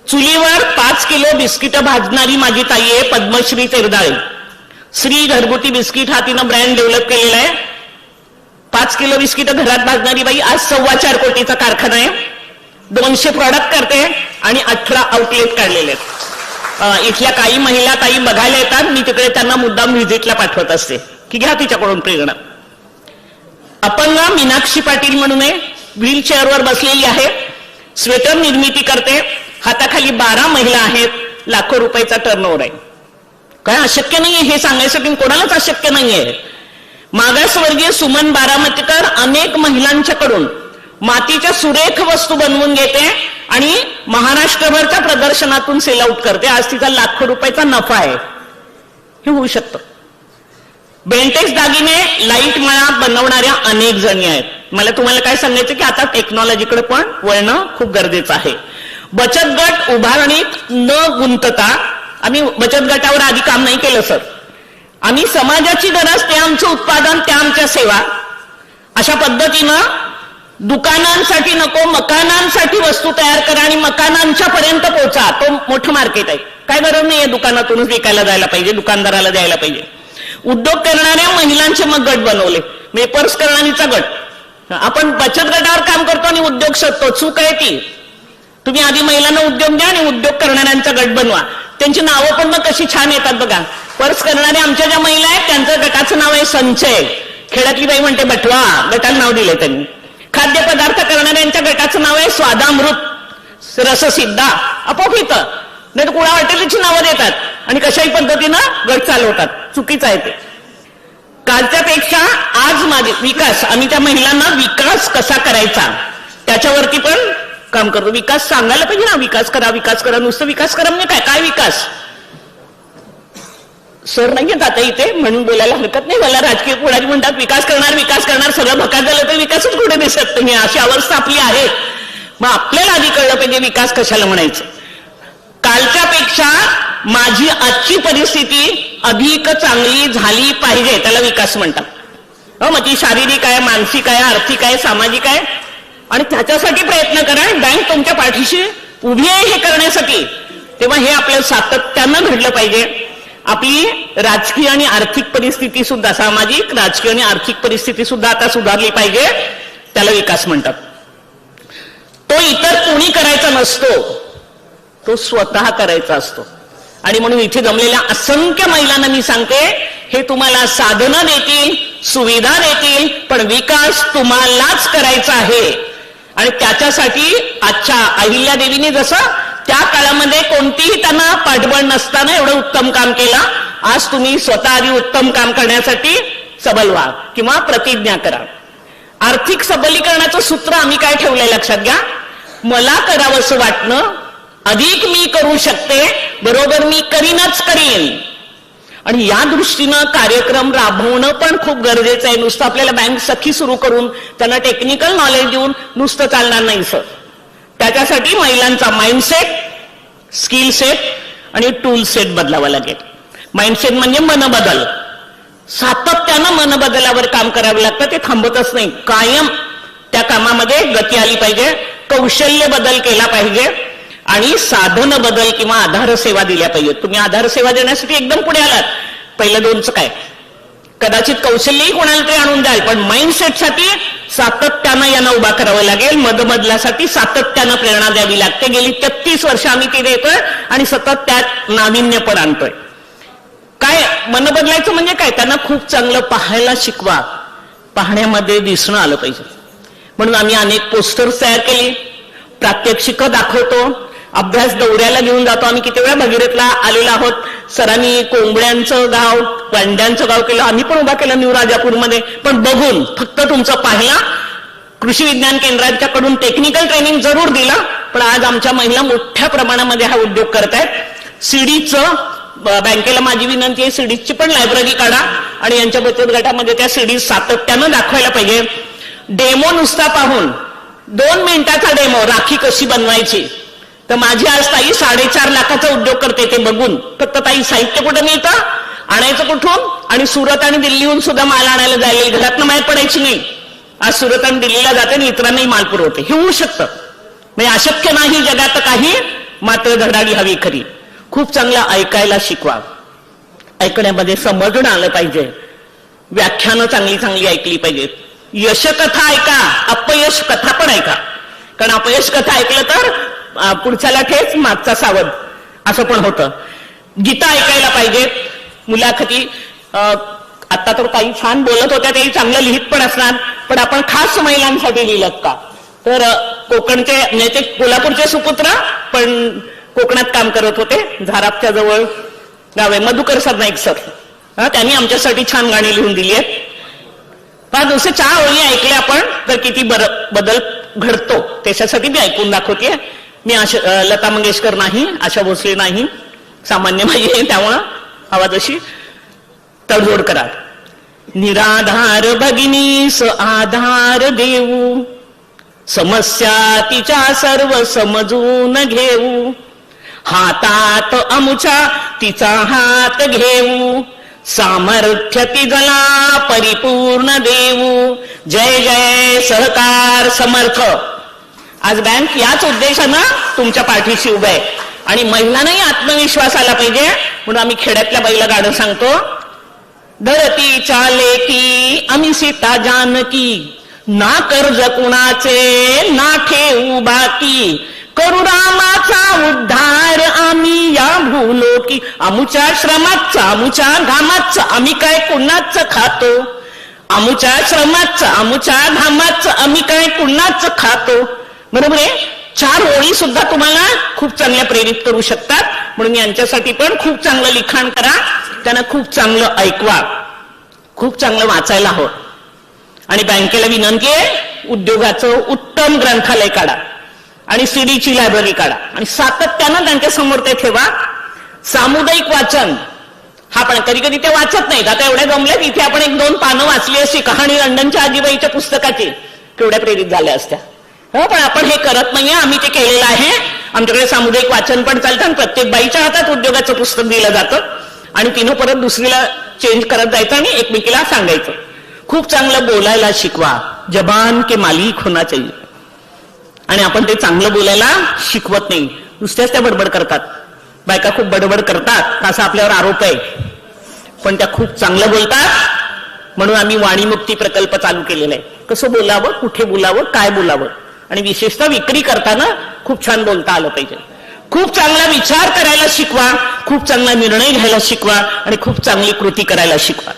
चुलीवर 5 किलो बिस्किट भाजणारी माझी ताई आहे पद्मश्री तेरदाळे. श्री घरगुती बिस्किट हा तिनं ब्रँड डेव्हलप केलेला आहे. 5 किलो बिस्किट घरात भाजणारी बाई आज 4.25 कोटीचा कारखाना आहे, 200 प्रॉडक्ट करते आणि 18 आउटलेट काढलेले आहेत. इथल्या काही महिला ताई बघायला येतात, मी तिकडे त्यांना मुद्दाम व्हिजिटला पाठवत असते की घ्या तिच्याकडून प्रेरणा. अपंग मीनाक्षी पाटील म्हणून आहे, व्हीलचेअरवर बसलेली आहे, स्वेटर निर्मिती करते, हाताखाली 12 महिला आहेत, लाखो रुपयाचा टर्नओव्हर आहे. काय अशक्य नाहीये हे सांगायसाठी कोणालाच अशक्य नाहीये. मागासवर्गीय सुमन बारामतीकर अनेक महिलांच्याकडून मातीच्या सुरेख वस्तू बनवून घेते आणि महाराष्ट्रभरच्या प्रदर्शनातून सेल आउट करते. आज तिचा लाखो रुपयाचा नफा आहे. हे होऊ शकतं. बेंटेक्स दागिने, लाईट मळा बनवणाऱ्या अनेक जणी आहेत. मला तुम्हाला काय सांगायचं की आता टेक्नॉलॉजीकडे पण वळणं खूप गरजेचं आहे. बचत गट उभारणीत न गुंतता, आम्ही बचत गटावर आधी काम नाही केलं सर. आम्ही समाजाची गरज ते आमचं उत्पादन, त्या आमच्या सेवा, अशा पद्धतीनं दुकानांसाठी नको मकानांसाठी वस्तू तयार करा आणि मकानांच्या पर्यंत पोहोचा. तो मोठं मार्केट आहे, काय गरज नाहीये दुकानातूनच विकायला जायला पाहिजे, दुकानदाराला द्यायला पाहिजे. उद्योग करणाऱ्या महिलांचे मग गट बनवले, मेपर्स करणारीचा गट. आपण बचत गटावर काम करतो आणि उद्योग शोधतो, चूक आहे ती. तुम्ही आधी महिलांना उद्योग द्या आणि उद्योग करणाऱ्यांचा गट बनवा. त्यांची नावं पण मग कशी छान येतात बघा. पर्स करणाऱ्या आमच्या ज्या महिला आहेत त्यांचं गटाचं नाव आहे संचय. खेड्यातली बाई म्हणते बटवा, गटाला नाव दिले त्यांनी. खाद्यपदार्थ करणाऱ्यांच्या गटाचं नाव आहे स्वादामृत रससिद्धा. आपोआप येतं. नाही तर कुणा हॉटेलची नावं देतात आणि कशाही पद्धतीनं गट चालवतात. चुकीचं आहे ते. कालच्या पेक्षा आज माझे विकास, आम्ही त्या महिलांना विकास कसा करायचा त्याच्यावरती पण काम करतो. विकास सांगायला पाहिजे ना, विकास करा विकास करा. नुसतं विकास करा म्हणजे काय काय विकास? सर नाही येत आता इथे म्हणून बोलायला हरकत नाही. मला राजकीय पुढारी म्हणतात विकास करणार सगळं भकास झालं तर विकासच कुठे दिसत तुम्ही, अशी अवस्था आपली आहे. मग आपल्याला आधी कळलं पाहिजे विकास कशाला म्हणायचं. कालच्या पेक्षा माझी आजची परिस्थिती अधिक चांगली झाली पाहिजे, त्याला विकास म्हणतात. मग ती शारीरिक आहे, मानसिक आहे, आर्थिक आहे, सामाजिक आहे. आणि त्याच्यासाठी प्रयत्न करा. बँक तुमच्या पाठीशी उभी आहे हे करण्यासाठी. तेव्हा हे आपल्याला सातत्यानं घडलं पाहिजे. आपली राजकीय आणि आर्थिक परिस्थिती सुद्धा, सामाजिक राजकीय आणि आर्थिक परिस्थिती सुद्धा आता सुधारली पाहिजे, त्याला विकास म्हणतात. तो इतर कोणी करायचा नसतो, तो स्वतः करायचा असतो. आणि म्हणून इथे जमलेल्या असंख्य महिलांना मी सांगते, हे तुम्हाला साधनं देतील, सुविधा देतील, पण विकास तुम्हालाच करायचा आहे. आणि त्याच्यासाठी आजच्या अहिल्यादेवीने जसं त्या काळामध्ये कोणतीही त्यांना पाठबळ नसताना एवढं उत्तम काम केलं, आज तुम्ही स्वतः आधी उत्तम काम करण्यासाठी सबल व्हा किंवा प्रतिज्ञा करा. आर्थिक सबलीकरणाचं सूत्र आम्ही काय ठेवलंय लक्षात घ्या. मला करावंसं वाटणं, अधिक मी करू शकते, बरोबर मी करीनच करीन. आणि या दृष्टीनं कार्यक्रम राबवणं पण खूप गरजेचं आहे. नुसतं आपल्याला बँक सखी सुरू करून त्यांना टेक्निकल नॉलेज देऊन नुसतं चालणार नाही सर. त्याच्यासाठी महिलांचा माइंडसेट, स्किल सेट आणि टूल सेट बदलावा लागेल. माइंडसेट म्हणजे मनबदल. सातत्यानं मनबदलावर काम करावं लागतं, ते थांबतच नाही. कायम त्या कामामध्ये गती आली पाहिजे, कौशल्य बदल केला पाहिजे आणि साधन बदल किंवा आधार सेवा दिल्या पाहिजेत. तुम्ही आधार सेवा देण्यासाठी एकदम पुढे आलात. पहिलं दोनचं काय, कदाचित कौशल्यही कोणाला तरी आणून द्याल, पण माइंडसेटसाठी सातत्यानं यांना उभा करावं लागेल. मदबदलासाठी सातत्यानं प्रेरणा द्यावी लागते. गेली 33 वर्ष आम्ही ती देतोय आणि सतत त्यात नाविन्य पण आणतोय. काय मन बदलायचं म्हणजे काय, त्यांना खूप चांगलं पाहायला शिकवा, पाहण्यामध्ये दिसणं आलं पाहिजे. म्हणून आम्ही अनेक पोस्टर्स तयार केली, प्रात्यक्षिकं दाखवतो, अभ्यास दौऱ्याला घेऊन जातो. आम्ही किती वेळा भगीरथला आलेलो आहोत. सरांनी कोंबड्यांचं गाव, वांड्यांचं गाव केलं, आम्ही पण उभा केलं न्यू राजापूरमध्ये. पण बघून फक्त तुमचं पाहिला, कृषी विज्ञान केंद्राच्याकडून टेक्निकल ट्रेनिंग जरूर दिलं, पण आज आमच्या महिला मोठ्या प्रमाणामध्ये हा उद्योग करतायत. सीडीचं बँकेला माझी विनंती आहे, सीडीची पण लायब्ररी काढा आणि यांच्या बचत गटामध्ये त्या सीडीज सातत्यानं दाखवायला पाहिजे. डेमो नुसता पाहून 2 मिनिटाचा डेमो, राखी कशी बनवायची, तर माझी आज ताई 4.5 लाखाचा उद्योग करते ते बघून. फक्त ताई साहित्य कुठं मिळतं, आणायचं कुठून, आणि सुरत आणि दिल्लीहून सुद्धा माल आणायला जायला घरातनं बाहेर पडायची नाही. आज सुरत आणि दिल्लीला जाते आणि इतरांनाही माल पुरवते. हे होऊ शकतं, म्हणजे अशक्य नाही जगात काही, मात्र धडाडी हवी खरी. खूप चांगलं ऐकायला शिकवा, ऐकण्यामध्ये समजणं आलं पाहिजे, व्याख्यानं चांगली चांगली ऐकली पाहिजेत. यशकथा ऐका, अपयश कथा पण ऐका, कारण अपयश कथा ऐकलं तर पुढच्याला ठेच मागचा सावध, असं पण होतं. गीता ऐकायला पाहिजेत. मुलाखती आता तर काही छान बोलत होत्या, तेही चांगलं लिहित पण असणार, पण आपण खास महिलांसाठी लिहिलं का, तर कोकणचे म्हणजे ते कोल्हापूरचे सुपुत्र पण कोकणात काम करत होते, झारापच्या जवळ गाव आहे, मधुकर सरनाईक सर, त्यांनी आमच्यासाठी छान गाणी लिहून दिली आहेत. नुसते 4 ओळी ऐकल्या आपण तर किती बदल घडतो, त्याच्यासाठी मी ऐकून दाखवते. मी लता मंगेशकर नाही, आशा भोसले नाही, सामान्य माझी आहे, त्यामुळं आवाज अशी तडजोड करा. निराधार भगिनीस आधार देऊ, समस्या तिच्या सर्व समजून घेऊ, हातात अमुच्या तिचा हात घेऊ, सामर्थ्य तिला परिपूर्ण देऊ. जय जय सहकार समर्थ. आज बँक याच उद्देशानं तुमच्या पाठीशी उभं आहे आणि महिलांनाही आत्मविश्वास आला पाहिजे, म्हणून आम्ही खेड्यातल्या बाईला गाणं सांगतो. धरतीच्या लेकी आम्ही सीता जानकी, ना कर्ज कुणाचे ना ठेवू बाकी, करू रामाचा उद्धार आम्ही या भूलो की, आमुच्या श्रमाचा आमुच्या घामाचं आम्ही काय कुणाचं खातो, आमुच्या श्रमाचं, आमुच्या घामाचं आम्ही काय कुणाच खातो. बरोबर आहे. 4 ओळी सुद्धा तुम्हाला खूप चांगल्या प्रेरित करू शकतात. म्हणून यांच्यासाठी पण खूप चांगलं लिखाण करा, त्यांना खूप चांगलं ऐकवा, खूप चांगलं वाचायला हवं. आणि बँकेला विनंती आहे, उद्योगाचं उत्तम ग्रंथालय काढा आणि सीडीची लायब्ररी काढा आणि सातत्यानं त्यांच्या समोर ते ठेवा. सामुदायिक वाचन हा पण कधी कधी ते वाचत नाहीत. आता एवढ्या जमल्यात, इथे आपण 1-2 पानं वाचली अशी कहाणी लंडनच्या आजीबाईच्या पुस्तकाची, केवढ्या प्रेरित झाल्या असत्या. हो, पण आपण हे करत नाहीये. आम्ही ते केलेलं आहे. आमच्याकडे सामुदायिक वाचन पण चालतं आणि प्रत्येक बाईच्या हातात उद्योगाचं पुस्तक दिलं जातं आणि तिनं परत दुसरीला चेंज करत जायचं आणि एकमेकीला सांगायचं. खूप चांगलं बोलायला शिकवा. जबान के मालिक होना चाहिए. आणि आपण ते चांगलं बोलायला शिकवत नाही, नुसत्याच त्या बडबड करतात. बायका खूप बडबड करतात असा आपल्यावर आरोप आहे, पण त्या खूप चांगलं बोलतात. म्हणून आम्ही वाणीमुक्ती प्रकल्प चालू केलेला आहे. कसं बोलावं, कुठे बोलावं, काय बोलावं आणि विशेषतः विक्री करताना खूप छान बोलता आलं पाहिजे. खूप चांगला विचार करायला शिकवा, खूप चांगला निर्णय घ्यायला शिकवा आणि खूप चांगली कृती करायला शिकवा.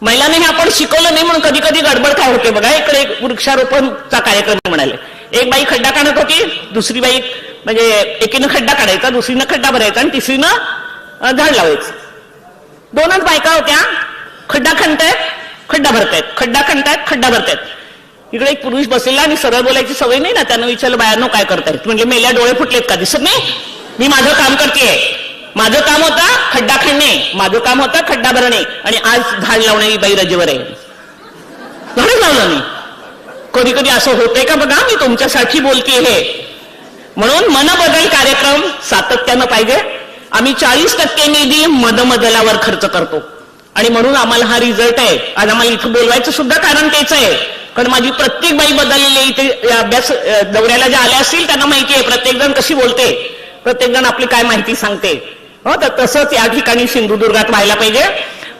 महिलांनी हे आपण शिकवलं नाही म्हणून कधी कधी गडबड काय होते बघा. इकडे वृक्षारोपणचा कार्यक्रम म्हणाले, एक बाई खड्डा काढत होती, दुसरी बाई म्हणजे एकीनं खड्डा काढायचा, दुसरीनं खड्डा भरायचा आणि तिसरीनं झाड लावायचं. 2च बायका होत्या, खड्डा खणतायत, खड्डा भरतायत, खड्डा खणतायत, खड्डा भरतायत. इकडे एक पुरुष बसलेला आणि सरळ बोलायची सवय नाही ना, त्यानं विचारलं, बायांनो काय करतायत? म्हणजे मेल्या डोळे फुटलेत का? दिसत नाही? मी माझं काम करतेय. माझं काम होता खड्डा खणणे, माझं काम होतं खड्डा भरणे आणि आज झाड लावणारी बाई रजेवर आहे. झाडच लावलं मी. कधी कधी असं होतंय का बघा, मी तुमच्यासाठी बोलते हे. म्हणून मनबदल कार्यक्रम सातत्यानं पाहिजे. आम्ही 40% निधी मदमदलावर खर्च करतो आणि म्हणून आम्हाला हा रिझल्ट आहे. आज आम्हाला इथं बोलवायचं सुद्धा कारण तेच आहे, कारण माझी प्रत्येक बाई बदललेली इथे अभ्यास दौऱ्याला ज्या आल्या असतील त्यांना माहिती आहे प्रत्येक जण कशी बोलते, प्रत्येक जण आपली काय माहिती सांगते. हो, तर तसंच या ठिकाणी सिंधुदुर्गात व्हायला पाहिजे.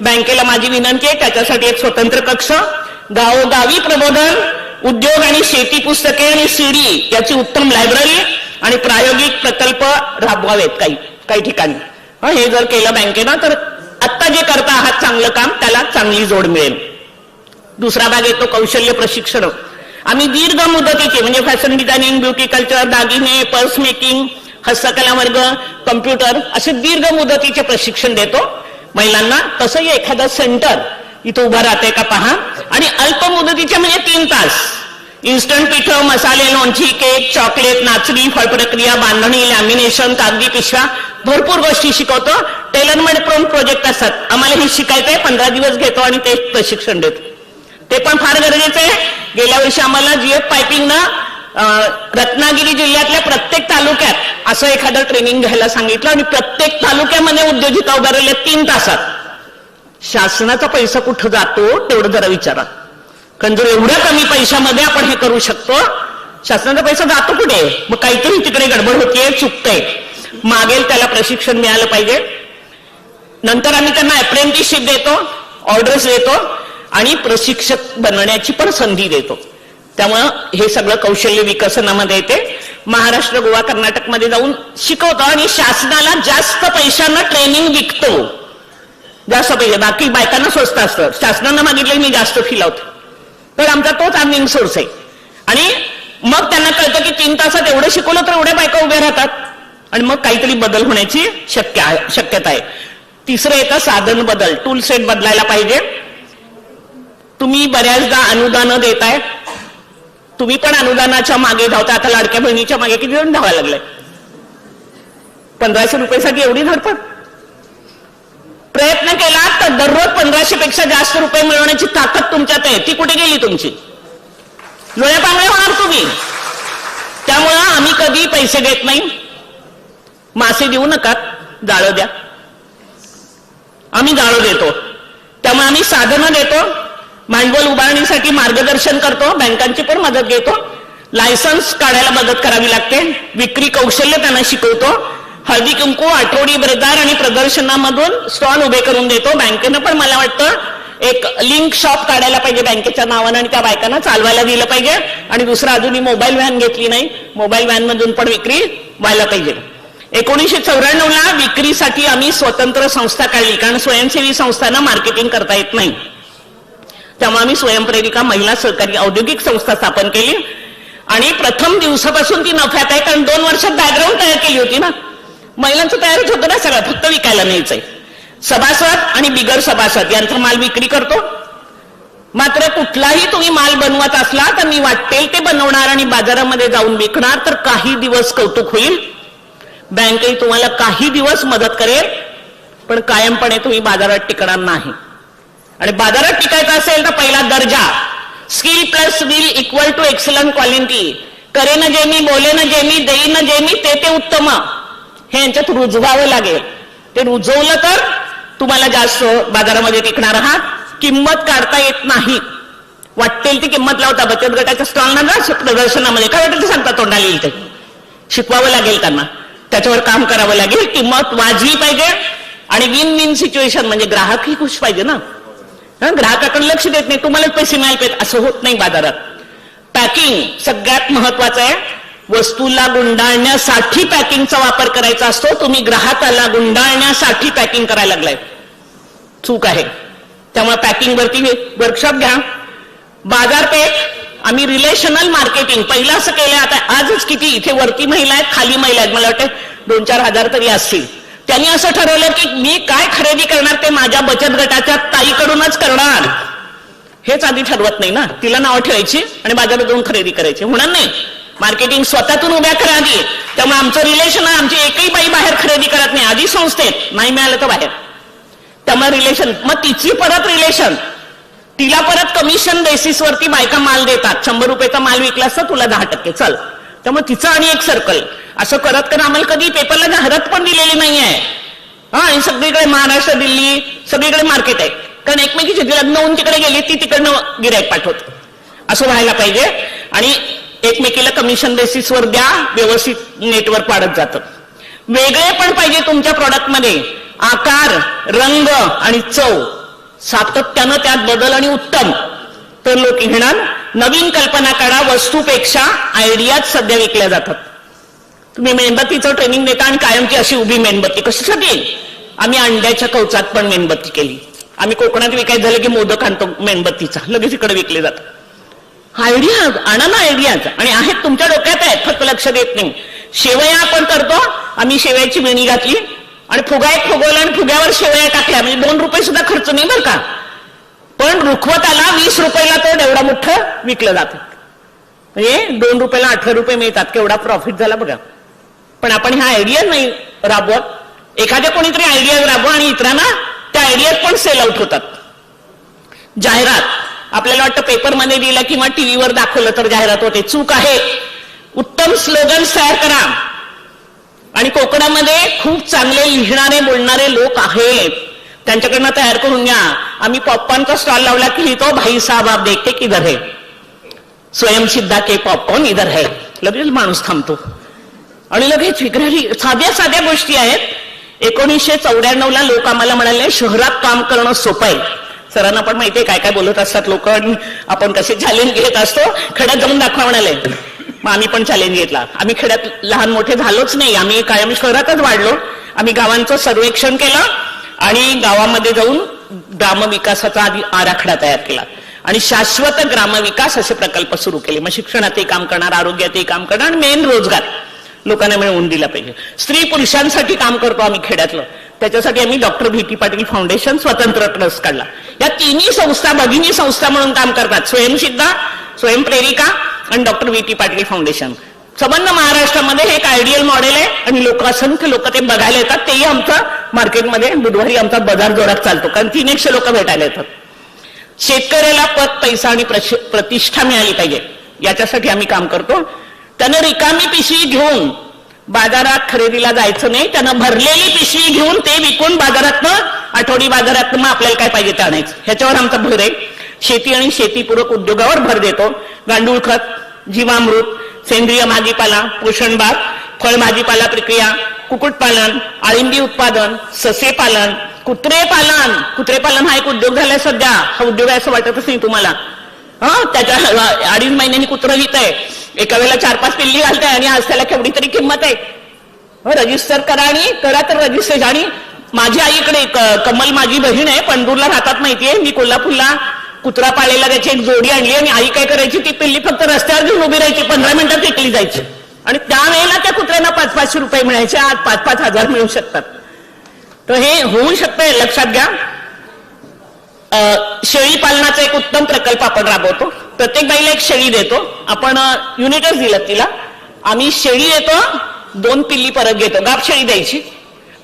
बँकेला माझी विनंती आहे, त्याच्यासाठी एक स्वतंत्र कक्ष, गावोगावी प्रबोधन, उद्योग आणि शेती पुस्तके आणि सीडी याची उत्तम लायब्ररी आणि प्रायोगिक प्रकल्प राबवावेत काही ठिकाणी. हे जर केलं बँकेनं तर आत्ता जे करता आहात चांगलं काम, त्याला चांगली जोड मिळेल. दुसरा भाग येतो कौशल्य प्रशिक्षण. आम्ही दीर्घ मुदतीचे म्हणजे फॅशन डिझायनिंग, ब्युटी कल्चर, दागिने, पर्स मेकिंग, हस्तकला वर्ग, कम्प्युटर असे दीर्घ मुदतीचे प्रशिक्षण देतो महिलांना. तसंही एखादं सेंटर इथं उभं राहते का पहा. आणि अल्प मुदतीचे म्हणजे 3 तास इन्स्टंट पिठं, मसाले, लोणची, केक, चॉकलेट, नाचणी, फळप्रक्रिया, बांधणी, लॅमिनेशन, कागदी पिशव्या, भरपूर गोष्टी शिकवतो. टेलरमेड प्रोजेक्ट असतात. आम्हाला हे शिकायचंय, 15 दिवस घेतो आणि ते प्रशिक्षण देतो. ते पण फार गरजेचं आहे. गेल्या वर्षी आम्हाला जीएफ पायपिंगनं रत्नागिरी जिल्ह्यातल्या प्रत्येक तालुक्यात असं एखादं ट्रेनिंग घ्यायला सांगितलं आणि प्रत्येक तालुक्यामध्ये उद्योजिका उभारले 3 तासात. शासनाचा पैसा कुठं जातो तेवढं जरा विचारा, कारण जर एवढ्या कमी पैशामध्ये आपण हे करू शकतो, शासनाचा पैसा जातो कुठे? मग काहीतरी तिकडे गडबड होतीये, चुकतंय. मागेल त्याला प्रशिक्षण मिळालं पाहिजे. नंतर आम्ही त्यांना अप्रेंटिसशिप देतो, ऑर्डर्स देतो आणि प्रशिक्षक बनण्याची पण संधी देतो. त्यामुळं हे सगळं कौशल्य विकसनामध्ये येते. महाराष्ट्र, गोवा, कर्नाटकमध्ये जाऊन शिकवतो आणि शासनाला जास्त पैशानं ट्रेनिंग विकतो. जास्त पैसे, बाकी बायकांना स्वस्त असतं, शासनानं मागितलं मी जास्त फी लावतो. तर आमचा तोच अर्निंग सोर्स आहे. आणि मग त्यांना कळतं की 3 तासात एवढं शिकवलं तर एवढ्या बायका उभ्या राहतात आणि मग काहीतरी बदल होण्याची शक्यता आहे. तिसरं येतं साधन बदल, टूल सेट बदलायला पाहिजे. तुम्ही बऱ्याचदा अनुदानं देताय, तुम्ही पण अनुदानाच्या मागे धावता. आता लाडक्या बहिणीच्या मागे किती जण धावायला लागलाय? 1500 रुपयासाठी एवढी धडपड. प्रयत्न केला तर दररोज 1500 पेक्षा जास्त रुपये मिळवण्याची ताकद तुमच्यात आहे. ती कुठे गेली तुमची? लोळ्या पांगळे होणार तुम्ही. त्यामुळं आम्ही कधी पैसे घेत नाही. मासे देऊ नका, जाळं द्या. आम्ही जाळं देतो. त्यामुळे आम्ही साधनं देतो, भांडवल उभारणीसाठी मार्गदर्शन करतो, बँकांची पण मदत घेतो, लायसन्स काढायला मदत करावी लागते, विक्री कौशल्य त्यांना शिकवतो, हळदी कुंकू, आठवडी बाजार आणि प्रदर्शनामधून स्टॉल उभे करून देतो. बँकेनं पण मला वाटतं एक लिंक शॉप काढायला पाहिजे बँकेच्या नावानं आणि त्या बायकांना चालवायला दिलं पाहिजे. आणि दुसरं अजूनही मोबाईल व्हॅन घेतली नाही, मोबाईल व्हॅन मधून पण विक्री व्हायला पाहिजे. 1994ला विक्रीसाठी आम्ही स्वतंत्र संस्था काढली, कारण स्वयंसेवी संस्थांना मार्केटिंग करता येत नाही. तेव्हा आम्ही स्वयंप्रेरिका महिला सहकारी औद्योगिक संस्था स्थापन केली आणि प्रथम दिवसापासून ती नफ्यात आहे, कारण 2 वर्षात बॅकग्राऊंड तयार केली होती ना. महिलांचं तयारच होतं ना सगळं, फक्त विकायला न्यायचंय. सभासद आणि बिगर सभासद यांचा माल विक्री करतो. मात्र कुठलाही तुम्ही माल बनवत असला तर मी वाटेल ते बनवणार आणि बाजारामध्ये जाऊन विकणार, तर काही दिवस कौतुक होईल. बँकही तुम्हाला काही दिवस मदत करेल, पण कायमपणे तुम्ही बाजारात टिकणार नाही. आणि बाजारात टिकायचं असेल तर पहिला दर्जा, skill plus will equal to excellent quality. करे न जे मी, बोले न जे मी, देई न जे मी, ते उत्तम, हे यांच्यात रुजवावं लागेल. ते रुजवलं तर तुम्हाला जास्त बाजारामध्ये टिकणार आहात. किंमत काढता येत नाही, वाटेल ती किंमत लावता. बचत गटाच्या स्टॉलना ना प्रदर्शनामध्ये काय वाटेल ते सांगता तोंडाला येईल, ते शिकवावं लागेल त्यांना, त्याच्यावर काम करावं लागेल. किंमत वाजवी पाहिजे आणि विन विन सिच्युएशन, म्हणजे ग्राहकही खुश पाहिजे ना. ग्राहकाकडे लक्ष देत नाही, तुम्हालाच पैसे मिळाले पाहिजे असं होत नाही बाजारात. पॅकिंग सगळ्यात महत्वाचं आहे. वस्तूला गुंडाळण्यासाठी पॅकिंगचा वापर करायचा असतो, तुम्ही ग्राहकाला गुंडाळण्यासाठी पॅकिंग करायला लागलाय, चूक आहे. त्यामुळे पॅकिंग वरती वर्कशॉप घ्या. बाजारपेठ आम्ही रिलेशनल मार्केटिंग पहिलं असं केलं. आता आजच किती इथे वरती महिला आहेत, खाली महिला आहेत, मला वाटतं 2-4 हजार तरी असतील. त्यांनी असं ठरवलं की मी काय खरेदी करणार ते माझ्या बचत गटाच्या ताईकडूनच करणार. हेच आधी ठरवत नाही ना, तिला नाव ठेवायची आणि बाजारात जाऊन खरेदी करायची, होणार नाही. मार्केटिंग स्वतःतून उभ्या करा आधी. त्यामुळे आमचं रिलेशन आहे, आमची एकही बाई बाहेर खरेदी करत नाही, आधी संस्थेत, नाही मिळालं तर बाहेर. त्यामुळे रिलेशन, मग तिची परत रिलेशन, तिला परत कमिशन बेसिसवरती बायका माल देतात. 100 रुपयाचा माल विकला असता तुला 10% चल. त्यामुळे तिचं आणि एक सर्कल असं करत करत आम्हाला कधी पेपरला जाहिरात पण दिलेली नाहीये. आणि सगळीकडे महाराष्ट्र, दिल्ली सगळीकडे मार्केट आहे, कारण एकमेकीची लग्न होऊन तिकडे गेली ती तिकडनं गिराईक पाठवत. असं व्हायला पाहिजे आणि एकमेकीला कमिशन बेसिसवर द्या, व्यवस्थित नेटवर्क वाढत जातं. वेगळे पण पाहिजे तुमच्या प्रॉडक्टमध्ये, आकार, रंग आणि चव, सातत्यानं त्यात बदल आणि उत्तम, तर लोक घेणार. नवीन कल्पना काढा. वस्तूपेक्षा आयडियाच सध्या विकल्या जातात. तुम्ही मेणबत्तीचं ट्रेनिंग देता आणि कायमची अशी उभी मेणबत्ती कशासाठी? आम्ही अंड्याच्या कवचात पण मेणबत्ती केली. आम्ही कोकणात विकायचं झालं की मोदक आणतो मेणबत्तीचा, लगेच इकडे विकले जातात. आयडिया आणा ना, आयडियाज आणि आहेत तुमच्या डोक्यात आहेत, फक्त लक्ष देत नाही. शेवया आपण करतो, आम्ही शेवयाची वेणी घातली आणि फुगा एक फुगवला आणि फुग्यावर शेवया टाकल्या, म्हणजे 2 रुपये सुद्धा खर्च नाही बरं का. पण रुखवताला 20 रुपयाला तो एवढा मोठं विकलं जातं, म्हणजे 2 रुपयाला 18 रुपये मिळतात. केवढा प्रॉफिट झाला बघा. पण आपण ह्या आयडिया नाही राबवत. एखाद्या कोणीतरी आयडिया राबवा आणि इतरांना त्या आयडियात पण सेल आउट होतात. जाहिरात आपल्याला वाटतं पेपरमध्ये दिलं किंवा टीव्हीवर दाखवलं तर जाहिरात होते, चूक आहे. उत्तम स्लोगन्स तयार करा. आणि कोकणामध्ये खूप चांगले लिहिणारे बोलणारे लोक आहेत, त्यांच्याकडनं तयार करून घ्या. आम्ही पॉपकॉर्नचा स्टॉल लावला की तो भाई साहब आप देखते किधर है, स्वयंसिद्धा के पॉपकॉर्न इधर है, लगेच माणूस थांबतो आणि लगेच विक्री. साध्या साध्या गोष्टी आहेत. 1994ला लोक आम्हाला म्हणाले शहरात काम करणं सोपं आहे. सरांना पण माहितीये काय काय बोलत असतात लोक, आपण कसे चॅलेंज घेत असतो. खेड्यात जाऊन दाखवा म्हणाले, मग आम्ही पण चॅलेंज घेतला. आम्ही खेड्यात लहान मोठे झालोच नाही, आम्ही कायम शहरातच वाढलो. आम्ही गावांचं सर्वेक्षण केलं आणि गावामध्ये जाऊन ग्रामविकासाचा आधी आराखडा तयार केला आणि शाश्वत ग्रामविकास असे प्रकल्प सुरू केले. मग शिक्षणातही काम करणार, आरोग्यातही काम करणार आणि मेन रोजगार लोकांना मिळवून दिला पाहिजे. स्त्री पुरुषांसाठी काम करतो आम्ही खेड्यातलं, त्याच्यासाठी आम्ही डॉक्टर VT पाटील फाउंडेशन स्वतंत्र ट्रस्ट काढला. या तिन्ही संस्था भगिनी संस्था म्हणून काम करतात, स्वयंसिद्धा, स्वयंप्रेरिका आणि डॉक्टर VT पाटील फाउंडेशन. संबंध महाराष्ट्रामध्ये हे एक आयडियल मॉडेल आहे आणि लोक असंख्य लोक ते बघायला येतात. तेही आमचं मार्केटमध्ये बुधवारी आमचा बाजार जोरात चालतो, कारण 300 लोक भेटायला येतात. शेतकऱ्याला पत, पैसा आणि प्रतिष्ठा मिळाली पाहिजे याच्यासाठी आम्ही काम करतो. त्यानं रिकामी पिशवी घेऊन बाजारात खरेदीला जायचं नाही, त्यानं भरलेली पिशवी घेऊन ते विकून बाजारातनं, आठवडी बाजारातनं मग आपल्याला काय पाहिजे ते आणायचं. ह्याच्यावर आमचा भर आहे. शेती आणि शेतीपूरक उद्योगावर भर देतो. गांडूळ खत, जीवामृत, सेंद्रिय भाजीपाला, पोषण बाग, फळभाजीपाला प्रक्रिया, कुक्कुटपालन, आळिंबी उत्पादन, ससे पालन, कुत्रेपालन. कुत्रेपालन हा एक उद्योग झालाय सध्या. हा उद्योग आहे असं वाटतच नाही तुम्हाला. त्याच्या 2.5 महिन्यांनी कुत्रं हित आहे, एका वेळेला 4-5 पिल्ली घालताय आणि आज त्याला केवढी तरी किंमत आहे. रजिस्टर करा आणि करा तर रजिस्ट्रेशन. आणि माझी आईकडे कमल माझी बहीण आहे, पंढूरला राहतात माहितीये, मी कोल्हापूरला कुत्रा पाळलेला त्याची एक जोडी आणली आणि आई काय करायची, ती पिल्ली फक्त रस्त्यावर घेऊन उभी राहायची, 15 मिनिटात विकली जायची आणि त्यावेळेला त्या कुत्र्यांना 500-500 रुपये मिळायचे. आज 5-5 हजार मिळू शकतात. तर हे होऊ शकतंय, लक्षात घ्या. शेळी पालनाचा एक उत्तम प्रकल्प आपण राबवतो. प्रत्येक बाईला एक शेळी देतो आपण. युनिटच दिलं तिला. आम्ही शेळी देतो, 2 पिल्ली परत घेतो. गाभ शेळी द्यायची,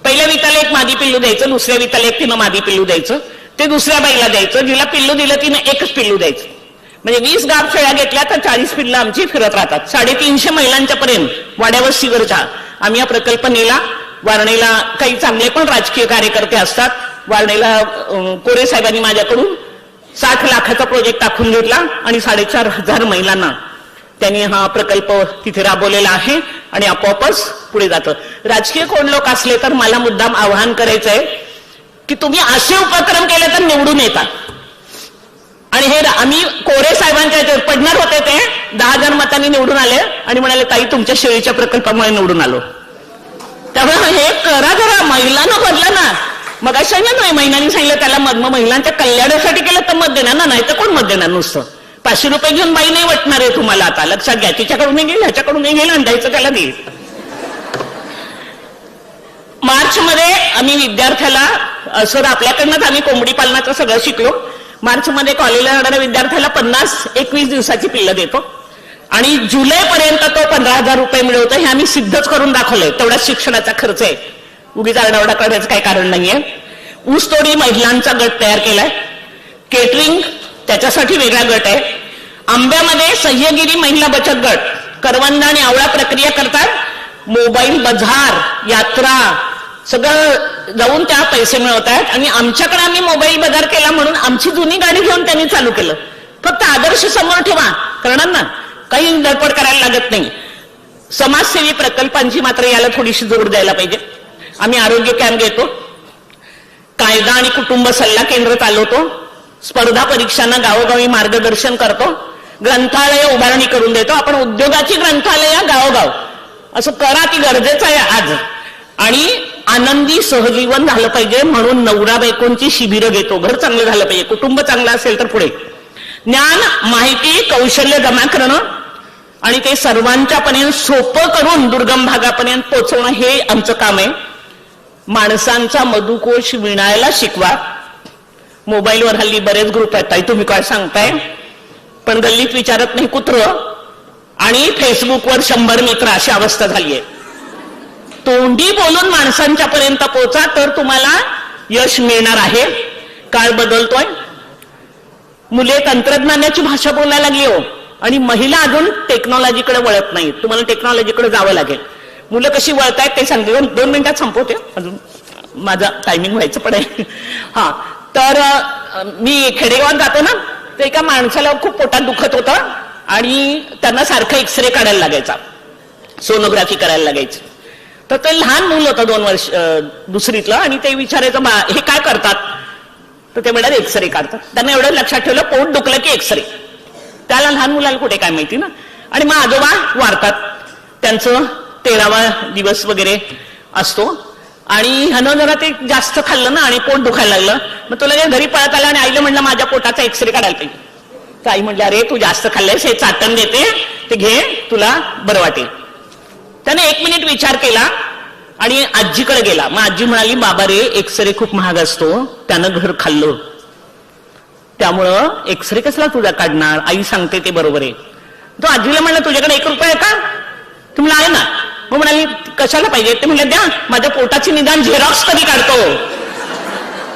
पहिल्या विताला एक मादी पिल्लू द्यायचं, दुसऱ्या विताला एक तिनं मादी पिल्लू द्यायचं, ते दुसऱ्या बाईला द्यायचं. जिला पिल्लू दिलं तिनं एकच पिल्लू द्यायचं. म्हणजे 20 गाभ शेळ्या घेतल्या तर 40 पिल्लं आमची फिरत राहतात. 350 महिलांच्या पर्यंत वाड्यावर शिवरच्या आम्ही हा प्रकल्प नेला. वारणेला काही चांगले पण राजकीय कार्यकर्ते असतात. वारणेला कोरे साहेबांनी माझ्याकडून 60 लाखाचा प्रोजेक्ट टाकून घेतला आणि 4,500 महिलांना त्यांनी हा प्रकल्प तिथे राबवलेला आहे आणि आपोआपच पुढे जातं. राजकीय कोण लोक असले तर मला मुद्दाम आवाहन करायचंय की तुम्ही असे उपक्रम केले तर निवडून येतात. आणि हे आम्ही कोरे साहेबांच्या याच्यावर पडणार होते, ते 10,000 मतांनी निवडून आले आणि म्हणाले ताई तुमच्या शेळीच्या प्रकल्पामुळे निवडून आलो. त्यामुळे हे करा जरा, महिलांना बदला ना. मग अशा नाही, महिलांनी सांगितलं त्याला मग महिलांच्या कल्याणासाठी केलं तर मत देणार ना, नाही तर कोण मत देणार. नुसतं 500 रुपये घेऊन बाई नाही वाटणार आहे तुम्हाला. आता लक्षात घ्या, तिच्याकडून गेल ह्याच्याकडून गेल आणि द्यायचं त्याला देईल. मार्चमध्ये आम्ही विद्यार्थ्याला सर आपल्याकडनंच आम्ही कोंबडी पालनाचं सगळं शिकलो. मार्चमध्ये कॉलेजला जाणाऱ्या विद्यार्थ्याला 50-21 दिवसाची पिल्लं देतो आणि जुलैपर्यंत तो 15,000 रुपये मिळवतो. हे आम्ही सिद्धच करून दाखवलंय. तेवढाच शिक्षणाचा खर्च आहे. उगीच आरडाओरडा करायचं काही कारण नाहीये. ऊसतोडी महिलांचा गट तयार केलाय. केटरिंग त्याच्यासाठी वेगळा गट आहे. आंब्यामध्ये सह्यगिरी महिला बचत गट करवंद आणि आवळा प्रक्रिया करतात. मोबाईल बाजार, यात्रा सगळं जाऊन त्या पैसे मिळवत आहेत. आणि आमच्याकडे आम्ही मोबाईल बाजार केला म्हणून आमची जुनी गाडी घेऊन त्यांनी चालू केलं. फक्त आदर्श समोर ठेवा, करणार ना, काही धडपड करायला लागत नाही. समाजसेवी प्रकल्पांची मात्र याला थोडीशी जोड द्यायला पाहिजे. आम्ही आरोग्य कॅम्प घेतो, कायदा आणि कुटुंब सल्ला केंद्र चालवतो, स्पर्धा परीक्षांना गावोगावी मार्गदर्शन करतो, ग्रंथालय उभारणी करून देतो. आपण उद्योगाची ग्रंथालय गावोगाव असं करा, ती गरजेचं आहे आज. आणि आनंदी सहजीवन झालं पाहिजे म्हणून नवरा बायकोंची शिबिरं घेतो. घर चांगलं झालं पाहिजे, कुटुंब चांगलं असेल तर पुढे. ज्ञान, माहिती, कौशल्य जमा करणं आणि ते सर्वांच्यापर्यंत सोपं करून दुर्गम भागापर्यंत पोहोचवणं हे आमचं काम आहे. माणसांचा मधुकोश विणायला शिकवा. मोबाईलवर हल्ली बरेच ग्रुप आहेत, ताई तुम्ही काय सांगताय, पण गल्लीत विचारत नाही कुत्र आणि फेसबुकवर 100 मित्र, अशी अवस्था झाली आहे. तोंडी बोलून माणसांच्या पर्यंत पोहोचा तर तुम्हाला यश मिळणार आहे. काळ बदलतोय, मुले तंत्रज्ञानाची भाषा बोलायला लागली हो, आणि महिला अजून टेक्नॉलॉजीकडे वळत नाहीत. तुम्हाला टेक्नॉलॉजीकडे जावं लागेल. मुलं कशी वळतायत ते सांगते. 2 मिनिटात संपवते, अजून माझा टायमिंग व्हायचं पण आहे. हा, तर मी खेडेगावात जातो ना, तर एका माणसाला खूप पोटात दुखत होतं आणि त्यांना सारखं एक्सरे काढायला लागायचा, सोनोग्राफी करायला लागायची. तर ते लहान मुलं होतं 2 वर्ष दुसरीतलं, आणि ते विचारायचं हे काय करतात, तर ते म्हणाले एक्सरे काढतात. त्यांना एवढं लक्षात ठेवलं पोट दुखलं की एक्सरे. त्याला लहान मुलाला कुठे काय माहिती ना. आणि मग आजोबा वारतात, त्यांचं 13वा दिवस वगैरे असतो आणि ह्यानं जरा ते जास्त खाल्लं ना आणि पोट दुखायला लागलं. मग तो लगेच घरी पळत आला आणि आईला म्हणलं माझ्या पोटाचा एक्सरे काढायला पाहिजे. तर आई म्हटलं अरे तू जास्त खाल्लंयस, हे चाटण देते, ते घे, तुला बरं वाटेल. त्याने 1 मिनिट विचार केला आणि आजीकडे गेला. मग आजी म्हणाली बाबा रे एक्सरे खूप महाग असतो, त्यानं घर खाल्लं, त्यामुळं एक्सरे कसला तुझा काढणार. आई सांगते ते बरोबर आहे. तो आजीला म्हणलं तुझ्याकडे 1 रुपया आहे का. तुम्ही आहे ना. मग म्हणाली कशाला पाहिजे. ते म्हणलं द्या, माझ्या पोटाची निदान झेरॉक्स कधी काढतो.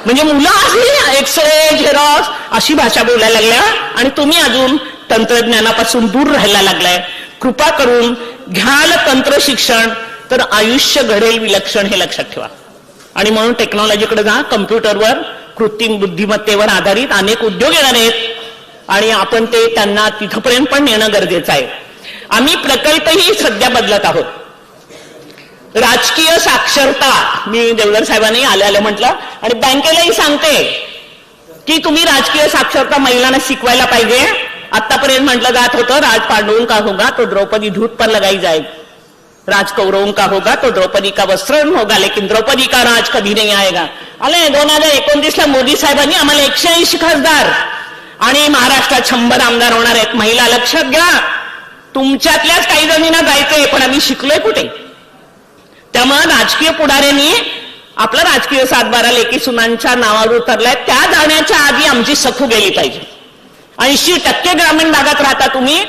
म्हणजे मुलं आहे एक्सरे झेरॉक्स अशी भाषा बोलायला लागल्या आणि तुम्ही अजून तंत्रज्ञानापासून दूर राहायला लागलाय. कृपा करून घ्याल तंत्र शिक्षण तर आयुष्य घडेल विलक्षण, हे लक्षात ठेवा. आणि म्हणून टेक्नॉलॉजीकडे जा. कम्प्युटरवर कृत्रिम बुद्धिमत्तेवर आधारित अनेक उद्योग येणार आहेत आणि आपण ते त्यांना तिथपर्यंत पण नेणं गरजेचं आहे. आम्ही प्रकल्पही सध्या बदलत आहोत. राजकीय साक्षरता मी देवधर साहेबांनी आल्या म्हटलं आणि बँकेलाही सांगते की तुम्ही राजकीय साक्षरता महिलांना शिकवायला पाहिजे. आतापर्यंत म्हटलं जात होतं राज पांडवों का होगा तो द्रौपदी धूत पर लगाई जाएगी, राज कौरवों का होगा तो द्रौपदी का वस्त्रण होगा, लेकिन द्रौपदी का राज कधी नाही आएगा. आले 2029ला मोदी साहेबांनी आम्हाला 180 खासदार आणि महाराष्ट्रात 100 आमदार होणार आहेत. महिला लक्षात घ्या, तुमच्यातल्याच काही जणींना जायचंय, पण आम्ही शिकलोय कुठे? त्यामुळे राजकीय पुढाऱ्यांनी आपला राजकीय सातबारा लेकी सुनांच्या नावावर उतरलाय, त्या जाण्याच्या आधी आमची सखू गेली पाहिजे. 80% ग्रामीण भागात राहता तुम्ही.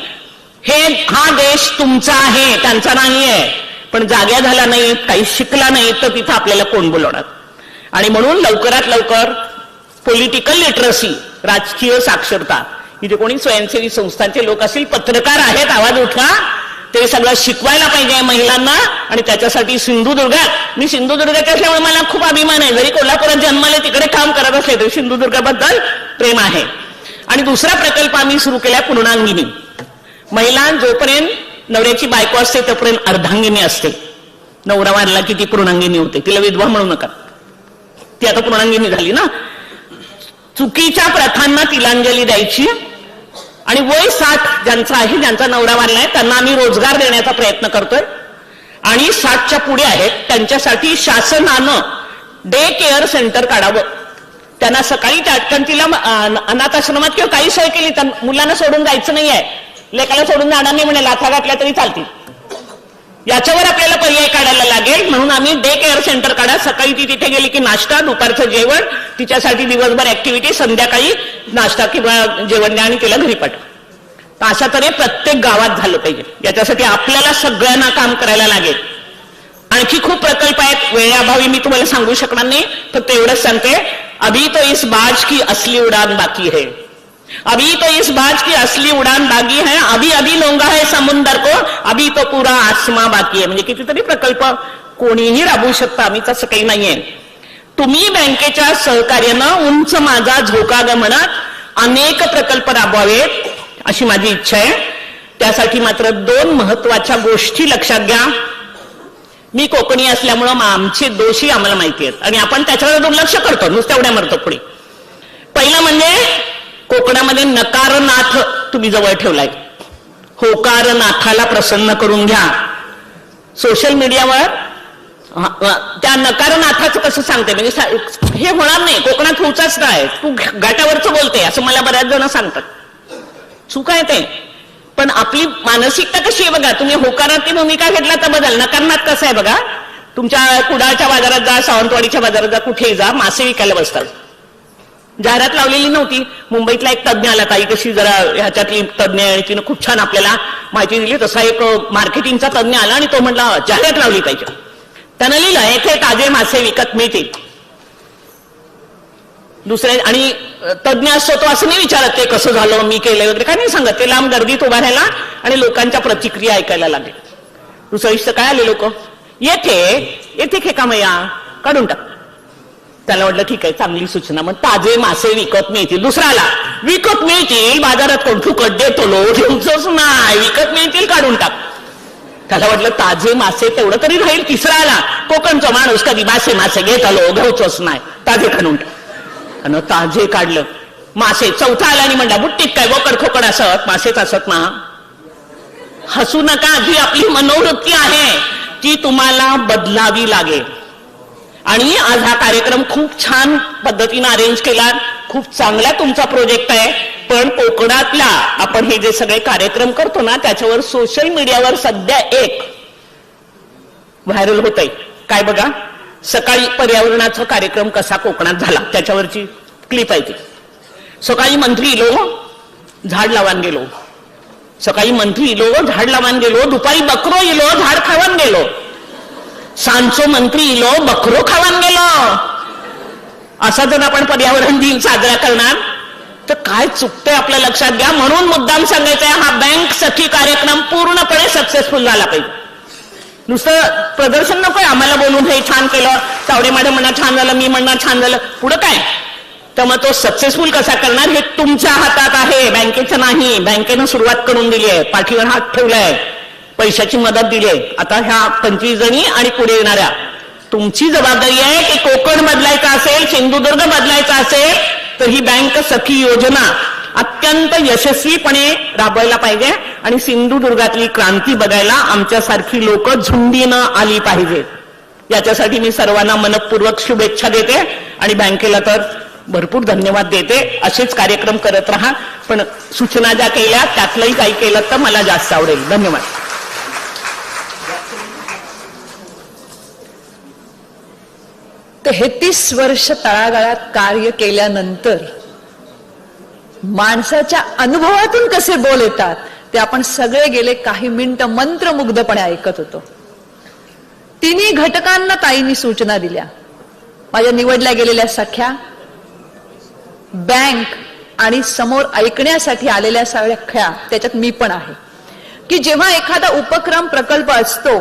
हा देश तुमचा आहे, त्यांचा नाहीये. पण जाग्या झाला नाही, काही शिकला नाही, तर तिथं आपल्याला कोण बोलवणार? आणि म्हणून लवकरात लवकर पॉलिटिकल लिटरसी, राजकीय साक्षरता, इथे कोणी स्वयंसेवी संस्थांचे लोक असतील, पत्रकार आहेत, आवाज उठवा, ते सगळं शिकवायला पाहिजे महिलांना. आणि त्याच्यासाठी सिंधुदुर्गात, मी सिंधुदुर्गात असल्यामुळे मला खूप अभिमान आहे. जरी कोल्हापुरात जन्माले तिकडे काम करत असले तरी सिंधुदुर्गाबद्दल प्रेम आहे. आणि दुसरा प्रकल्प आम्ही सुरू केला, पूर्णांगिनी. महिला जोपर्यंत नवऱ्याची बायको असते तोपर्यंत अर्धांगिनी असते. नवरा वारला की ती पूर्णांगिनी होते, तिला विधवा म्हणू नका, ती आता पूर्णांगिनी झाली ना. चुकीच्या प्रथांना तिलांजली द्यायची. आणि वय 60 ज्यांचं आहे, ज्यांचा नवरा वारलाय, त्यांना आम्ही रोजगार देण्याचा प्रयत्न करतोय. आणि 60च्या पुढे आहेत त्यांच्यासाठी शासनानं डे केअर सेंटर काढावं. त्यांना सकाळी तिला अनाथ आश्रमात किंवा काही सोय केली, मुलांना सोडून जायचं नाहीये, लेकाला सोडून जाणार नाही म्हणे, लाथा घातल्या तरी चालतील. याच्यावर आपल्याला पर्याय काढायला लागेल. म्हणून आम्ही डे केअर सेंटर काढा. सकाळी ती तिथे गेली की नाश्ता, दुपारचं जेवण, तिच्यासाठी दिवसभर ऍक्टिव्हिटी, संध्याकाळी नाश्ता किंवा जेवण द्या आणि तिला घरी पाठवा. तर अशा तऱ्हे प्रत्येक गावात झालं पाहिजे. याच्यासाठी आपल्याला सगळ्यांना काम करायला लागेल. आणखी खूप प्रकल्प आहेत, वेळेअभावी मी तुम्हाला सांगू शकणार नाही, फक्त एवढंच सांगते, अभी तो इस बाज की असली उडान बाकी है, अभी तो इस बाज की असली उडान बाकी है, अभी अभी लोंगा है समुंदर को, अभी तो पूरा आसमा बाकी है. म्हणजे कितीतरी प्रकल्प कोणीही राबवू शकता, आम्ही तसं काही नाहीये. तुम्ही बँकेच्या सहकार्यानं उंच माझा झोका ग म्हणत अनेक प्रकल्प राबवावेत अशी माझी इच्छा आहे. त्यासाठी मात्र 2 महत्वाच्या गोष्टी लक्षात घ्या. मी कोकणी असल्यामुळं आमचे दोषी आम्हाला माहिती आहेत आणि आपण त्याच्यावर दुर्लक्ष करतो, नुसत्या उड्या मारतो पुढे. पहिलं म्हणजे कोकणामध्ये नकारनाथ तुम्ही जवळ ठेवलाय. होकारनाथाला प्रसन्न करून घ्या. सोशल मीडियावर त्या नकारनाथाचं कसं सांगते, म्हणजे हे होणार नाही, कोकणात होऊचाच नाही, तू घाटावरचं बोलते असं मला बऱ्याच जण सांगतात. चूक आहे ते. पण आपली मानसिकता कशी आहे बघा. तुम्ही होकाराची भूमिका घेतला तर बदल. नकारनाथ कसं आहे बघा, तुमच्या कुडाळच्या बाजारात जा, सावंतवाडीच्या बाजारात जा, कुठेही जा, मासे विकायला बसतात. जाहिरात लावलेली नव्हती. मुंबईतला एक तज्ञ आला, काही कशी जरा ह्याच्यातली तज्ञ आहे, तिनं खूप छान आपल्याला माहिती दिली. तसा एक मार्केटिंगचा तज्ञ आला आणि तो म्हटला जाहिरात लावली पाहिजे. त्यानं लिहिलं, येथे ताजे मासे विकत मिळतील. दुसरे आणि तज्ञ असतो तो असं नाही विचारत ते कसं झालं, मी केलं वगैरे काय नाही सांगत. ते लांब गर्दीत उभा राहायला आणि लोकांच्या प्रतिक्रिया ऐकायला लागले. दुसऱ्या दिवशी काय आले लोक, येथे खेकामया काढून टाक. त्याला म्हटलं ठीक आहे, चांगली सूचना, मग ताजे मासे विकत मिळतील. दुसरा आला, विकत मिळतील बाजारात कोण फुकट देतो लो, ठेवचंच नाही, विकत मिळतील काढून टाक. त्याला म्हटलं ताजे मासे तेवढं तरी राहील. तिसरा आला, कोकणचा माणूस कधी मासे घेत आलो, घ्यायचंच नाही, ताजे काढून टाक. आणि ताजे काढलं मासे. चौथा आला आणि म्हणला बुट्टीत काय बोकड खोकड असत, मासेच असत ना. हसू नका, जी आपली मनोवृत्ती आहे ती तुम्हाला बदलावी लागेल. आणि आज हा कार्यक्रम खूप छान पद्धतीने अरेंज केला, खूप चांगला तुमचा प्रोजेक्ट आहे. पण कोकणातला आपण हे जे सगळे कार्यक्रम करतो ना, त्याच्यावर सोशल मीडियावर सध्या एक व्हायरल होत आहे. काय बघा, सकाळी पर्यावरणाचा कार्यक्रम कसा कोकणात झाला त्याच्यावरची क्लिप आहे ती. सकाळी मंत्री इलो झाड लावान गेलो, सकाळी मंत्री इलो झाड लावान गेलो, दुपारी बकरो इलो झाड खावान गेलो, सांचो मंत्री इलो बकरो खावान गेलो. असा जर आपण पर्यावरण दिन साजरा करणार तर काय चुकतंय आपल्या लक्षात घ्या. म्हणून मुद्दाम सांगायचंय, हा बँक सखी कार्यक्रम पूर्णपणे सक्सेसफुल झाला पाहिजे. नुसतं प्रदर्शन नकोय आम्हाला बोलून हे छान केलं, तावडे मॅडम म्हणा छान झालं, मी म्हणणार छान झालं, पुढं काय. तर मग तो सक्सेसफुल कसा करणार हे तुमच्या हातात आहे, बँकेचं नाही. बँकेनं सुरुवात करून दिली आहे, पाठीवर हात ठेवलाय, पैशाची मदत दिली आहे. आता ह्या 25 जणी आणि पुढे येणाऱ्या तुमची जबाबदारी आहे की कोकण बदलायचा असेल, सिंधुदुर्ग बदलायचा असेल तर ही बँक सखी योजना अत्यंत यशस्वीपणे राबवायला पाहिजे. आणि सिंधुदुर्गातली क्रांती बघायला आमच्यासारखी लोक झुंडीनं आली पाहिजे. याच्यासाठी मी सर्वांना मनपूर्वक शुभेच्छा देते आणि बँकेला तर भरपूर धन्यवाद देते. असेच कार्यक्रम करत राहा, पण सूचना ज्या केल्या त्यातलंही काही केलं तर मला जास्त आवडेल. धन्यवाद. 33 वर्ष तळागाळात कार्य केल्यानंतर माणसाच्या अनुभवातून कसे बोल येतात ते आपण सगळे गेले काही मिनिटं मंत्रमुग्धपणे ऐकत होतो. तिन्ही घटकांना ताईंनी सूचना दिल्या. माझ्या निवडल्या गेलेल्या सख्या, बँक आणि समोर ऐकण्यासाठी आलेल्या सख्या, त्याच्यात मी पण आहे, की जेव्हा एखादा उपक्रम प्रकल्प असतो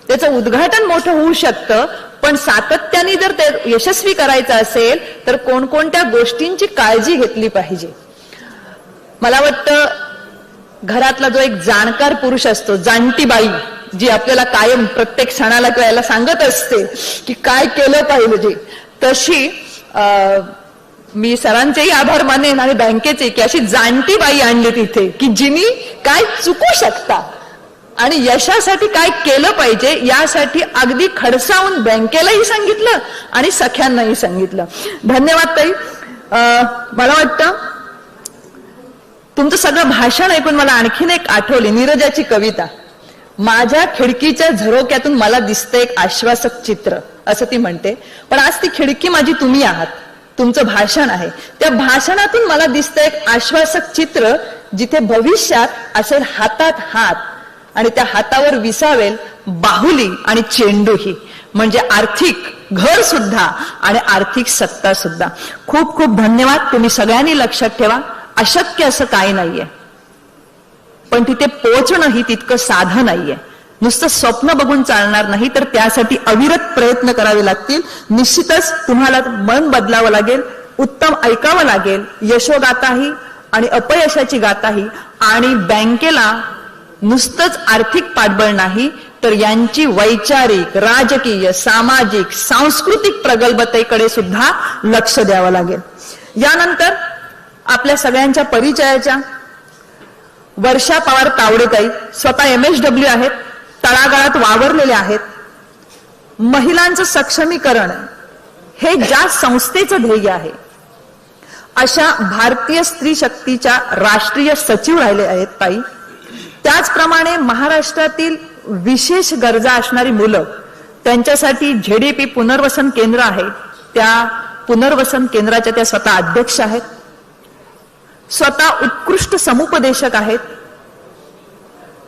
त्याचं उद्घाटन मोठं होऊ शकतं, पण सातत्याने जर ते यशस्वी करायचं असेल तर कोणकोणत्या गोष्टींची काळजी घेतली पाहिजे. मला वाटतं घरातला जो एक जाणकार पुरुष असतो, जाणती बाई, जी आपल्याला कायम प्रत्येक सणाला किंवा याला सांगत असते की काय केलं पाहिजे, तशी मी सरांचेही आभार मानेन आणि बँकेचे, की अशी जाणती बाई आणली तिथे की जिनी काय चुकू शकता आणि यशासाठी काय केलं पाहिजे यासाठी अगदी खडसावून बँकेलाही सांगितलं आणि सख्यांनाही सांगितलं. धन्यवाद ताई. मला वाटतं तुमचं सगळं भाषण ऐकून मला आणखीन एक आठवली नीरजाची कविता. माझ्या खिडकीच्या झरोक्यातून मला दिसतं एक आश्वासक चित्र, असं ती म्हणते. पण आज ती खिडकी माझी तुम्ही आहात, तुमचं भाषण आहे. त्या भाषणातून मला दिसतं एक आश्वासक चित्र, जिथे भविष्यात असेल हातात हात आणि त्या हातावर विसावेल बाहुली आणि चेंडूही, म्हणजे आर्थिक घर सुद्धा आणि आर्थिक सत्ता सुद्धा. खूप खूप धन्यवाद. तुम्ही सगळ्यांनी लक्षात ठेवा, अशक्य असं काही नाहीये, पण तिथे पोहोचणं ही तितकं साधं नाहीये. नुसतं स्वप्न बघून चालणार नाही, तर त्यासाठी अविरत प्रयत्न करावे लागतील. निश्चितच तुम्हाला मन बदलावं लागेल, उत्तम ऐकावं लागेल, यशोगाथाही आणि अपयशाची गाथाही. आणि बँकेला नुसतंच आर्थिक पाठबळ नाही, तर यांची वैचारिक, राजकीय, सामाजिक, सांस्कृतिक प्रगल्भतेकडे सुद्धा लक्ष द्यावं लागेल. यानंतर आपल्या सगळ्यांच्या परिचयाच्या वर्षा पवार तावडेताई स्वतः MSW आहेत, तळागाळात वावरलेल्या आहेत. महिलांचं सक्षमीकरण हे ज्या संस्थेचं ध्येय आहे, अशा भारतीय स्त्री शक्तीच्या राष्ट्रीय सचिव राहिले आहेत ताई. त्याचप्रमाणे महाराष्ट्रातील विशेष गरजा असणारी मुलं, त्यांच्यासाठी ZDP पुनर्वसन केंद्र आहे, त्या पुनर्वसन केंद्राच्या त्या स्वतः अध्यक्ष आहेत. स्वतः उत्कृष्ट समुपदेशक आहेत.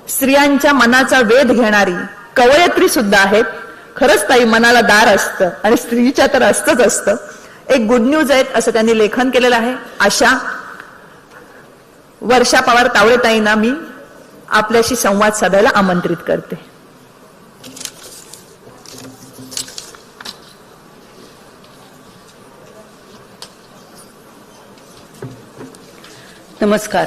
स्त्रियांच्या मनाचा वेध घेणारी कवयित्री सुद्धा आहेत. खरंच ताई, मनाला दार असतं आणि स्त्रीच्या तर असतं. एक गुड न्यूज आहेत असं त्यांनी लेखन केलेलं आहे. अशा वर्षा पवार तावडेताईंना मी आपल्याशी संवाद साधायला आमंत्रित करते. नमस्कार.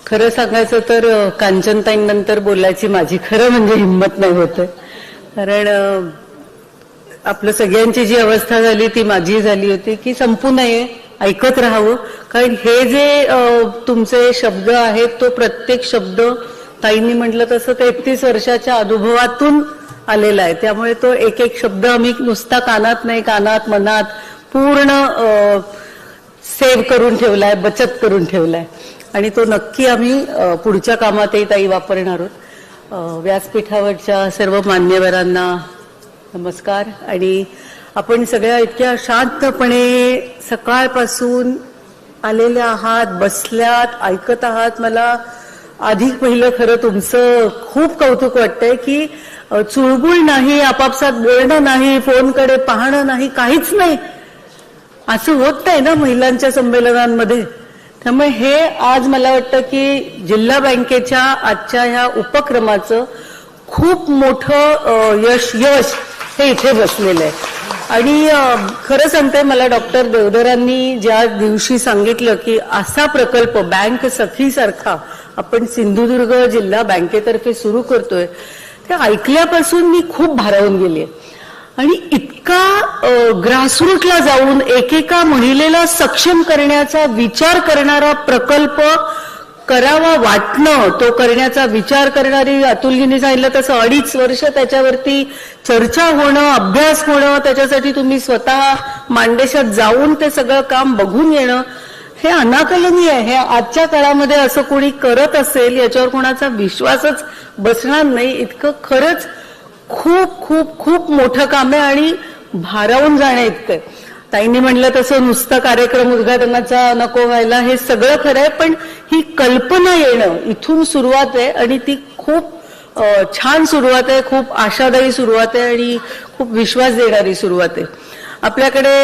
खरं सांगायचं तर कांचनताईंनंतर बोलायची माझी खरं म्हणजे हिंमत नाही होत, कारण आपलं सगळ्यांची जी अवस्था झाली ती माझी झाली होती की संपू नये, ऐकत राहावं. कारण हे जे तुमचे शब्द आहेत, तो प्रत्येक शब्द ताईंनी म्हटलं तसं 33 वर्षाच्या अनुभवातून आलेला आहे. त्यामुळे तो एक एक शब्द आम्ही नुसता कानात नाही, कानात मनात पूर्ण सेव्ह करून ठेवलाय, बचत करून ठेवलाय आणि तो नक्की आम्ही पुढच्या कामातही ताई वापरणार आहोत. व्यासपीठावरच्या सर्व मान्यवरांना नमस्कार. आणि आपण सगळ्या इतक्या शांतपणे सकाळपासून आलेल्या आहात, बसल्यात, ऐकत आहात. मला अधिक पहिलं खरं तुमचं खूप कौतुक वाटतंय की चुळबुळ नाही, आपापसात बोलणं नाही, फोनकडे पाहणं नाही, काहीच नाही. असं होत नाही ना महिलांच्या संमेलनांमध्ये. त्यामुळे हे आज मला वाटतं की जिल्हा बँकेच्या आजच्या ह्या उपक्रमाचं खूप मोठं यश हे इथे बसलेलं आहे. आणि खरं सांगते, मला डॉक्टर देवधरांनी ज्या दिवशी सांगितलं की असा प्रकल्प बँक सखीसारखा आपण सिंधुदुर्ग जिल्हा बँकेतर्फे सुरू करतोय, ते ऐकल्यापासून मी खूप भारावून गेली. आणि इतका ग्रासरूटला जाऊन एकेका महिलेला सक्षम करण्याचा विचार करणारा प्रकल्प करावा वाटणं, तो करण्याचा विचार करणारी, अतुलजींनी सांगितलं तसं 2.5 वर्ष त्याच्यावरती चर्चा होणं, अभ्यास होणं, त्याच्यासाठी तुम्ही स्वतः मांडेशात जाऊन ते सगळं काम बघून येणं, हे अनाकलनीय आहे. हे आजच्या काळामध्ये असं कोणी करत असेल याच्यावर कोणाचा विश्वासच बसणार नाही. इतकं खरंच खूप खूप खूप मोठं काम आहे आणि भारावून जाण्या इतकं. ताईंनी म्हणलं तसं नुसतं कार्यक्रम उद्घाटनाचा नको व्हायला, हे सगळं खरं आहे, पण ही कल्पना येणं इथून सुरुवात आहे आणि ती खूप छान सुरुवात आहे, खूप आशादायी सुरुवात आहे आणि खूप विश्वास देणारी सुरुवात आहे. आपल्याकडे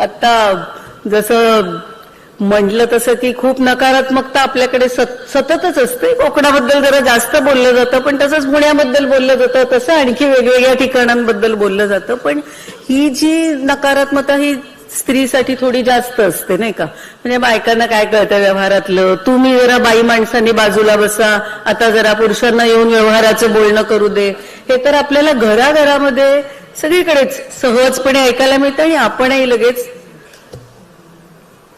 आता जसं म्हटलं तसं की खूप नकारात्मकता आपल्याकडे सततच असते. कोकणाबद्दल जरा जास्त बोललं जातं, पण तसंच पुण्याबद्दल बोललं जातं, तसं आणखी वेगवेगळ्या ठिकाणांबद्दल बोललं जातं. पण ही जी नकारात्मकता ही स्त्रीसाठी थोडी जास्त असते, नाही का? म्हणजे बायकांना काय कळतं व्यवहारातलं, तुम्ही जरा बाई माणसांनी बाजूला बसा, आता जरा पुरुषांना येऊन व्यवहाराचं बोलणं करू दे, हे तर आपल्याला घराघरामध्ये सगळीकडेच सहजपणे ऐकायला मिळतं आणि आपणही लगेच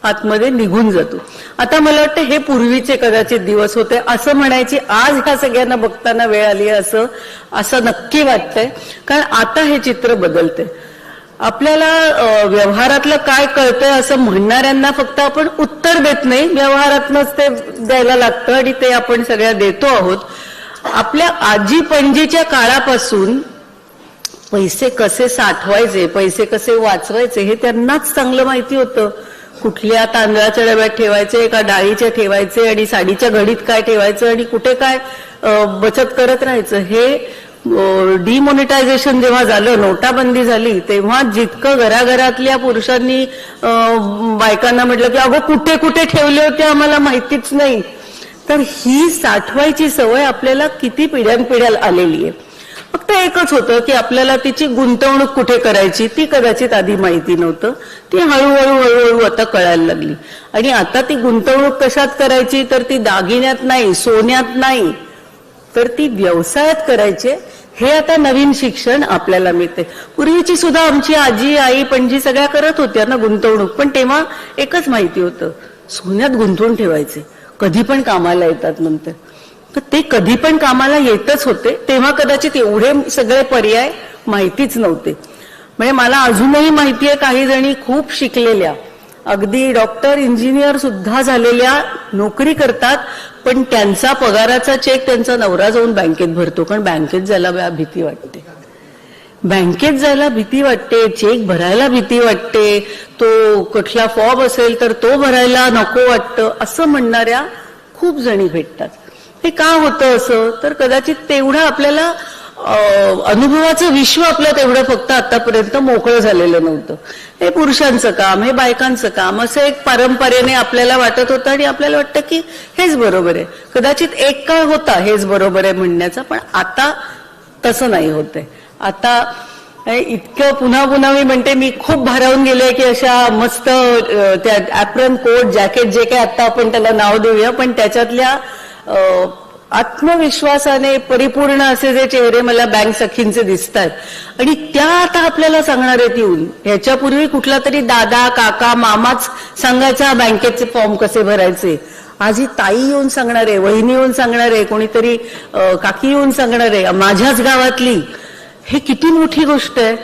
आतमध्ये निघून जातो. आता मला वाटतं हे पूर्वीचे कदाचित दिवस होते असं म्हणायची आज ह्या सगळ्यांना बघताना वेळ आली असं नक्की वाटतंय. कारण आता हे चित्र बदलते. आपल्याला व्यवहारातलं काय कळतंय असं म्हणणाऱ्यांना फक्त आपण उत्तर देत नाही, व्यवहारातनंच ते द्यायला लागतं आणि ते आपण सगळ्या देतो आहोत. आपल्या आजी पणजीच्या काळापासून पैसे कसे साठवायचे, पैसे कसे वाचवायचे हे त्यांनाच चांगलं माहिती होतं. कुठल्या तांदळाच्या डब्यात ठेवायचे, का डाळीच्या ठेवायचे, आणि साडीच्या घडीत काय ठेवायचं आणि कुठे काय बचत करत राहायचं. हे डिमॉनिटायझेशन जेव्हा झालं, नोटाबंदी झाली, तेव्हा जितकं घराघरातल्या पुरुषांनी बायकांना म्हटलं की अगो कुठे कुठे ठेवले होते आम्हाला माहितीच नाही, तर ही साठवायची सवय आपल्याला किती पिढ्यानपिढ्या आलेली आहे. फक्त एकच होतं की आपल्याला तिची गुंतवणूक कुठे करायची ती कदाचित आधी माहिती नव्हतं. ती हळूहळू आता कळायला लागली. आणि आता ती गुंतवणूक कशात करायची, तर ती दागिन्यात नाही, सोन्यात नाही, तर ती व्यवसायात करायची. हे आता नवीन शिक्षण आपल्याला मिळते. पूर्वीची सुद्धा आमची आजी आई पणजी सगळ्या करत होत्या ना गुंतवणूक, पण तेव्हा एकच माहिती होतं, सोन्यात गुंतवून ठेवायचे, कधी पण कामाला येतात नंतर. तर ते कधी पण कामाला येतच होते. तेव्हा कदाचित एवढे सगळे पर्याय माहितीच नव्हते. म्हणजे मला अजूनही माहिती आहे काही जणी खूप शिकलेल्या, अगदी डॉक्टर इंजिनियर सुद्धा झालेल्या नोकरी करतात, पण त्यांचा पगाराचा चेक त्यांचा नवरा जाऊन बँकेत भरतो. कारण बँकेत जायला भीती वाटते, बँकेत जायला भीती वाटते, चेक भरायला भीती वाटते, तो कुठला फॉर्म असेल तर तो भरायला नको वाटतं, असं म्हणणाऱ्या खूप जणी भेटतात. हे का होतं असं, तर कदाचित तेवढं आपल्याला अनुभवाचं विश्व आपलं तेवढं फक्त आतापर्यंत मोकळं झालेलं नव्हतं. हे पुरुषांचं काम, हे बायकांचं काम, असं एक पारंपरेने आपल्याला वाटत होतं आणि आपल्याला वाटतं की हेच बरोबर आहे. कदाचित एक काळ होता हेच बरोबर आहे म्हणण्याचा, पण आता तसं नाही होतंय. आता इतकं पुन्हा पुन्हा मी म्हणते, मी खूप भारावून गेले की अशा मस्त त्या ऍप्रन कोट जॅकेट जे काय आता आपण त्याला नाव देऊया, पण त्याच्यातल्या आत्मविश्वासाने परिपूर्ण असे जे चेहरे मला बँक सखींचे दिसत आहेत, आणि त्या आता आपल्याला सांगणार आहेत येऊन. ह्याच्यापूर्वी कुठला तरी दादा काका मामाच सांगायचा बँकेचे फॉर्म कसे भरायचे. आज ही ताई येऊन सांगणार आहे, वहिनी येऊन सांगणार आहे, कोणीतरी काकी येऊन सांगणार आहे, माझ्याच गावातली. हे किती मोठी गोष्ट आहे.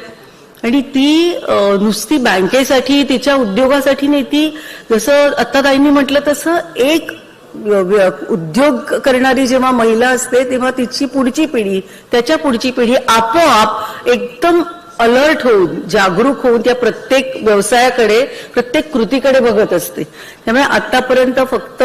आणि ती नुसती बँकेसाठी तिच्या उद्योगासाठी नाही, ती जसं आता ताईंनी म्हटलं तसं एक उद्योग करणारी जेव्हा महिला असते तेव्हा तिची पुढची पिढी, त्याच्या पुढची पिढी आपोआप एकदम अलर्ट होऊन, जागरूक होऊन त्या प्रत्येक व्यवसायाकडे, प्रत्येक कृतीकडे बघत असते. त्यामुळे आतापर्यंत फक्त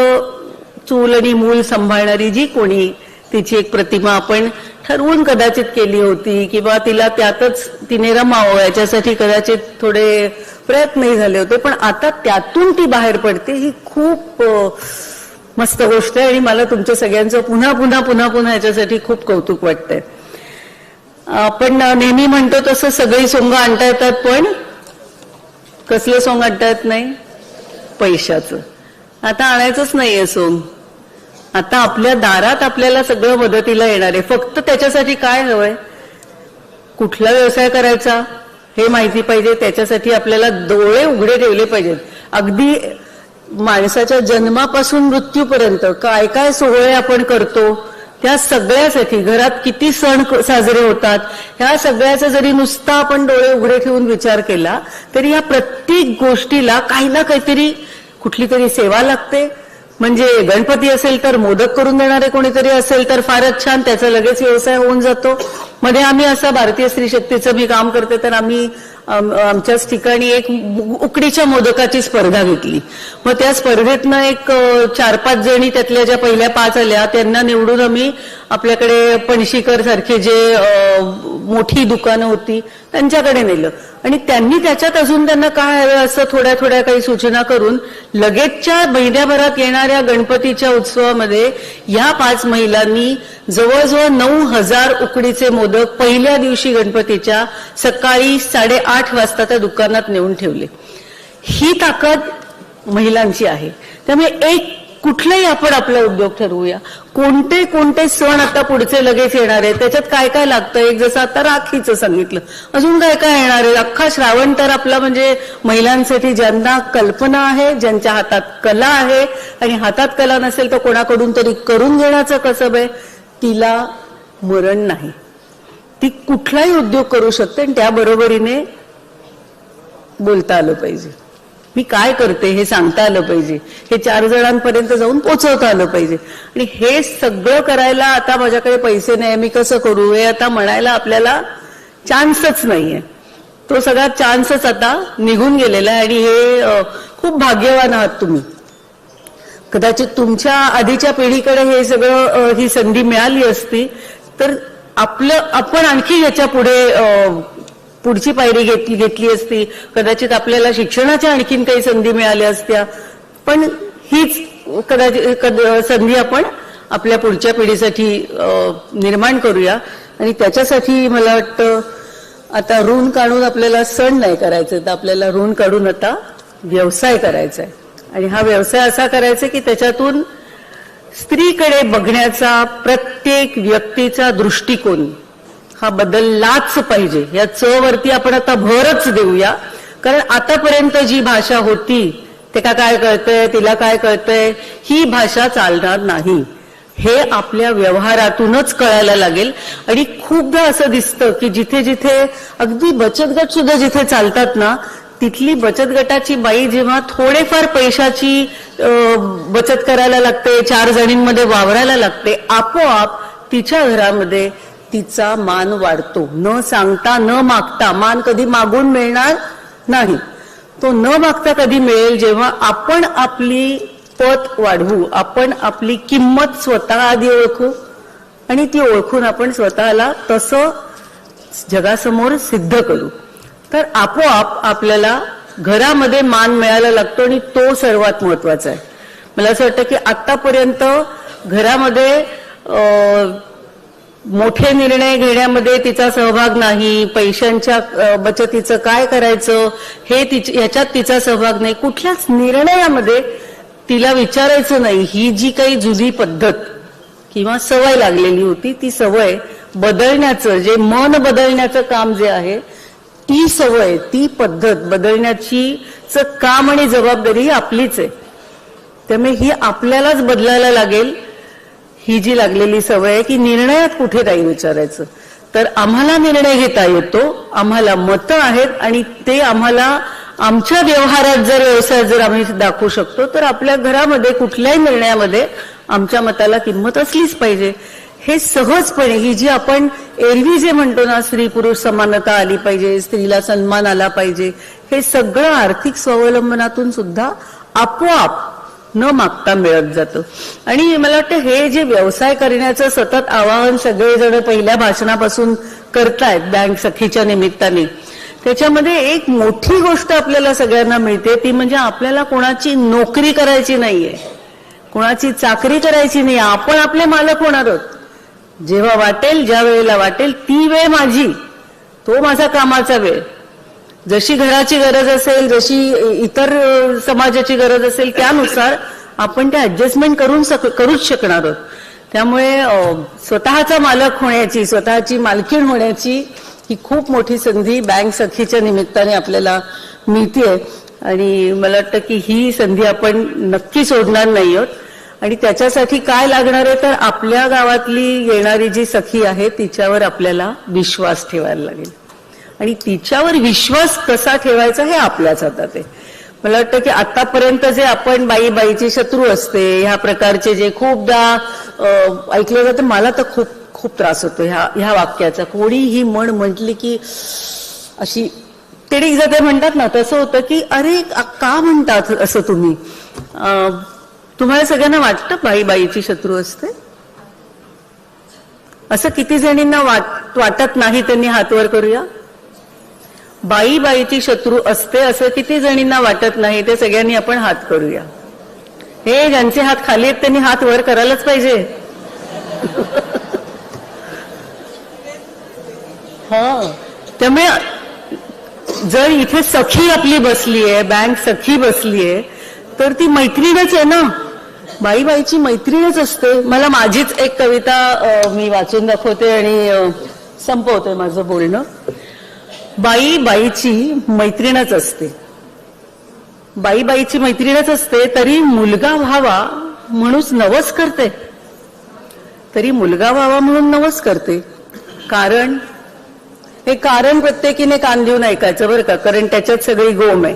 चूल आणि मूल सांभाळणारी जी कोणी तिची एक प्रतिमा आपण ठरवून कदाचित केली होती, किंवा तिला त्यातच तिने रमावं याच्यासाठी कदाचित थोडे प्रयत्नही झाले होते, पण आता त्यातून ती बाहेर पडते. ही खूप मस्त गोष्ट आहे आणि मला तुमच्या सगळ्यांचं पुन्हा पुन्हा पुन्हा पुन्हा याच्यासाठी खूप कौतुक वाटतंय. आपण नेहमी म्हणतो तसं सगळी सोंग आणता येतात, पण कसलं सोंग आणता येत नाही, पैशाचं. आता आणायचंच नाहीये सोंग. आता आपल्या दारात आपल्याला सगळं मदतीला येणार आहे. फक्त त्याच्यासाठी काय हवंय, कुठला व्यवसाय करायचा हे माहिती पाहिजे. त्याच्यासाठी आपल्याला डोळे उघडे ठेवले पाहिजेत. अगदी माणसाच्या जन्मापासून मृत्यूपर्यंत काय काय सोहळे आपण करतो, त्या सगळ्यासाठी घरात किती सण साजरे होतात, ह्या सगळ्याचा जरी नुसता आपण डोळे उघडे ठेवून विचार केला तरी या प्रत्येक गोष्टीला काही ना काहीतरी कुठली तरी सेवा लागते. म्हणजे गणपती असेल तर मोदक करून देणारे कोणीतरी असेल तर फारच छान, त्याचा लगेच व्यवसाय होऊन जातो. मध्ये आम्ही असं भारतीय स्त्री शक्तीचं मी काम करते तर आम्ही आमच्याच ठिकाणी एक उकडीच्या मोदकाची स्पर्धा घेतली. मग त्या स्पर्धेतनं एक 4-5 जणी त्यातल्या ज्या पहिल्या 5 आल्या त्यांना निवडून आम्ही आपल्याकडे पणशीकर सारखे जे मोठी दुकानं होती त्यांच्याकडे नेलं आणि त्यांनी त्याच्यात अजून त्यांना काय हवं असं थोड्या थोड्या काही सूचना करून लगेचच्या महिन्याभरात येणाऱ्या गणपतीच्या उत्सवामध्ये या 5 महिलांनी जवळजवळ 9,000 उकडीचे मोदक पहिल्या दिवशी गणपतीच्या सकाळी 8:30 वाजता त्या दुकानात नेऊन ठेवले. ही ताकद महिलांची आहे. त्यामुळे कुठलाही आपण आपला उद्योग ठरवूया. कोणते कोणते सण आता पुढचे लगेच येणार आहे, त्याच्यात काय काय लागतं. एक जसं आता राखीचं सांगितलं, अजून काय काय येणार आहे. अख्खा श्रावण तर आपला म्हणजे महिलांसाठी ज्यांना कल्पना आहे, ज्यांच्या हातात कला आहे आणि हातात कला नसेल तर कोणाकडून तरी करून घेण्याचं कसब आहे, तिला मरण नाही. ती कुठलाही उद्योग करू शकते आणि त्याबरोबरीने बोलता आलं पाहिजे. मी काय करते हे सांगता आलं पाहिजे, हे 4 जणांपर्यंत जाऊन पोचवता आलं पाहिजे. आणि हे सगळं करायला आता माझ्याकडे पैसे नाही, मी कसं करू हे आता म्हणायला आपल्याला चान्सच नाहीये. तो सगळा चान्सच आता निघून गेलेला आहे आणि हे खूप भाग्यवान आहात तुम्ही. कदाचित तुमच्या आधीच्या पिढीकडे हे सगळं ही संधी मिळाली असती तर आपण आणखी याच्या पुढची पायरी घेतली असती. कदाचित आपल्याला शिक्षणाच्या आणखीन काही संधी मिळाल्या असत्या. पण हीच कदाचित संधी आपण आपल्या पुढच्या पिढीसाठी निर्माण करूया. आणि त्याच्यासाठी मला वाटतं आता ऋण काढून आपल्याला सण नाही करायचे, तर आपल्याला ऋण काढून आता व्यवसाय करायचा आहे. आणि हा व्यवसाय असा करायचा की त्याच्यातून स्त्रीकडे बघण्याचा प्रत्येक व्यक्तीचा दृष्टिकोन हा बदललाच पाहिजे. या वरती आपण आता भरच देऊया. कारण आतापर्यंत जी भाषा होती ते काय कळतंय, तिला काय कळतंय, ही भाषा चालणार नाही. हे आपल्या व्यवहारातूनच कळायला लागेल. आणि खूपदा असं दिसतं की जिथे जिथे अगदी बचत गट सुद्धा जिथे चालतात ना, तिथली बचत गटाची बाई जेव्हा थोडेफार पैशाची बचत करायला लागते, 4 जणींमध्ये वावरायला लागते, आपोआप तिच्या घरामध्ये तिचा मान वाढतो. न सांगता न मागता. मान कधी मागून मिळणार नाही, तो न मागता कधी मिळेल जेव्हा आपण आपली पत वाढवू, आपण आपली किंमत स्वतः आधी ओळखू आणि ती ओळखून आपण स्वतःला तसं जगासमोर सिद्ध करू. तर आपोआप आपल्याला घरामध्ये मान मिळायला लागतो आणि तो सर्वात महत्वाचा आहे. मला असं वाटतं की आतापर्यंत घरामध्ये मोठे निर्णय घेण्यामध्ये तिचा सहभाग नाही, पैशांच्या बचतीचं काय करायचं हे याच्यात तिचा सहभाग नाही, कुठल्याच निर्णयामध्ये तिला विचारायचं नाही. ही जी काही जुनी पद्धत किंवा सवय लागलेली होती ती सवय बदलण्याचं, जे मन बदलण्याचं काम जे आहे, ती सवय, ती पद्धत बदलण्याची काम आणि जबाबदारी आपलीच आहे. त्यामुळे ही आपल्यालाच बदलायला लागेल. ही जी लागलेली सवय आहे की निर्णयात कुठे नाही विचारायचं. तर आम्हाला निर्णय घेता येतो, आम्हाला मतं आहेत आणि ते आम्हाला आमच्या व्यवहारात जर व्यवसाय जर आम्ही दाखवू शकतो तर आपल्या घरामध्ये कुठल्याही निर्णयामध्ये आमच्या मताला किंमत असलीच पाहिजे. हे सहजपणे ही जी आपण एरवी जे म्हणतो ना, स्त्री पुरुष समानता आली पाहिजे, स्त्रीला सन्मान आला पाहिजे, हे सगळं आर्थिक स्वावलंबनातून सुद्धा आपोआप न मागता मिळत जातं. आणि मला वाटतं हे जे व्यवसाय करण्याचं सतत आवाहन सगळेजण पहिल्या भाषणापासून करतायत बँक सखीच्या निमित्ताने, त्याच्यामध्ये एक मोठी गोष्ट आपल्याला सगळ्यांना मिळते, ती म्हणजे आपल्याला कोणाची नोकरी करायची नाहीये, कोणाची चाकरी करायची नाही. आपण आपले मालक होणार आहोत. जेव्हा वाटेल, ज्या वेळेला वाटेल ती वेळ माझी, तो माझा कामाचा वेळ. जशी घराची गरज असेल, जशी इतर समाजाची गरज असेल, त्यानुसार आपण ते ऍडजस्टमेंट करूच शकणार आहोत. त्यामुळे स्वतःचा मालक होण्याची, स्वतःची मालकीण होण्याची ही खूप मोठी संधी बँक सखीच्या निमित्ताने आपल्याला मिळतेय. आणि मला वाटतं की ही संधी आपण नक्की सोडणार नाही आहोत. आणि त्याच्यासाठी काय लागणार आहे तर आपल्या गावातली येणारी जी सखी आहे तिच्यावर आपल्याला विश्वास ठेवायला लागेल. आणि तिच्यावर विश्वास कसा ठेवायचा हे आपल्याच हातात आहे. मला वाटतं की आतापर्यंत जे आपण बाई बाईची शत्रू असते ह्या प्रकारचे जे खूपदा ऐकलं जातं, मला तर खूप खूप त्रास होतो ह्या वाक्याचा. कोणी ही म्हण म्हटली की अशी तिडीक जाते म्हणतात ना, तसं होतं की अरे का म्हणतात असं तुम्ही. तुम्हाला सगळ्यांना वाटतं बाई बाईची शत्रू असते? असं किती जणींना वाटत नाही त्यांनी हात वर करूया. बाई बाईची शत्रू असते असं किती जणींना वाटत नाही ते सगळ्यांनी आपण हात करूया. हे ज्यांचे हात खाली आहेत त्यांनी हात वर करायलाच पाहिजे. हा, त्यामुळे जर इथे सखी आपली बसलीये, बँक सखी बसलीये, तर ती मैत्रीणच आहे ना. बाई बाईची मैत्रीणच असते. मला माझीच एक कविता मी वाचून दाखवते आणि संपवते माझं बोलणं. बाई बाईची मैत्रीणच असते. बाई बाईची मैत्रीणच असते, तरी मुलगा व्हावा म्हणून नवस करते. तरी मुलगा व्हावा म्हणून नवस करते. कारण हे कारण प्रत्येकीने कान देऊन ऐकायचं बरं का, कारण त्याच्यात सगळी गोम आहे.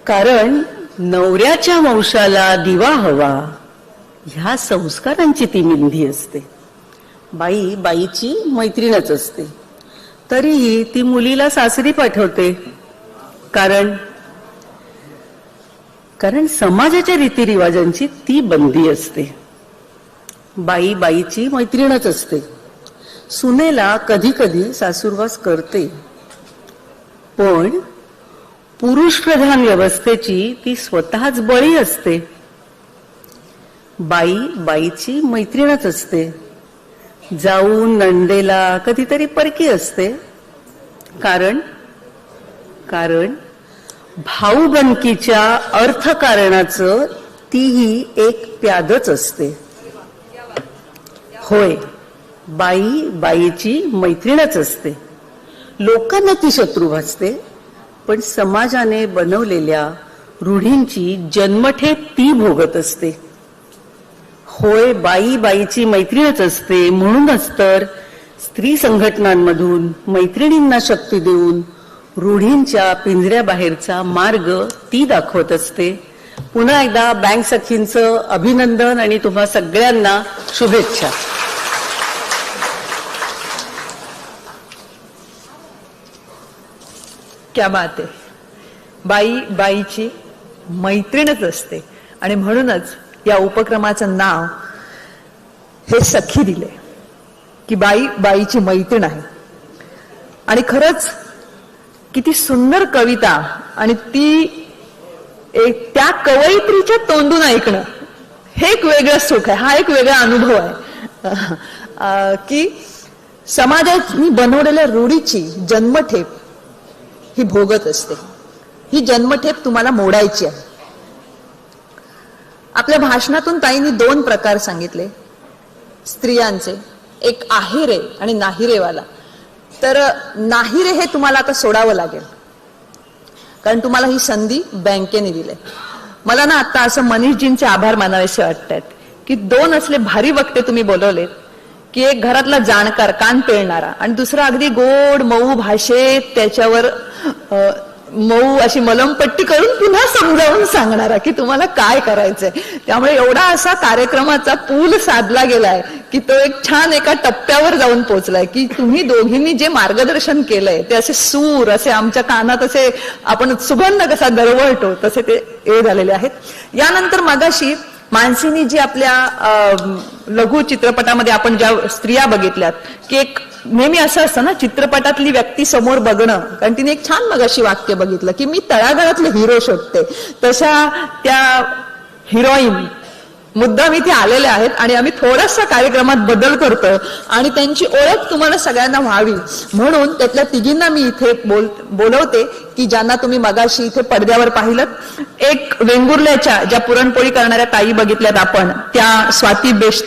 कारण नवऱ्याच्या वंशाला दिवा हवा ह्या संस्कारांची ती मेंढी असते. बाई बाईची मैत्रीणच असते, तरीही ती मुलीला सासरी पाठवते. कारण समाजाच्या रीतिरिवाजांची ती बंदी असते. बाई बाईची मैत्रीणच असते. सुनेला कधी कधी सासूरवास करते, पण पुरुष प्रधान व्यवस्थेची ती स्वतःच बळी असते. बाई बाईची मैत्रीणच असते. जाऊन नंदेला कधीतरी परकी असते. कारण भाऊबंदकीच्या अर्थकारणाचं तीही एक प्यादच असते. होय, बाई बाईची मैत्रीणच असते. लोकांना ती शत्रू भासते, पण समाजाने बनवलेल्या रूढींची जन्मठेप ती भोगत असते. होय, बाई बाईची मैत्रीणच असते. म्हणूनच तर स्त्री संघटनांमधून मैत्रिणींना शक्ती देऊन रूढींच्या पिंजऱ्याबाहेरचा मार्ग ती दाखवत असते. पुन्हा एकदा बँक सखींचं अभिनंदन आणि तुम्हा सगळ्यांना शुभेच्छा. क्या बात आहे. बाई बाईची मैत्रीणच असते आणि म्हणूनच या उपक्रमाचं नाव हे सखी दिले की बाई बाईची मैत्रीण आहे. आणि खरंच किती सुंदर कविता, आणि ती त्या कवयित्रीच्या तोंडून ऐकणं हे एक वेगळं सुख आहे. हा एक वेगळा अनुभव आहे की समाजाने बनवलेल्या रूढीची जन्मठेप ही भोगत असते. ही जन्मठेप तुम्हाला मोडायची आहे. आपल्या भाषणातून ताईंनी 2 प्रकार सांगितले स्त्रियांचे, एक आहेरे आणि नाहिरेवाला. तर नाहिरे हे तुम्हाला आता सोडावं लागेल, कारण तुम्हाला ही संधी बँकेने दिली. मला ना आता असं मनीषजींचे आभार मानावेसे वाटतात की 2 असले भारी वक्ते तुम्ही बोलवलेत की एक घरातला जाणकार, कान पेळणारा, आणि दुसरा अगदी गोड मऊ भाषेत त्याच्यावर मऊ अशी मलमपट्टी करून पुन्हा समजावून सांगणारा की तुम्हाला काय करायचंय. त्यामुळे एवढा असा कार्यक्रमाचा पूल साधला गेलाय की तो एक छान एका टप्प्यावर जाऊन पोहोचलाय की तुम्ही दोघींनी जे मार्गदर्शन केलंय ते असे सूर, असे आमच्या कानात असे आपण सुगंध कसा दरवळतो तसे ते हे झालेले आहेत. यानंतर मगाशी मानसीनी जी आपल्या लघु चित्रपटामध्ये आपण ज्या स्त्रिया बघितल्यात की एक नेहमी असं असतं ना चित्रपटातली व्यक्ती समोर बघणं, कारण तिने एक छान मगाशी वाक्य बघितलं की मी तळागाळातले हिरो शोधते, तशा त्या हिरोईन मुद्दाम इथे आलेल्या आहेत आणि आम्ही थोडासा कार्यक्रमात बदल करतो आणि त्यांची ओळख तुम्हाला सगळ्यांना व्हावी म्हणून त्यातल्या तिघींना मी इथे बोलवते की ज्यांना तुम्ही मगाशी इथे पडद्यावर पाहिलं. एक वेंगुर्ल्याच्या ज्या पुरणपोळी करणाऱ्या ताई बघितल्यात आपण, त्या स्वाती बेस्ट,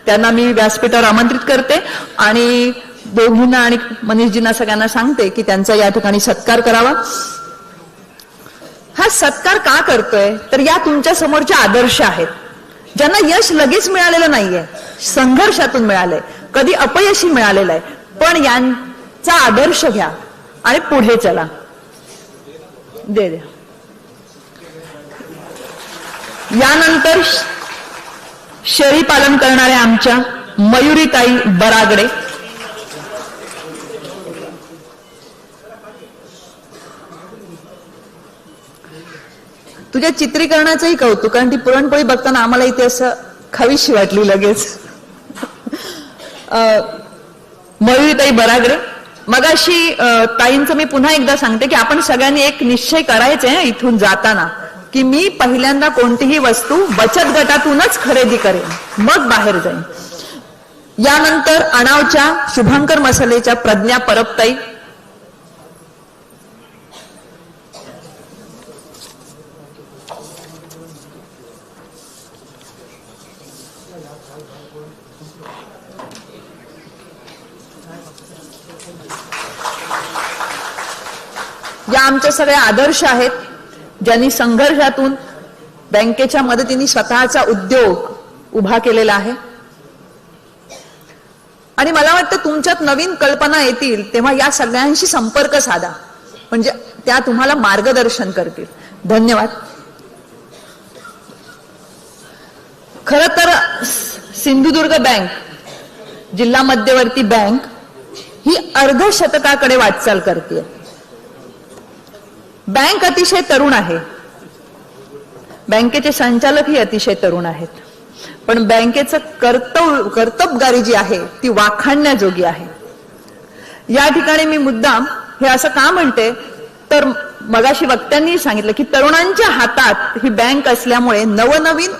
त्यांना मी व्यासपीठावर आमंत्रित करते. आणि दोघींना आणि मनीषजींना सगळ्यांना सांगते की त्यांचा या ठिकाणी सत्कार करावा. हा सत्कार का करतोय तर या तुमच्या समोरचे आदर्श आहेत, ज्यांना यश लगेच मिळालेलं नाहीये, संघर्षातून मिळालंय, कधी अपयशी मिळालेलं आहे, पण यांचा आदर्श घ्या आणि पुढे चला. दे द्या. यानंतर शेळी पालन करणाऱ्या आमच्या मयुरीताई बरागडे. तुझ्या चित्रीकरणाचंही कौतुक, कारण ती पुरणपोळी बघताना आम्हाला इथे असं खावीशी वाटली लगेच. मयुरीताई बरागडे. मगाशी ताईंचं मी पुन्हा एकदा सांगते की आपण सगळ्यांनी एक निश्चय करायचा आहे इथून जाताना की मी पहिल्यांदा कोणतीही वस्तू बचत गटातूनच खरेदी करेन, मग बाहेर जाईन. यानंतर अणावच्या शुभंकर मसालेच्या प्रज्ञा परबताई. या आमच्या सगळ्या आदर्श आहेत, ज्यांनी संघर्षातून बँकेच्या मदतीने स्वतःचा उद्योग उभा केलेला आहे. आणि मला वाटतं तुमच्यात नवीन कल्पना येतील तेव्हा या सगळ्यांशी संपर्क साधा, म्हणजे त्या तुम्हाला मार्गदर्शन करतील. धन्यवाद. खर तर सिंधुदुर्ग बँक, जिल्हा मध्यवर्ती बँक ही अर्धशतकाकडे वाटचाल करते. बँक अतिशय तरुण आहे, बँकेचे संचालकही अतिशय तरुण आहेत, पण बँकेचं कर्तबगारी जी आहे ती वाखाणण्याजोगी आहे. या ठिकाणी मी मुद्दाम हे असं का म्हणते तर मगाशी वक्त्यांनी सांगितलं की तरुणांच्या हातात ही बँक असल्यामुळे नवनवीन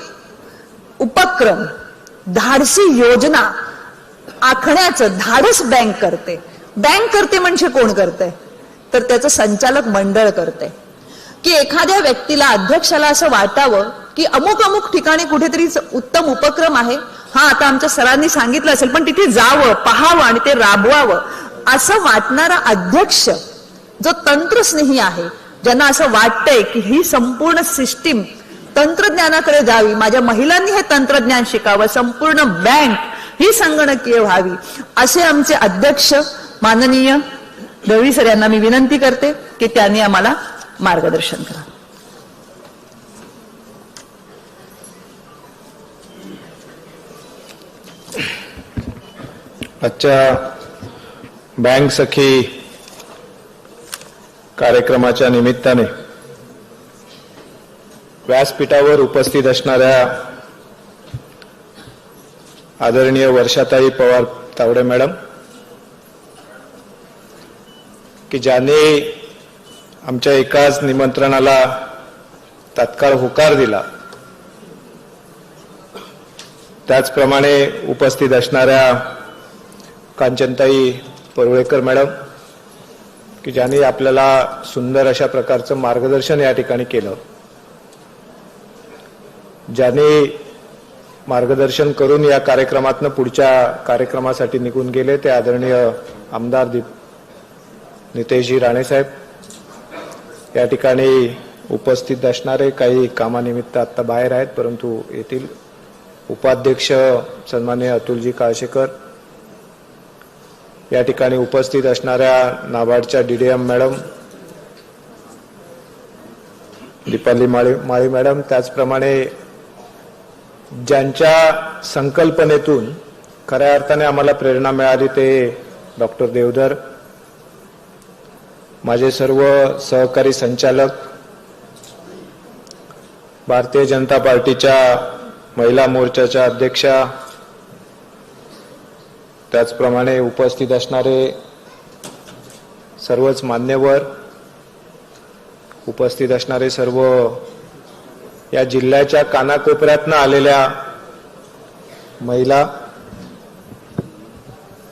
उपक्रम, धाडसी योजना आखण्याचं धाडस बँक करते. बँक करते म्हणजे कोण करते तर त्याचं संचालक मंडळ करते. की एखाद्या व्यक्तीला, अध्यक्षाला असं वाटावं की अमुक अमुक ठिकाणी कुठेतरी उत्तम उपक्रम आहे, हा आता आमच्या सरांनी सांगितलं असेल, पण तिथे जावं, पाहावं आणि ते राबवावं असं वाटणारा अध्यक्ष जो तंत्रस्नेही आहे, ज्यांना असं वाटतंय की ही संपूर्ण सिस्टीम तंत्रज्ञानाकडे जावी, माझ्या महिलांनी हे तंत्रज्ञान शिकावं, संपूर्ण बँक ही संगणकीय व्हावी, असे आमचे अध्यक्ष माननीय दळवी सर यांना मी विनंती करते की त्यांनी आम्हाला मार्गदर्शन करा. आजच्या बँक सखी कार्यक्रमाच्या निमित्ताने व्यासपीठावर उपस्थित असणाऱ्या आदरणीय वर्षाताई पवार तावडे मॅडम, की ज्याने आमच्या एकाच निमंत्रणाला तात्काळ होकार दिला, त्याचप्रमाणे उपस्थित असणाऱ्या कांचनताई परुळेकर मॅडम, की ज्यांनी आपल्याला सुंदर अशा प्रकारचं मार्गदर्शन या ठिकाणी केलं, ज्यांनी मार्गदर्शन करून या कार्यक्रमातनं पुढच्या कार्यक्रमासाठी निघून गेले ते आदरणीय आमदार नितेशजी राणेसाहेब. या ठिकाणी उपस्थित असणारे काही कामानिमित्त आता बाहेर आहेत परंतु येथील उपाध्यक्ष सन्माननीय अतुलजी काळशेकर, या ठिकाणी उपस्थित असणाऱ्या नाबार्डच्या डीडीएम मॅडम दीपाली माळी मॅडम, त्याचप्रमाणे ज्यांच्या संकल्पनेतून खऱ्या अर्थाने आम्हाला प्रेरणा मिळाली ते डॉक्टर देवधर, माझे सर्व सहकारी संचालक, भारतीय जनता पार्टीच्या महिला मोर्चाच्या अध्यक्षा, त्याचप्रमाणे उपस्थित असणारे सर्वच मान्यवर, उपस्थित असणारे सर्व या जिल्ह्याच्या कानाकोपऱ्यातनं आलेल्या महिला,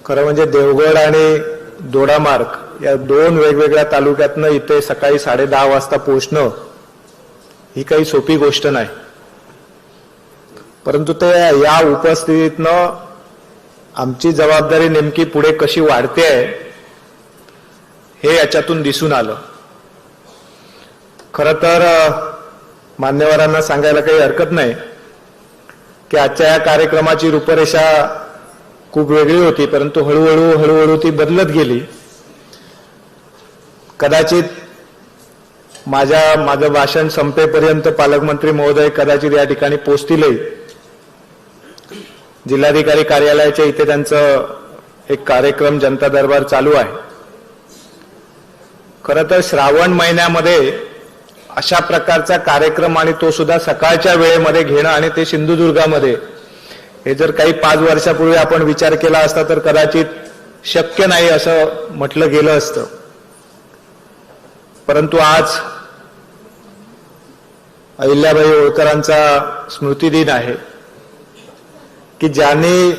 खरं म्हणजे देवगड आणि दोडामार्ग या दोन वेगवेगळ्या तालुक्यातनं इथे सकाळी 10:30 वाजता पोहोचणं ही काही सोपी गोष्ट नाही, परंतु ते या उपस्थितीतनं आमची जबाबदारी नेमकी पुढे कशी वाढते आहे हे याच्यातून दिसून आलं. खरं तर मान्यवरांना सांगायला काही हरकत नाही की आजच्या या कार्यक्रमाची रूपरेषा खूप वेगळी होती, परंतु हळूहळू ती बदलत गेली. कदाचित माझं भाषण संपेपर्यंत पालकमंत्री महोदय कदाचित या ठिकाणी पोहोचतीलही. जिल्हाधिकारी कार्यालयाच्या इथे त्यांचं एक कार्यक्रम जनता दरबार चालू आहे. खरं तर श्रावण महिन्यामध्ये अशा प्रकारचा कार्यक्रम आणि तो सुद्धा सकाळच्या वेळेमध्ये घेणं आणि ते सिंधुदुर्गामध्ये, हे जर काही 5 वर्षापूर्वी आपण विचार केला असता तर कदाचित शक्य नाही असं म्हटलं गेलं असतं. परंतु आज अहिल्याबाई होळकरांचा स्मृतिदिन आहे की ज्यांनी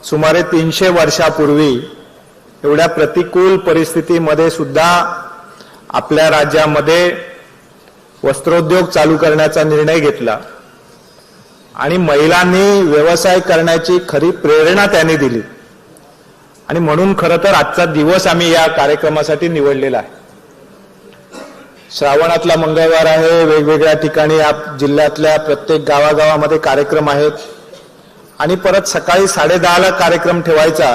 सुमारे 300 वर्षापूर्वी एवढ्या प्रतिकूल परिस्थितीमध्ये सुद्धा आपल्या राज्यामध्ये वस्त्रोद्योग चालू करण्याचा निर्णय घेतला आणि महिलांनी व्यवसाय करण्याची खरी प्रेरणा त्यांनी दिली. आणि म्हणून खरं तर आजचा दिवस आम्ही या कार्यक्रमासाठी निवडलेला आहे. श्रावणातला मंगळवार आहे, वेगवेगळ्या ठिकाणी या जिल्ह्यातल्या प्रत्येक गावागावामध्ये कार्यक्रम आहेत आणि परत सकाळी 10:30ला कार्यक्रम ठेवायचा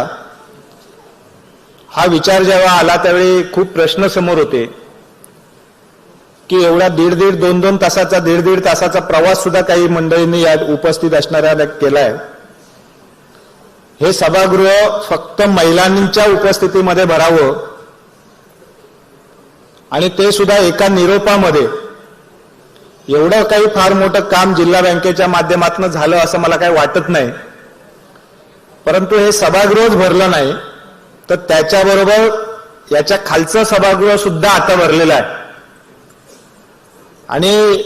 हा विचार जेव्हा आला त्यावेळी खूप प्रश्न समोर होते की एवढा 2.5 तासाचा 1.5 तासाचा प्रवास सुद्धा काही मंडळींनी या उपस्थित असणाऱ्या केलाय. हे सभागृह फक्त महिलांच्या उपस्थितीमध्ये भरावं आणि ते सुद्धा एका निरोपामध्ये, एवढं काही फार मोठं काम जिल्हा बँकेच्या माध्यमातून झालं असं मला काही वाटत नाही. परंतु हे सभागृहच भरलं नाही तर त्याच्याबरोबर याच्या खालचं सभागृह सुद्धा आता भरलेलं आहे. आणि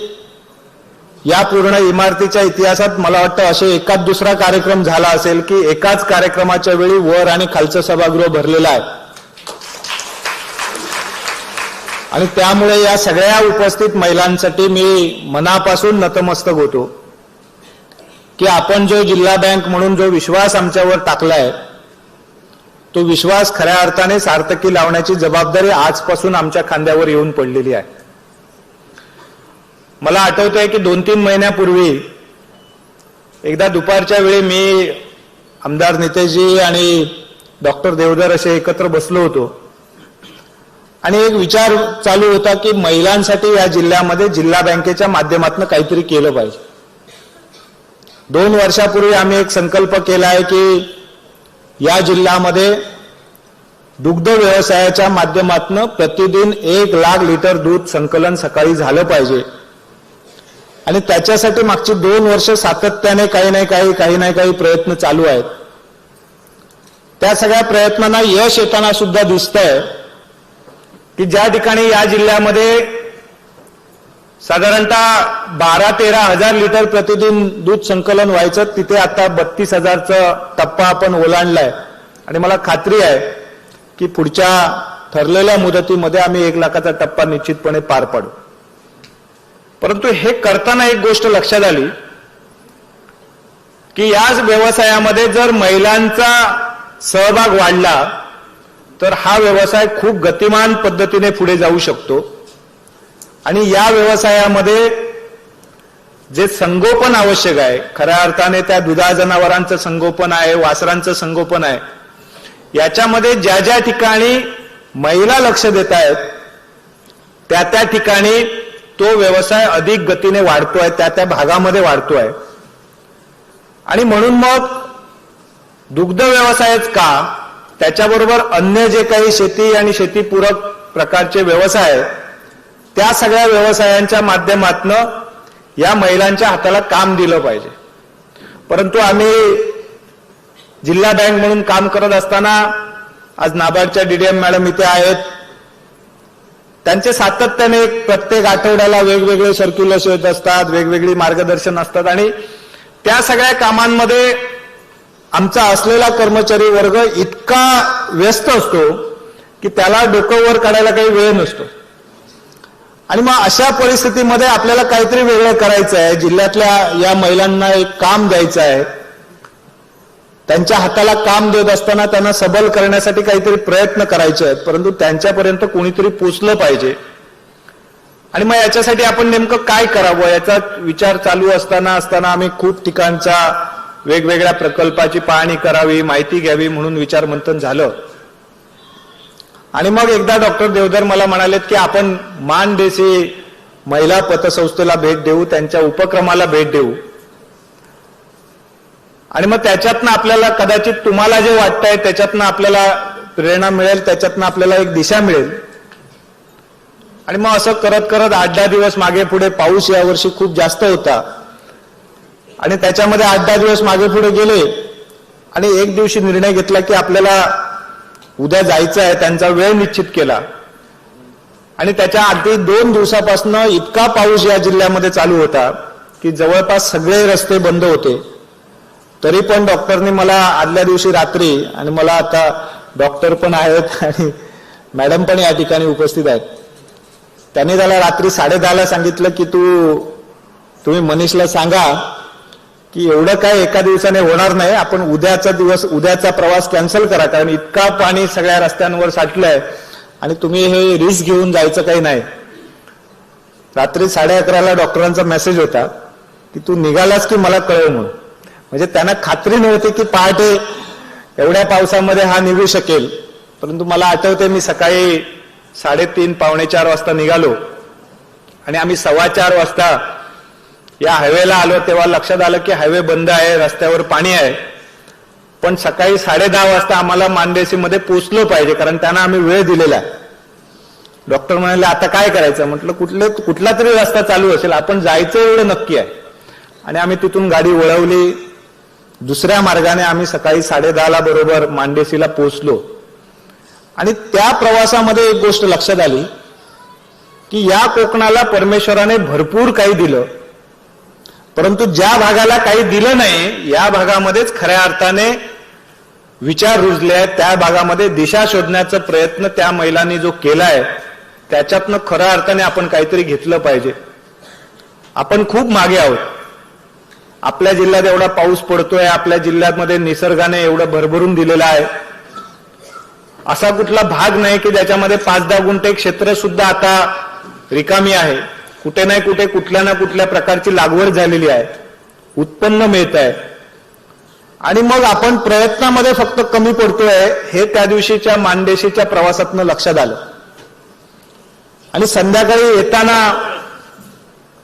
या पूर्ण इमारतीच्या इतिहासात मला वाटतं असे एकाच दुसरा कार्यक्रम झाला असेल की एकाच कार्यक्रमाच्या वेळी वर आणि खालचं सभागृह भरलेलं आहे. आणि त्यामुळे या सगळ्या उपस्थित महिलांसाठी मी मनापासून नतमस्तक होतो की आपण जो जिल्हा बँक म्हणून जो विश्वास आमच्यावर टाकलाय तो विश्वास खऱ्या अर्थाने सार्थकी लावण्याची जबाबदारी आजपासून आमच्या खांद्यावर येऊन पडलेली आहे. मला आठवतंय की 2-3 महिन्यापूर्वी एकदा दुपारच्या वेळी मी आमदार नितेशजी आणि डॉक्टर देवधर असे एकत्र बसलो होतो आणि एक विचार चालू होता की महिलांसाठी या जिल्ह्यामध्ये जिल्हा बँकेच्या माध्यमातून काहीतरी केलं पाहिजे. 2 वर्षापूर्वी आम्ही एक संकल्प केला आहे की या जिल्ह्यामध्ये दुग्ध व्यवसायाच्या माध्यमातून प्रतिदिन 1 लाख लिटर दूध संकलन सकाळी झालं पाहिजे. आणि त्याच्यासाठी मागची 2 वर्ष सातत्याने काही ना काही प्रयत्न चालू आहेत. त्या सगळ्या प्रयत्नांना यश येताना सुद्धा दिसतंय की ज्या ठिकाणी या जिल्ह्यामध्ये साधारणतः 12-13 हजार लिटर प्रतिदिन दूध संकलन व्हायचं तिथे आता 32,000चा टप्पा आपण ओलांडलाय. आणि मला खात्री आहे की पुढच्या ठरलेल्या मुदतीमध्ये आम्ही 1 लाखाचा टप्पा निश्चितपणे पार पाडू. परंतु हे करताना एक गोष्ट लक्षात आली की याच व्यवसायामध्ये जर महिलांचा सहभाग वाढला तर हा व्यवसाय खूप गतिमान पद्धतीने पुढे जाऊ शकतो. आणि या व्यवसायामध्ये जे संगोपन आवश्यक आहे, खऱ्या अर्थाने त्या दुधा जनावरांचं संगोपन आहे, वासरांचं संगोपन आहे, याच्यामध्ये ज्या ज्या ठिकाणी महिला लक्ष देत आहेत त्या ठिकाणी तो व्यवसाय अधिक गतीने वाढतोय, त्या भागामध्ये वाढतोय. आणि म्हणून मग दुग्ध व्यवसायच का, त्याच्याबरोबर अन्य जे काही शेती आणि शेतीपूरक प्रकारचे व्यवसाय आहेत त्या सगळ्या व्यवसायांच्या माध्यमातून या महिलांच्या हाताला काम दिलं पाहिजे. परंतु आम्ही जिल्हा बँक म्हणून काम करत असताना आज नाबार्डच्या डीडीएम मॅडम इथे आहेत. त्यांचे सातत्याने प्रत्येक आठवड्याला वेगवेगळे सर्क्युलर्स येत असतात, वेगवेगळी मार्गदर्शन असतात आणि त्या सगळ्या कामांमध्ये आमचा असलेला कर्मचारी वर्ग इतका व्यस्त असतो की त्याला डोकं वर काढायला काही वेळ नसतो. आणि मग अशा परिस्थितीमध्ये आपल्याला काहीतरी वेगळं करायचं आहे, जिल्ह्यातल्या या महिलांना एक काम द्यायचं आहे. त्यांच्या हाताला काम देत असताना त्यांना सबल करण्यासाठी काहीतरी प्रयत्न करायचे आहेत, परंतु त्यांच्यापर्यंत कोणीतरी पोचलं पाहिजे. आणि मग याच्यासाठी आपण नेमकं काय करावं याचा विचार चालू असताना आम्ही खूप ठिकाणच्या वेगवेगळ्या प्रकल्पाची पाहणी करावी, माहिती घ्यावी म्हणून विचारमंथन झालं. आणि मग एकदा डॉक्टर देवधर मला म्हणालेत की आपण मानदेशी महिला पतसंस्थेला भेट देऊ, त्यांच्या उपक्रमाला भेट देऊ. आणि मग त्याच्यातनं आपल्याला कदाचित तुम्हाला जे वाटतंय त्याच्यातनं आपल्याला प्रेरणा मिळेल, त्याच्यातनं आपल्याला एक दिशा मिळेल. आणि मग असं करत करत 8-10 दिवस मागे पुढे, पाऊस यावर्षी खूप जास्त होता आणि त्याच्यामध्ये 8-10 दिवस मागे पुढे गेले आणि एक दिवशी निर्णय घेतला की आपल्याला उद्या जायचं आहे. त्यांचा वेळ निश्चित केला आणि त्याच्या आधी 2 दिवसापासून इतका पाऊस या जिल्ह्यामध्ये चालू होता की जवळपास सगळे रस्ते बंद होते. तरी पण डॉक्टरनी मला आदल्या दिवशी रात्री, आणि मला आता डॉक्टर पण आहेत आणि मॅडम पण या ठिकाणी उपस्थित आहेत, त्यांनी त्याला रात्री 10:30ला सांगितलं की तुम्ही मनीषला सांगा की एवढं काय एका दिवसाने होणार नाही, आपण उद्याचा प्रवास कॅन्सल करा, कारण इतका पाणी सगळ्या रस्त्यांवर साठलंय आणि तुम्ही हे रिस्क घेऊन जायचं काही नाही. रात्री 11:30ला डॉक्टरांचा मेसेज होता की तू निघालास की मला कळव म्हणून. म्हणजे त्यांना खात्री नव्हती की पहाटे एवढ्या पावसामध्ये हा निघू शकेल. परंतु मला आठवते मी सकाळी 3:30 पावणे 4 वाजता निघालो आणि आम्ही 4:15 वाजता या हायवेला आलो. तेव्हा लक्षात आलं की हायवे बंद आहे, रस्त्यावर पाणी आहे. पण सकाळी 10:30 वाजता आम्हाला मानदेशीमध्ये पोहोचलो पाहिजे, कारण त्यांना आम्ही वेळ दिलेला आहे. डॉक्टर म्हणाले आता काय करायचं. म्हटलं कुठला तरी रस्ता चालू असेल, आपण जायचं एवढं नक्की आहे. आणि आम्ही तिथून गाडी वळवली. दुसऱ्या मार्गाने आम्ही सकाळी 10:30ला बरोबर मानदेशीला पोहोचलो. आणि त्या प्रवासामध्ये एक गोष्ट लक्षात आली की या कोकणाला परमेश्वराने भरपूर काही दिलं, परंतु ज्या भागाला काही दिलं नाही या भागामध्येच खऱ्या अर्थाने विचार रुजले आहेत. त्या भागामध्ये दिशा शोधण्याचा प्रयत्न त्या महिलांनी जो केलाय त्याच्यातनं खऱ्या अर्थाने आपण काहीतरी घेतलं पाहिजे. आपण खूप मागे आहोत. आपल्या जिल्ह्यात एवढा पाऊस पडतोय, आपल्या जिल्ह्यामध्ये निसर्गाने एवढं भरभरून दिलेलं आहे. असा कुठला भाग नाही की ज्याच्यामध्ये 5-10 गुंठे क्षेत्र सुद्धा आता रिकामी आहे. कुठे नाही कुठे कुठल्या ना कुठल्या प्रकारची लागवड झालेली आहे, उत्पन्न मिळत आहे. आणि मग आपण प्रयत्नामध्ये फक्त कमी पडतोय हे त्या दिवशीच्या मानदेशीच्या प्रवासातनं लक्षात आलं. आणि संध्याकाळी येताना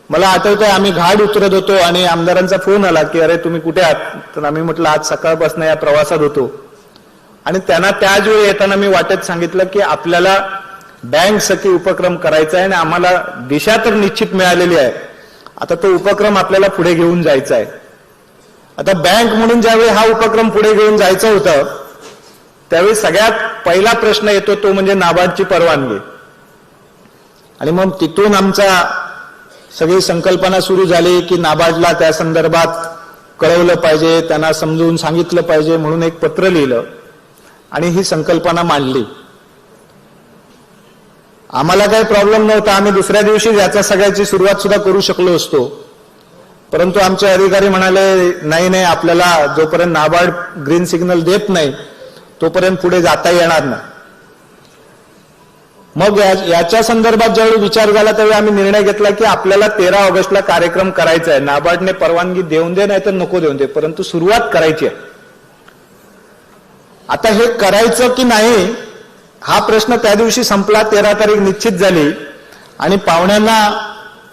मला आठवतंय आम्ही घाट उतरत होतो आणि आमदारांचा फोन आला की अरे तुम्ही कुठे आहात. तर आम्ही म्हटलं आज सकाळपासून या प्रवासात होतो. आणि त्यांना त्याच वेळी येताना मी वाटेत सांगितलं की आपल्याला बँक सखी उपक्रम करायचा आहे आणि आम्हाला दिशा तर निश्चित मिळालेली आहे, आता तो उपक्रम आपल्याला पुढे घेऊन जायचा आहे. आता बँक म्हणून ज्यावेळी हा उपक्रम पुढे घेऊन जायचं होतं त्यावेळी सगळ्यात पहिला प्रश्न येतो तो म्हणजे नाबार्डची परवानगी. आणि मग तिथून आमचा सगळी संकल्पना सुरू झाली की नाबार्डला त्या संदर्भात कळवलं पाहिजे, त्यांना समजून सांगितलं पाहिजे म्हणून एक पत्र लिहिलं आणि ही संकल्पना मांडली. आम्हाला काही प्रॉब्लेम नव्हता, आम्ही दुसऱ्या दिवशी याचा सगळ्याची सुरुवात सुद्धा करू शकलो असतो. परंतु आमचे अधिकारी म्हणाले नाही आपल्याला जोपर्यंत नाबार्ड ग्रीन सिग्नल देत नाही तोपर्यंत पुढे जाता येणार नाही. मग याच्या संदर्भात ज्यावेळी विचार झाला त्यावेळी आम्ही निर्णय घेतला की आपल्याला 13 ऑगस्टला कार्यक्रम करायचा आहे. नाबार्डने परवानगी देऊन दे नाही तर नको देऊन दे, परंतु सुरुवात करायची आहे. आता हे करायचं की नाही हा प्रश्न त्या दिवशी संपला. 13 तारीख निश्चित झाली आणि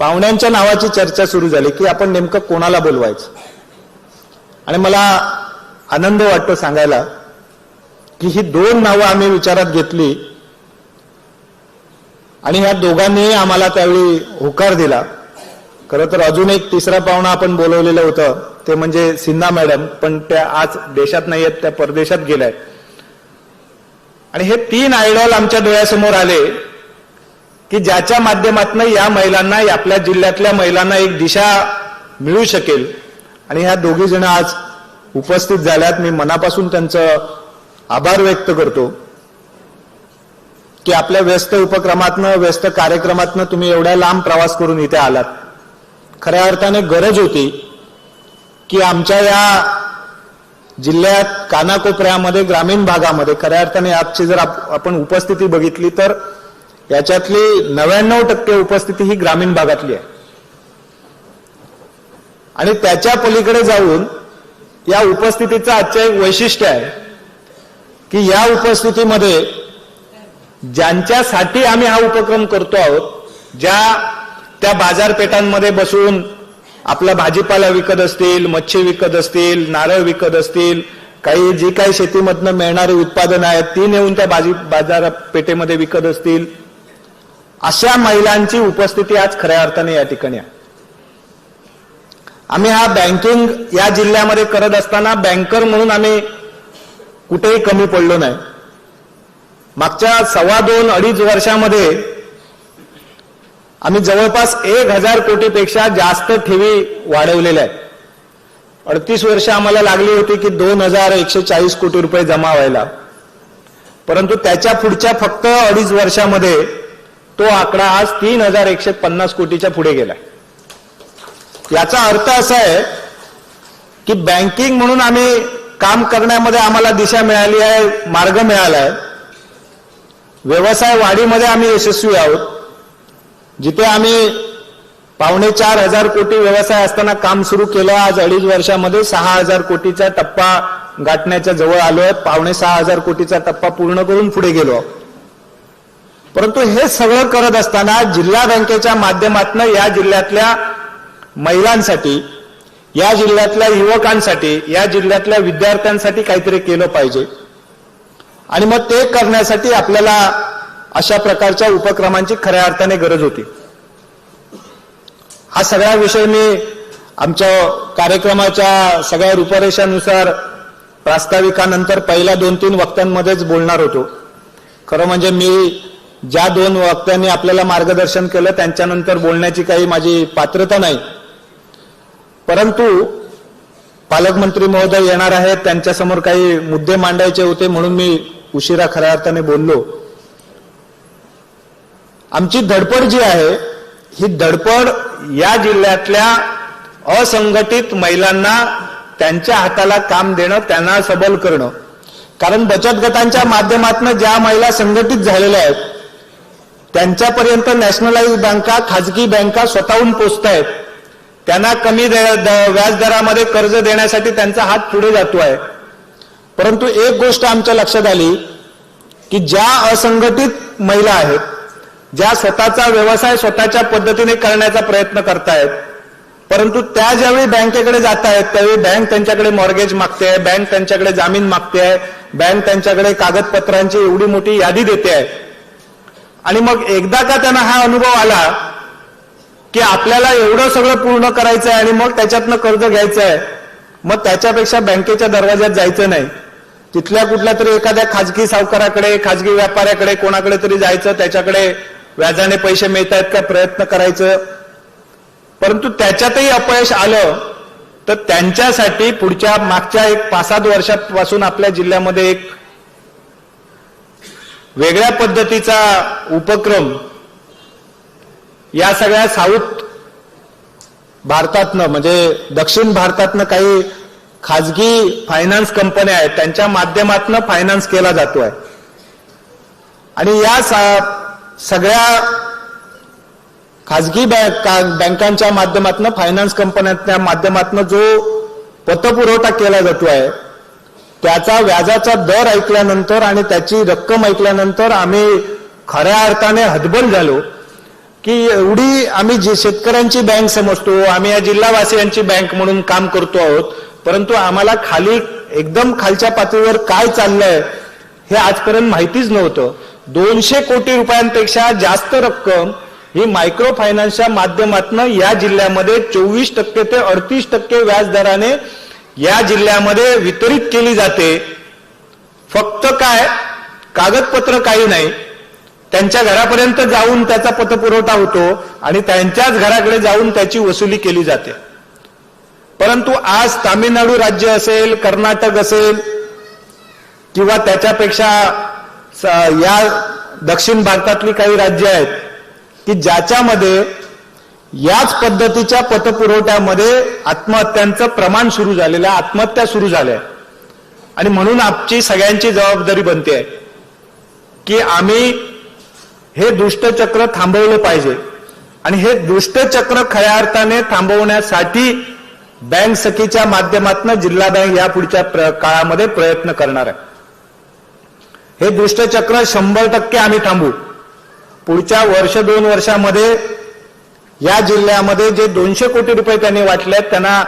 पाहुण्यांच्या नावाची चर्चा सुरू झाली की आपण नेमकं कोणाला बोलवायचं. आणि मला आनंद वाटतो सांगायला की ही 2 नावं आम्ही विचारात घेतली आणि ह्या दोघांनीही आम्हाला त्यावेळी होकार दिला. खरं तर अजून एक तिसरा पाहुणा आपण बोलवलेलं होतं ते म्हणजे सिन्हा मॅडम, पण त्या आज देशात नाही आहेत, त्या परदेशात गेल्यात. आणि हे 3 आयडॉल आमच्या डोळ्यासमोर आले की ज्याच्या माध्यमातून या महिलांना, आपल्या जिल्ह्यातल्या महिलांना एक दिशा मिळू शकेल. आणि ह्या दोघी जण आज उपस्थित झाल्यात. मी मनापासून त्यांचं आभार व्यक्त करतो की आपल्या व्यस्त उपक्रमातनं, व्यस्त कार्यक्रमातनं तुम्ही एवढ्या लांब प्रवास करून इथे आलात. खऱ्या अर्थाने गरज होती की आमच्या या जिल्ह्यात कानाकोपऱ्यामध्ये ग्रामीण भागामध्ये खऱ्या अर्थाने आजची जर आपण उपस्थिती बघितली तर याच्यातली 99% उपस्थिती ही ग्रामीण भागातली आहे. आणि त्याच्या पलीकडे जाऊन या उपस्थितीचं आजचं एक वैशिष्ट्य आहे की या उपस्थितीमध्ये ज्यांच्यासाठी आम्ही हा उपक्रम करतो आहोत, ज्या त्या बाजारपेठांमध्ये बसून आपला भाजीपाला विकत असतील, मच्छी विकत असतील, नारळ विकत असतील, काही जी काही शेतीमधनं मिळणारी उत्पादनं आहेत ती नेऊन त्या बाजारपेठेमध्ये विकत असतील, अशा महिलांची उपस्थिती आज खऱ्या अर्थाने या ठिकाणी आहे. आम्ही हा बँकिंग या जिल्ह्यामध्ये करत असताना बँकर म्हणून आम्ही कुठेही कमी पडलो नाही. मागच्या 2.25-2.5 वर्षामध्ये आम्ही जवळपास 1000 कोटीपेक्षा जास्त ठेवी वाढवलेल्या आहेत. 38 वर्ष आम्हाला लागली होती की 2140 कोटी रुपये जमा व्हायला, परंतु त्याच्या पुढच्या फक्त 2.5 वर्षामध्ये तो आकडा आज 3150 कोटीच्या पुढे गेला. याचा अर्थ असा आहे की बँकिंग म्हणून आम्ही काम करण्यामध्ये आम्हाला दिशा मिळाली आहे, मार्ग मिळाला आहे. व्यवसाय वाढीमध्ये आम्ही यशस्वी आहोत. जिथे आम्ही 4,500 कोटी व्यवसाय असताना काम सुरू केलं, आज 2.5 वर्षामध्ये 6,000 कोटीचा टप्पा गाठण्याच्या जवळ आलोय. 5,600 कोटीचा टप्पा पूर्ण करून पुढे गेलो. परंतु हे सगळं करत असताना जिल्हा बँकेच्या माध्यमातून या जिल्ह्यातल्या महिलांसाठी, या जिल्ह्यातल्या युवकांसाठी, या जिल्ह्यातल्या विद्यार्थ्यांसाठी काहीतरी केलं पाहिजे. आणि मग ते करण्यासाठी आपल्याला अशा प्रकारच्या उपक्रमांची खऱ्या अर्थाने गरज होती. हा सगळा विषय मी आमच्या कार्यक्रमाच्या सगळ्या रूपरेषानुसार प्रास्ताविकानंतर पहिल्या 2-3 वक्त्यांमध्येच बोलणार होतो. खरं म्हणजे मी ज्या 2 वक्त्यांनी आपल्याला मार्गदर्शन केलं त्यांच्यानंतर बोलण्याची काही माझी पात्रता नाही. परंतु पालकमंत्री महोदय येणार आहेत, त्यांच्यासमोर काही मुद्दे मांडायचे होते म्हणून मी उशिरा खऱ्या अर्थाने बोललो. आमची धडपड जी आहे ही धडपड या जिल्ह्यातल्या असंघटित महिलांना त्यांच्या हाताला काम देणं, त्यांना सबल करणं. कारण बचत गटांच्या माध्यमातून ज्या महिला संघटित झालेल्या आहेत त्यांच्यापर्यंत नॅशनलाइज बँका, खाजगी बँका स्वतःहून पोचतायत. त्यांना कमी व्याजदरामध्ये कर्ज देण्यासाठी त्यांचा हात पुढे जातो आहे. परंतु एक गोष्ट आमच्या लक्षात आली की ज्या असंघटित महिला आहेत, ज्या स्वतःचा व्यवसाय स्वतःच्या पद्धतीने करण्याचा प्रयत्न करतायत, परंतु त्या ज्यावेळी बँकेकडे जात आहेत त्यावेळी बँक त्यांच्याकडे मॉर्गेज मागते आहे, बँक त्यांच्याकडे जामीन मागते आहे, बँक त्यांच्याकडे कागदपत्रांची एवढी मोठी यादी देते आहे. आणि मग एकदा का त्यांना हा अनुभव आला की आपल्याला एवढं सगळं पूर्ण करायचं आहे आणि मग त्याच्यातनं कर्ज घ्यायचं आहे, मग त्याच्यापेक्षा बँकेच्या दरवाज्यात जायचं नाही, तिथल्या कुठल्या तरी एखाद्या खाजगी सावकाराकडे, खाजगी व्यापाऱ्याकडे, कोणाकडे तरी जायचं, त्याच्याकडे व्याजाने पैसे मिळत आहेत का प्रयत्न करायचं. परंतु त्याच्यातही अपयश आलं तर त्यांच्यासाठी पुढच्या मागच्या 5-7 वर्षांपासून आपल्या जिल्ह्यामध्ये एक वेगळ्या पद्धतीचा उपक्रम या सगळ्या साऊथ भारतातनं, म्हणजे दक्षिण भारतातनं काही खाजगी फायनान्स कंपन्या आहेत त्यांच्या माध्यमातून फायनान्स केला जातो आहे. आणि या सगळ्या खाजगी बँकांच्या माध्यमातून, फायनान्स कंपन्यांच्या माध्यमातून जो पतपुरवठा केला जातो आहे त्याचा व्याजाचा दर ऐकल्यानंतर आणि त्याची रक्कम ऐकल्यानंतर आम्ही खऱ्या अर्थाने हतबल झालो की एवढी आम्ही जी शेतकऱ्यांची बँक समजतो, आम्ही या जिल्हावासियांची बँक म्हणून काम करतो आहोत, परंतु आम्हाला खाली एकदम खालच्या पातळीवर काय चाललंय हे आजपर्यंत माहितीच नव्हतं. 200 कोटी रुपयांपेक्षा जास्त रक्कम ही मायक्रो फायनान्सच्या माध्यमातून या जिल्ह्यामध्ये 24% ते 38% व्याजदराने या जिल्ह्यामध्ये वितरित केली जाते. फक्त काय, कागदपत्र काही नाही, त्यांच्या घरापर्यंत जाऊन त्याचा पतपुरवठा होतो आणि त्यांच्याच घराकडे जाऊन त्याची वसुली केली जाते. परंतु आज तामिळनाडू राज्य असेल, कर्नाटक असेल किंवा त्याच्यापेक्षा या दक्षिण भारतातली काही राज्य आहेत की ज्याच्यामध्ये याच पद्धतीच्या पतपुरवठ्यामध्ये आत्महत्यांचं प्रमाण सुरू झालेलं आहे, आत्महत्या सुरू झाल्या. आणि म्हणून आमची सगळ्यांची जबाबदारी बनते आहे की आम्ही हे दुष्टचक्र थांबवलं पाहिजे. आणि हे दुष्टचक्र खऱ्या अर्थाने थांबवण्यासाठी बँक सखीच्या माध्यमातून जिल्हा बँक या पुढच्या काळामध्ये प्रयत्न करणार आहे. हे दुष्टचक्र 100% आम्ही थांबवू. पुढच्या वर्ष 2 वर्षामध्ये या जिल्ह्यामध्ये जे 200 कोटी रुपये त्यांनी वाटले त्यांना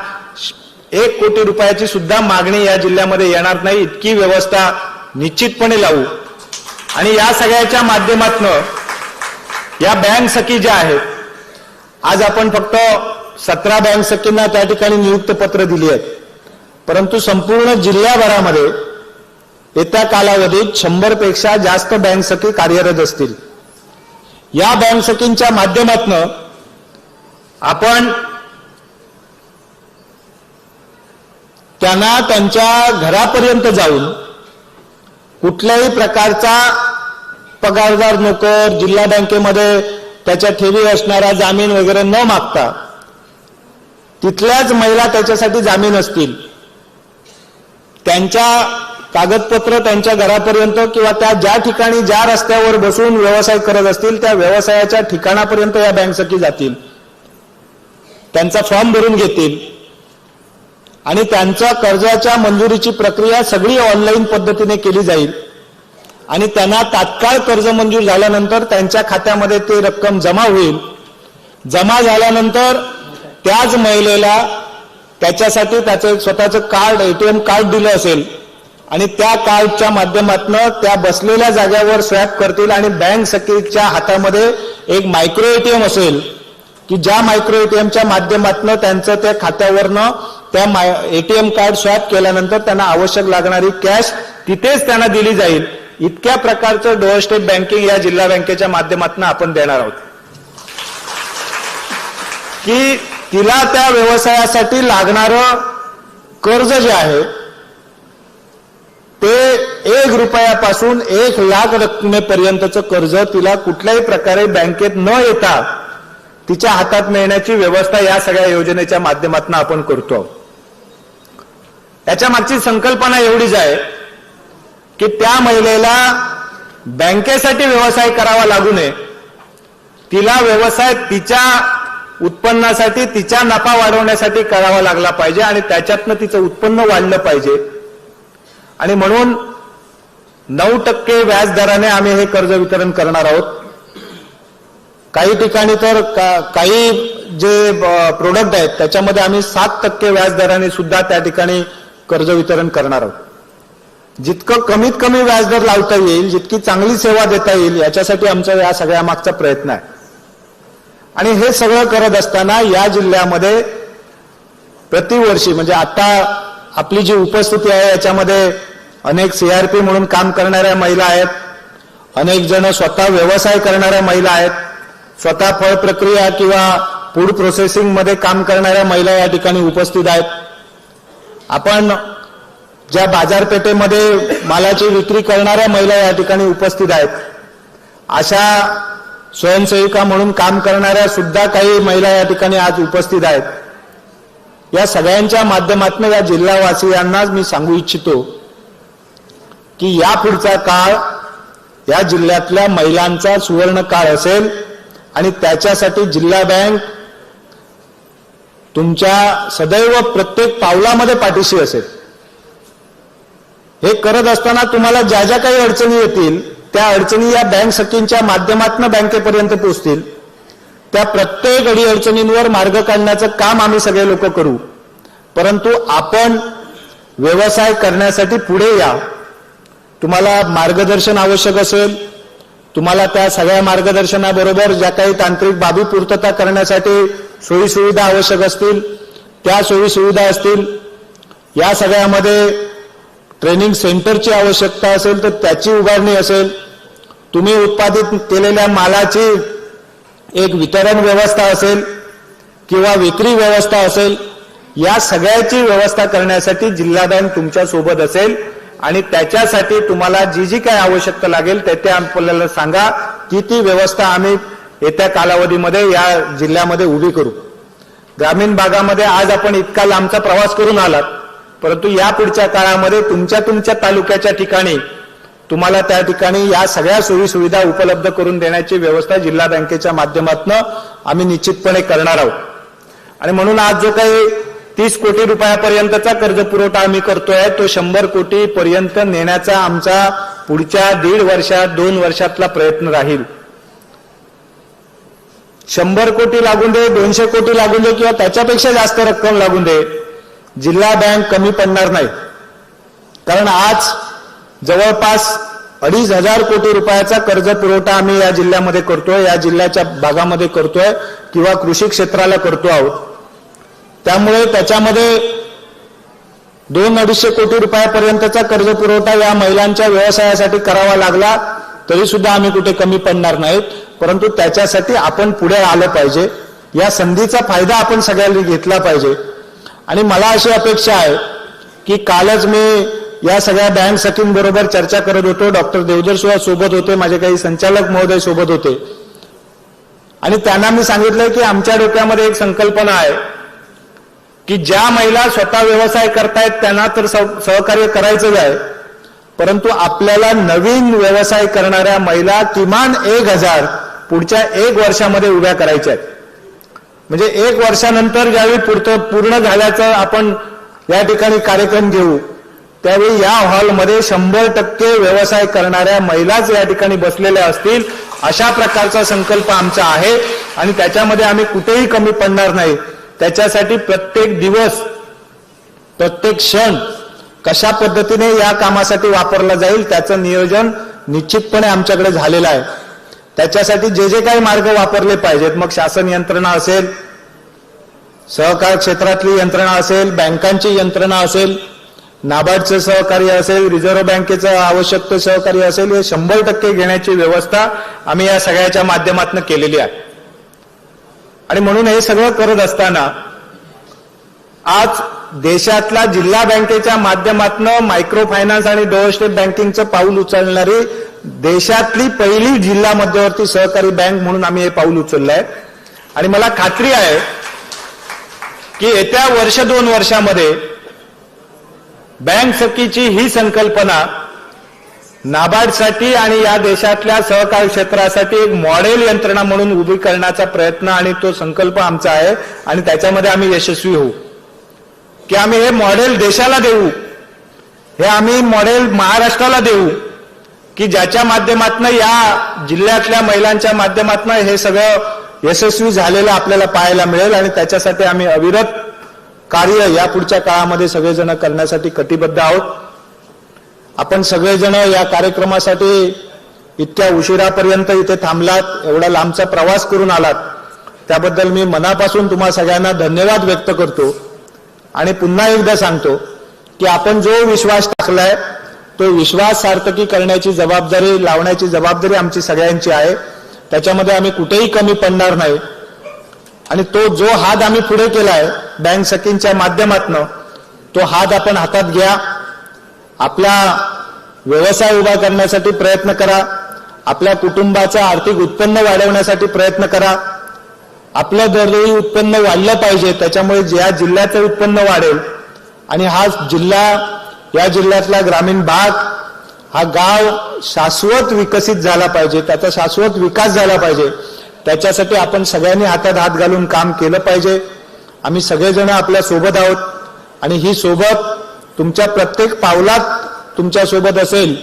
1 कोटी रुपयाची सुद्धा मागणी या जिल्ह्यामध्ये येणार नाही इतकी व्यवस्था निश्चितपणे लावू. आणि या सगळ्याच्या माध्यमातून या बँक सखी ज्या आहेत, आज आपण फक्त 17 बँक सखींना त्या ठिकाणी नियुक्त पत्र दिली आहेत, परंतु संपूर्ण जिल्ह्याभरामध्ये येत्या कालावधीत 100 पेक्षा जास्त बँक सखी कार्यरत असतील. या बँक सखींच्या माध्यमातून आपण त्यांना त्यांच्या घरापर्यंत जाऊन कुठल्याही प्रकारचा पगारदार नोकर, जिल्हा बँकेमध्ये त्याच्या ठेवी असणारा जामीन वगैरे न मागता तिथल्याच महिला त्याच्यासाठी जामीन असतील, त्यांच्या कागदपत्र त्यांच्या घरापर्यंत किंवा त्या ज्या ठिकाणी ज्या रस्त्यावर बसून व्यवसाय करत असतील त्या व्यवसायाच्या ठिकाणापर्यंत या बँक सखी जातील, त्यांचा फॉर्म भरून घेतील आणि त्यांच्या कर्जाच्या मंजुरीची प्रक्रिया सगळी ऑनलाईन पद्धतीने केली जाईल. आणि त्यांना तात्काळ कर्ज मंजूर झाल्यानंतर त्यांच्या खात्यामध्ये ते रक्कम जमा होईल. जमा झाल्यानंतर त्याच महिलेला त्याच्यासाठी त्याचं स्वतःचं कार्ड, ATM कार्ड दिलं असेल आणि त्या कार्डच्या माध्यमातून त्या बसलेल्या जागेवर स्वॅप करतील आणि बँक सखीच्या हातामध्ये एक मायक्रो ATM असेल की ज्या मायक्रो ATMच्या माध्यमातून त्यांचं त्या खात्यावरनं त्या ATM कार्ड स्वॅप केल्यानंतर त्यांना आवश्यक लागणारी कॅश तिथेच त्यांना दिली जाईल. इतक्या प्रकारचं डोअर स्टेप बँकिंग या जिल्हा बँकेच्या माध्यमातून आपण देणार आहोत की तिला त्या व्यवसायासाठी लागणारं कर्ज जे आहे ते 1 रुपयापासून 1 लाख रकमेपर्यंतचं कर्ज तिला कुठल्याही प्रकारे बँकेत न येता तिच्या हातात मिळण्याची व्यवस्था या सगळ्या योजनेच्या माध्यमातून आपण करतो. याच्या मागची संकल्पना एवढीच आहे की त्या महिलेला बँकेसाठी व्यवसाय करावा लागू नये, तिला व्यवसाय तिच्या उत्पन्नासाठी, तिच्या नफा वाढवण्यासाठी करावा लागला पाहिजे आणि त्याच्यातनं तिचं उत्पन्न वाढलं पाहिजे. आणि म्हणून 9% व्याजदराने आम्ही हे कर्ज वितरण करणार आहोत. काही ठिकाणी तर काही जे प्रोडक्ट आहेत त्याच्यामध्ये आम्ही 7% व्याजदराने सुद्धा त्या ठिकाणी कर्ज वितरण करणार आहोत. जितकं कमीत कमी व्याजदर लावता येईल, जितकी चांगली सेवा देता येईल याच्यासाठी आमचा या सगळ्या मागचा प्रयत्न आहे. आणि हे सगळं करत असताना या जिल्ह्यामध्ये प्रतिवर्षी म्हणजे आता आपली जी उपस्थिती आहे याच्यामध्ये अनेक CRP म्हणून काम करणाऱ्या महिला आहेत, अनेक जण स्वतः व्यवसाय करणाऱ्या महिला आहेत, स्वतः फळ प्रक्रिया किंवा फूड प्रोसेसिंग मध्ये काम करणाऱ्या महिला या ठिकाणी उपस्थित आहेत. आपण ज्या बाजारपेठेमध्ये मालाची विक्री करणाऱ्या महिला या ठिकाणी उपस्थित आहेत. अशा स्वयंसेविका म्हणून काम करणाऱ्या सुद्धा काही महिला या ठिकाणी आज उपस्थित आहेत. या सगळ्यांच्या माध्यमातून या जिल्हावासियांना मी सांगू इच्छितो की या पुढचा काळ या जिल्ह्यातल्या महिलांचा सुवर्ण काळ असेल आणि त्याच्यासाठी जिल्हा बँक तुमच्या सदैव प्रत्येक पावलामध्ये पाठीशी असेल. हे करत असताना तुम्हाला ज्या ज्या काही अडचणी येतील त्या अडचणी या बँक सखींच्या माध्यमातून बँकेपर्यंत पोहोचतील. त्या प्रत्येक अडचणींवर मार्ग काढण्याचं काम आम्ही सगळे लोक करू. परंतु आपण व्यवसाय करण्यासाठी पुढे या. तुम्हाला मार्गदर्शन आवश्यक असेल, तुम्हाला त्या सगळ्या मार्गदर्शनाबरोबर ज्या काही तांत्रिक बाबी पूर्तता करण्यासाठी सोयीसुविधा आवश्यक असतील त्या सोयीसुविधा असतील. या सगळ्यामध्ये ट्रेनिंग सेंटरची आवश्यकता असेल तर त्याची उभारणी असेल, तुम्ही उत्पादित केलेल्या मालाची एक वितरण व्यवस्था असेल किंवा विक्री व्यवस्था असेल, या सगळ्याची व्यवस्था करण्यासाठी जिल्हा बँक तुमच्या सोबत असेल. आणि त्याच्यासाठी तुम्हाला जी जी काही आवश्यकता लागेल ते आपल्याला सांगा की ती व्यवस्था आम्ही येत्या कालावधीमध्ये या जिल्ह्यामध्ये उभी करू. ग्रामीण भागामध्ये आज आपण इतका लांबचा प्रवास करून आलात परंतु या पुढच्या काळामध्ये तुमच्या तालुक्याच्या ठिकाणी तुम्हाला त्या ठिकाणी या सगळ्या सोयी सुविधा उपलब्ध करून देण्याची व्यवस्था जिल्हा बँकेच्या माध्यमातून आम्ही निश्चितपणे करणार आहोत. आणि म्हणून आज जो काही 30 कोटी रुपयापर्यंतचा कर्ज पुरवठा आम्ही करतोय तो 100 कोटी पर्यंत नेण्याचा आमचा पुढच्या 1.5 वर्षात 2 वर्षातला प्रयत्न राहील. 100 कोटी लागून दे, 200 कोटी लागून दे किंवा त्याच्यापेक्षा जास्त रक्कम लागून दे, जिल्हा बँक कमी पडणार नाही. कारण आज जवळपास 2,500 कोटी रुपयाचा कर्ज पुरवठा आम्ही या जिल्ह्यामध्ये करतोय, या जिल्ह्याच्या भागामध्ये करतोय किंवा कृषी क्षेत्राला करतो आहोत. त्यामुळे त्याच्यामध्ये 200-250 कोटी रुपयापर्यंतचा कर्ज पुरवठा या महिलांच्या व्यवसायासाठी करावा लागला तरी सुद्धा आम्ही कुठे कमी पडणार नाहीत. परंतु त्याच्यासाठी आपण पुढे आलं पाहिजे, या संधीचा फायदा आपण सगळ्यांनी घेतला पाहिजे. आणि मला अशी अपेक्षा आहे की कालच मी या सगळ्या बँक सखींबरोबर चर्चा करत होतो, डॉक्टर देवधर सुद्धा सोबत होते, माझे काही संचालक महोदय सोबत होते, आणि त्यांना मी सांगितलं की आमच्या डोक्यामध्ये एक संकल्पना आहे की ज्या महिला स्वतः व्यवसाय करतायत त्यांना तर सहकार्य करायचंच आहे, परंतु आपल्याला नवीन व्यवसाय करणाऱ्या महिला किमान 1,000 पुढच्या 1 वर्षामध्ये उभ्या करायच्या आहेत. म्हणजे 1 वर्षानंतर ज्यावेळी पूर्ण झाल्याचं आपण या ठिकाणी कार्यक्रम घेऊ त्यावेळी या हॉलमध्ये 100% व्यवसाय करणाऱ्या महिलाच या ठिकाणी बसलेल्या असतील, अशा प्रकारचा संकल्प आमचा आहे. आणि त्याच्यामध्ये आम्ही कुठेही कमी पडणार नाही. त्याच्यासाठी प्रत्येक दिवस प्रत्येक क्षण कशा पद्धतीने या कामासाठी वापरला जाईल त्याचं नियोजन निश्चितपणे आमच्याकडे झालेलं आहे. त्याच्यासाठी जे जे काही मार्ग वापरले पाहिजेत, मग शासन यंत्रणा असेल, सहकार क्षेत्रातली यंत्रणा असेल, बँकांची यंत्रणा असेल, नाबार्डचं सहकार्य असेल, रिझर्व्ह बँकेचं आवश्यक ते सहकार्य असेल, हे 100% घेण्याची व्यवस्था आम्ही या सगळ्याच्या माध्यमातून केलेली आहे. आणि म्हणून हे सगळं करत असताना आज देशातला जिल्हा बँकेच्या माध्यमातून मायक्रो फायनान्स आणि डोअर स्टेप बँकिंगचं पाऊल उचलणारी देशातली पहिली जिल्हा मध्यवर्ती सहकारी बँक म्हणून आम्ही हे पाऊल उचललं आहे. आणि मला खात्री आहे की येत्या 1-2 वर्षामध्ये बँक सखीची ही संकल्पना नाबार्डसाठी आणि या देशातल्या सहकार क्षेत्रासाठी एक मॉडेल यंत्रणा म्हणून उभी करण्याचा प्रयत्न आणि तो संकल्प आमचा आहे. आणि त्याच्यामध्ये आम्ही यशस्वी होऊ की आम्ही हे मॉडेल देशाला देऊ, हे आम्ही मॉडेल महाराष्ट्राला देऊ की ज्याच्या माध्यमातून या जिल्ह्यातल्या महिलांच्या माध्यमातून हे सगळं यशस्वी झालेलं आपल्याला पाहायला मिळेल. आणि त्याच्यासाठी आम्ही अविरत कार्य या पुढच्या काळामध्ये सगळेजण करण्यासाठी कटिबद्ध आहोत. आपण सगळेजण या कार्यक्रमासाठी इतक्या उशिरापर्यंत इथे थांबलात, एवढा लांबचा प्रवास करून आलात, त्याबद्दल मी मनापासून तुम्हा सगळ्यांना धन्यवाद व्यक्त करतो. आणि पुन्हा एकदा सांगतो की आपण जो विश्वास टाकलाय तो विश्वास सार्थकी करण्याची जबाबदारी, लावण्याची जबाबदारी आमची सगळ्यांची आहे. त्याच्यामध्ये आम्ही कुठेही कमी पडणार नाही. आणि तो जो हात आम्ही पुढे केलाय बँक सखींच्या माध्यमातून, तो हात आपण हातात घ्या. आपला व्यवसाय उभा करण्यासाठी प्रयत्न करा, आपल्या कुटुंबाचं आर्थिक उत्पन्न वाढवण्यासाठी प्रयत्न करा. आपलं दरडोई उत्पन्न वाढलं पाहिजे, त्याच्यामुळे ज्या जिल्ह्याचं उत्पन्न वाढेल आणि हा जिल्हा, या जिल्ह्यातला ग्रामीण भाग, हा गाव शाश्वत विकसित झाला पाहिजे, त्याचा शाश्वत विकास झाला पाहिजे. त्याच्यासाठी आपण सगळ्यांनी हातात हात घालून काम केलं पाहिजे. आम्ही सगळेजण आपल्या सोबत आहोत आणि ही सोबत तुमच्या प्रत्येक पावलात तुमच्या सोबत असेल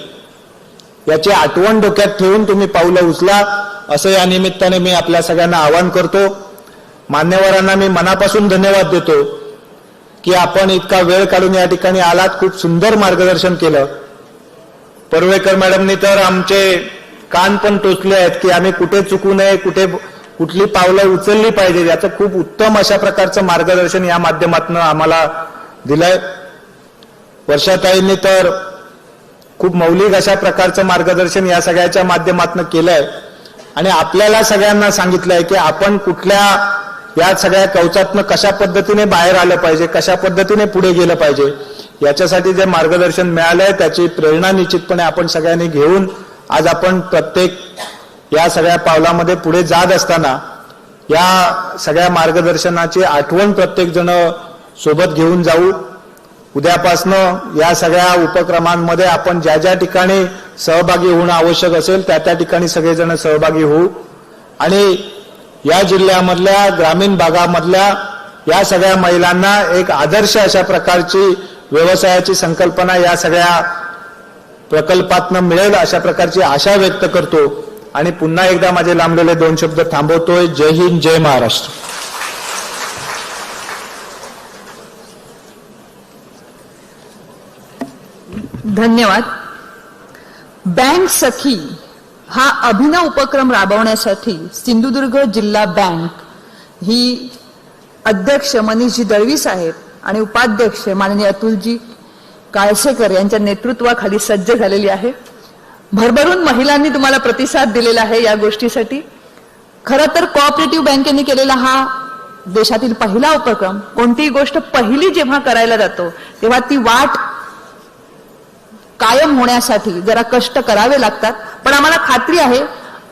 याची आठवण डोक्यात ठेवून तुम्ही पावलं उचला, असं या निमित्ताने मी आपल्या सगळ्यांना आवाहन करतो. मान्यवरांना मी मनापासून धन्यवाद देतो की आपण इतका वेळ काढून या ठिकाणी आलात, खूप सुंदर मार्गदर्शन केलं. पर्वेकर मॅडमनी तर आमचे कान पण टोचले आहेत की आम्ही कुठे चुकू नये, कुठली पावलं उचलली पाहिजे, याचं खूप उत्तम अशा प्रकारचं मार्गदर्शन या माध्यमातून आम्हाला दिलंय. वर्षाताईंनी तर खूप मौलिक अशा प्रकारचं मार्गदर्शन या सगळ्याच्या माध्यमातून केलंय. आणि आपल्याला सगळ्यांना सांगितलंय की आपण कुठल्या या सगळ्या कवचातनं कशा पद्धतीने बाहेर आलं पाहिजे, कशा पद्धतीने पुढे गेलं पाहिजे, याच्यासाठी जे मार्गदर्शन मिळालंय त्याची प्रेरणा निश्चितपणे आपण सगळ्यांनी घेऊन आज आपण प्रत्येक या सगळ्या पावलामध्ये पुढे जात असताना या सगळ्या मार्गदर्शनाची आठवण प्रत्येक जण सोबत घेऊन जाऊ. उद्यापासनं या सगळ्या उपक्रमांमध्ये आपण ज्या ज्या ठिकाणी सहभागी होणं आवश्यक असेल त्या त्या ठिकाणी सगळेजण सहभागी होऊ आणि या जिल्ह्यामधल्या ग्रामीण भागामधल्या या सगळ्या महिलांना एक आदर्श अशा प्रकारची व्यवसायाची संकल्पना या सगळ्या प्रकल्पातनं मिळेल अशा प्रकारची आशा व्यक्त करतो आणि पुन्हा एकदा माझे लांबलेले 2 शब्द थांबवतोय. जय हिंद, जय महाराष्ट्र. धन्यवाद. बँक सखी हा अभिनव उपक्रम राबवण्यासाठी सिंधुदुर्ग जिल्हा बँक ही अध्यक्ष मनीषजी दळवी साहेब आणि उपाध्यक्ष माननीय अतुलजी काळसेकर यांच्या नेतृत्वाखाली सज्ज झालेली आहे. भरभरून महिलांनी तुम्हाला प्रतिसाद दिलेला आहे या गोष्टीसाठी. खरं तर कोऑपरेटिव्ह बँकेने केलेला हा देशातील पहिला उपक्रम. कोणतीही गोष्ट पहिली जेव्हा करायला जातो तेव्हा ती वाट कायम होण्यासाठी जरा कष्ट करावे लागतात. पण आम्हाला खात्री आहे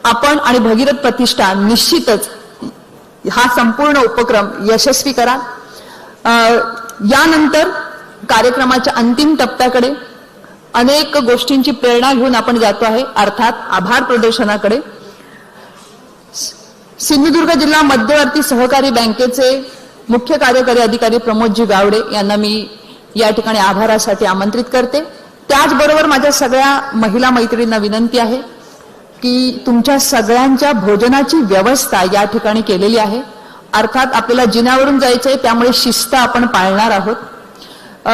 आपण आणि भगीरथ प्रतिष्ठान निश्चितच हा संपूर्ण उपक्रम यशस्वी करा. यानंतर कार्यक्रमाच्या अंतिम टप्प्याकडे अनेक गोष्टींची प्रेरणा घेऊन आपण जातो आहे, अर्थात आभार प्रदर्शनाकडे. सिंधुदुर्ग जिल्हा मध्यवर्ती सहकारी बँकेचे मुख्य कार्यकारी अधिकारी प्रमोदजी गावडे यांना मी या ठिकाणी आभारासाठी आमंत्रित करते. त्याचबरोबर माझ्या सगळ्या महिला मैत्रिणींना विनंती आहे की तुमच्या सगळ्यांच्या भोजनाची व्यवस्था या ठिकाणी केलेली आहे. अर्थात आपल्याला जिन्यावरून जायचंय त्यामुळे शिस्त आपण पाळणार आहोत.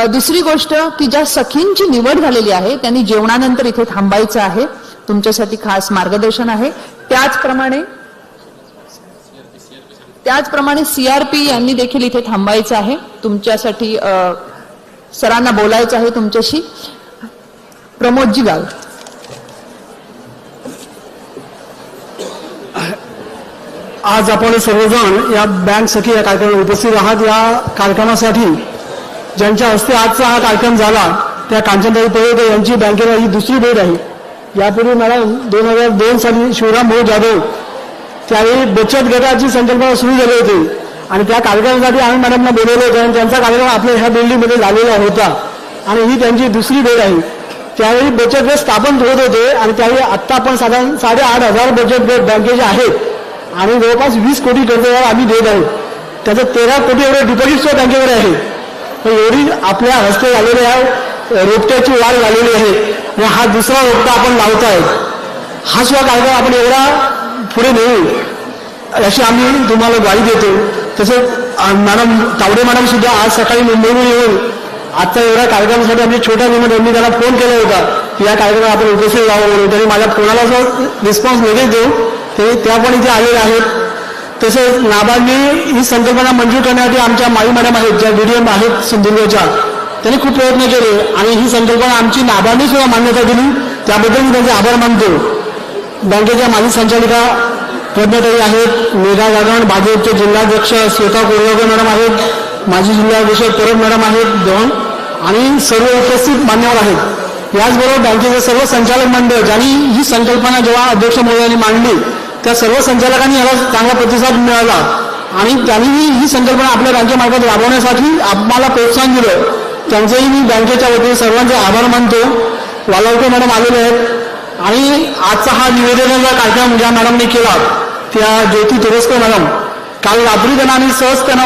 दुसरी गोष्ट की ज्या सखींची निवड झालेली आहे त्यांनी जेवणानंतर इथे थांबायचं आहे. तुमच्यासाठी खास मार्गदर्शन आहे. त्याचप्रमाणे CRP यांनी देखील इथे थांबायचं आहे. तुमच्यासाठी सरांना बोलायचं आहे तुमच्याशी. प्रमोदजी गाव. आज आपण सर्वजण या बँक सखी या कार्यक्रमात उपस्थित आहात. या कार्यक्रमासाठी ज्यांच्या हस्ते आजचा हा कार्यक्रम झाला त्या कांचनताई पळवते यांची बँकेला ही दुसरी भेट आहे. यापूर्वी मॅडम 2002 साली शिवराम भाऊ जाधव त्यावेळी बचत गटाची संकल्पना सुरू झाली होती आणि त्या कार्यक्रमासाठी आम्ही मॅडमना बोलवलं होतं आणि त्यांचा कार्यक्रम आपल्या ह्या बिल्डिंगमध्ये झालेला होता आणि ही त्यांची दुसरी भेट आहे. त्यावेळी बचत गट स्थापन होत होते आणि त्यावेळी आत्ता आपण साधारण 8,500 बचत गट बँकेचे आहेत आणि जवळपास 20 कोटी कर्ज आम्ही देत आहोत. त्याचं 13 कोटी एवढे डिपॉझिट बँकेकडे आहे. एवढी आपल्या हस्ते झालेल्या रोपट्याची वाढ झालेली आहे आणि हा दुसरा रोपटा आपण लावताय. हा सुद्धा कार्यक्रम आपण एवढा पुढे नेऊ अशी आम्ही तुम्हाला ग्वाही देतो. तसंच मॅडम तावडे मॅडम सुद्धा आज सकाळी मुंबईहून येऊन आजच्या एवढ्या कार्यक्रमासाठी आम्ही छोट्या निमित्त मी त्याला फोन केला होता की या कार्यक्रमात आपण उपस्थित राहावं म्हणून. त्यांनी माझ्या फोनाला रिस्पॉन्स लगेच देऊ ते त्या पण इथे आलेले आहेत. तसेच नाबार्डने ही संकल्पना मंजूर करण्यासाठी आमच्या माई मॅडम आहेत ज्या DDM आहेत सिंधुदुर्गच्या त्यांनी खूप प्रयत्न केले आणि ही संकल्पना आमची नाबार्डने सुद्धा मान्यता दिली. त्याबद्दल मी त्यांचे आभार मानतो. बँकेच्या माजी संचालिका प्रज्ञाताई आहेत, मेघा गागण, भाजपचे जिल्हाध्यक्ष श्वेता कोरगावकर मॅडम आहेत, माजी जिल्हाध्यक्ष परब मॅडम आहेत दोन आणि सर्व उपस्थित मान्यवर आहेत. याचबरोबर बँकेचे सर्व संचालक मंडळ ज्यांनी ही संकल्पना जेव्हा अध्यक्ष महोदयांनी मांडली त्या सर्व संचालकांनी याला चांगला प्रतिसाद मिळाला आणि त्यांनी ही संकल्पना आपल्या बँकेमार्फत राबवण्यासाठी आम्हाला प्रोत्साहन दिलं. त्यांचेही मी बँकेच्या वतीने सर्वांचे आभार मानतो. वालावकर मॅडम आलेले आहेत आणि आजचा हा निवेदनाचा कार्यक्रम ज्या मॅडमने केला त्या ज्योती तुरस्कर मॅडम काल रात्री त्यांना आम्ही सहज त्यांना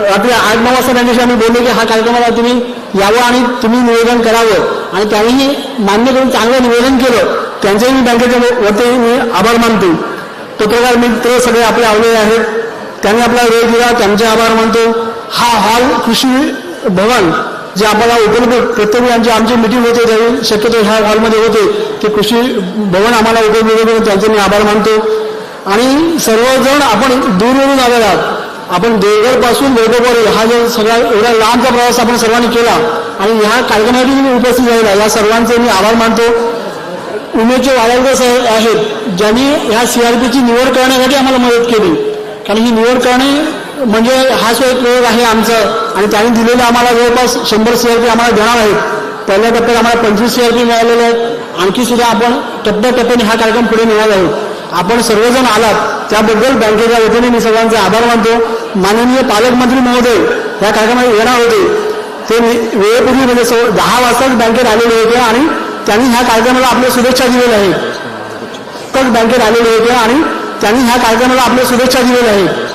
रात्री 8-9 वाजता त्यांच्याशी आम्ही बोललो की हा कार्यक्रमाला तुम्ही यावं आणि तुम्ही निवेदन करावं आणि त्यांनी मान्य करून चांगलं निवेदन केलं. त्यांचेही मी बँकेच्या वतीने मी आभार मानतो. पत्रकार मित्र सगळे आपले आवलेले आहेत त्यांनी आपला वेळ दिला त्यांचे आभार मानतो. हा हॉल कृषी भवन जे आपल्याला उपलब्ध प्रत्येक आमची मिटिंग होते त्यावेळी शक्यतो ह्या हॉलमध्ये होते ते कृषी भवन आम्हाला उपलब्ध करून त्यांचे मी आभार मानतो. आणि सर्वजण आपण दूरवरून आलेला आहात. आपण देवगड पासून वैभववाडी हा जो सगळा एवढा लांबचा प्रवास आपण सर्वांनी केला आणि ह्या कार्यक्रमासाठी मी उपस्थित झालेला या सर्वांचे मी आभार मानतो. उमेशचे वालावकर साहेब आहेत ज्यांनी ह्या CRPची निवड करण्यासाठी आम्हाला मदत केली कारण ही निवड करणे म्हणजे हा जो एक प्रयोग आहे आमचा आणि त्यांनी दिलेले आम्हाला जवळपास 100 CRP आम्हाला देणार आहेत. पहिल्या टप्प्यात आम्हाला 25 CRP मिळालेले आहेत. आणखी सुद्धा आपण टप्प्याटप्प्याने हा कार्यक्रम पुढे नेणार आहोत. आपण सर्वजण आलात त्याबद्दल बँकेच्या वतीने मी सगळ्यांचे आभार मानतो. माननीय पालकमंत्री महोदय या कार्यक्रमात येणार होते ते वेळेपूर्वी म्हणजे 10 वाजताच बँकेत आलेले होते आणि त्यांनी ह्या कार्यक्रमाला आपल्या शुभेच्छा दिलेल्या आहेत. तर बँकेत आलेले होते आणि त्यांनी ह्या कार्यक्रमाला आपल्या शुभेच्छा दिलेल्या आहेत.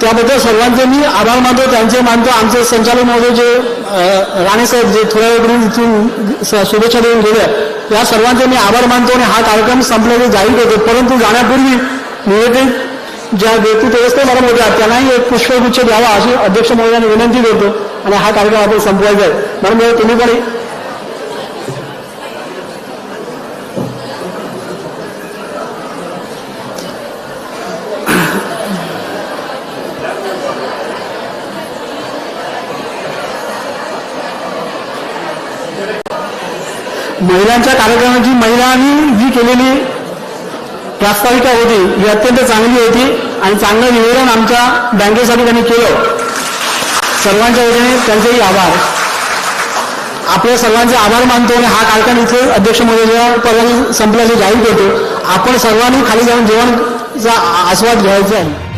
त्याबद्दल सर्वांचे मी आभार मानतो, त्यांचे मानतो. आमचे संचालक महोदय जे राणेसाहेब जे थोड्या वेळपूर्वी इथून शुभेच्छा देऊन गेले, या सर्वांचे मी आभार मानतो आणि हा कार्यक्रम संपल्याचे जाहीर करतो. परंतु जाण्यापूर्वी निवेदित ज्या व्यक्ती व्यवस्थेमध्ये होत्या त्यांनाही एक पुष्पगुच्छ द्यावा अशी अध्यक्ष महोदयांनी विनंती करतो आणि हा कार्यक्रम आपण संपवायचा आहे. म्हणून तुम्ही पण महिलांच्या कार्यक्रमाची महिलांनी जी केलेली प्रास्ताविका होती ही अत्यंत चांगली होती आणि चांगलं निवेदन आमच्या बँकेसाठी त्यांनी केलं. सर्वांच्या वतीने त्यांचेही आभार. आपल्या सर्वांचे आभार मानतो आणि हा कार्यक्रम इथे अध्यक्ष महोदय संपल्याचे जाहीर करतो. आपण सर्वांनी खाली जाऊन जेवणाचा आस्वाद घ्यायचा आहे.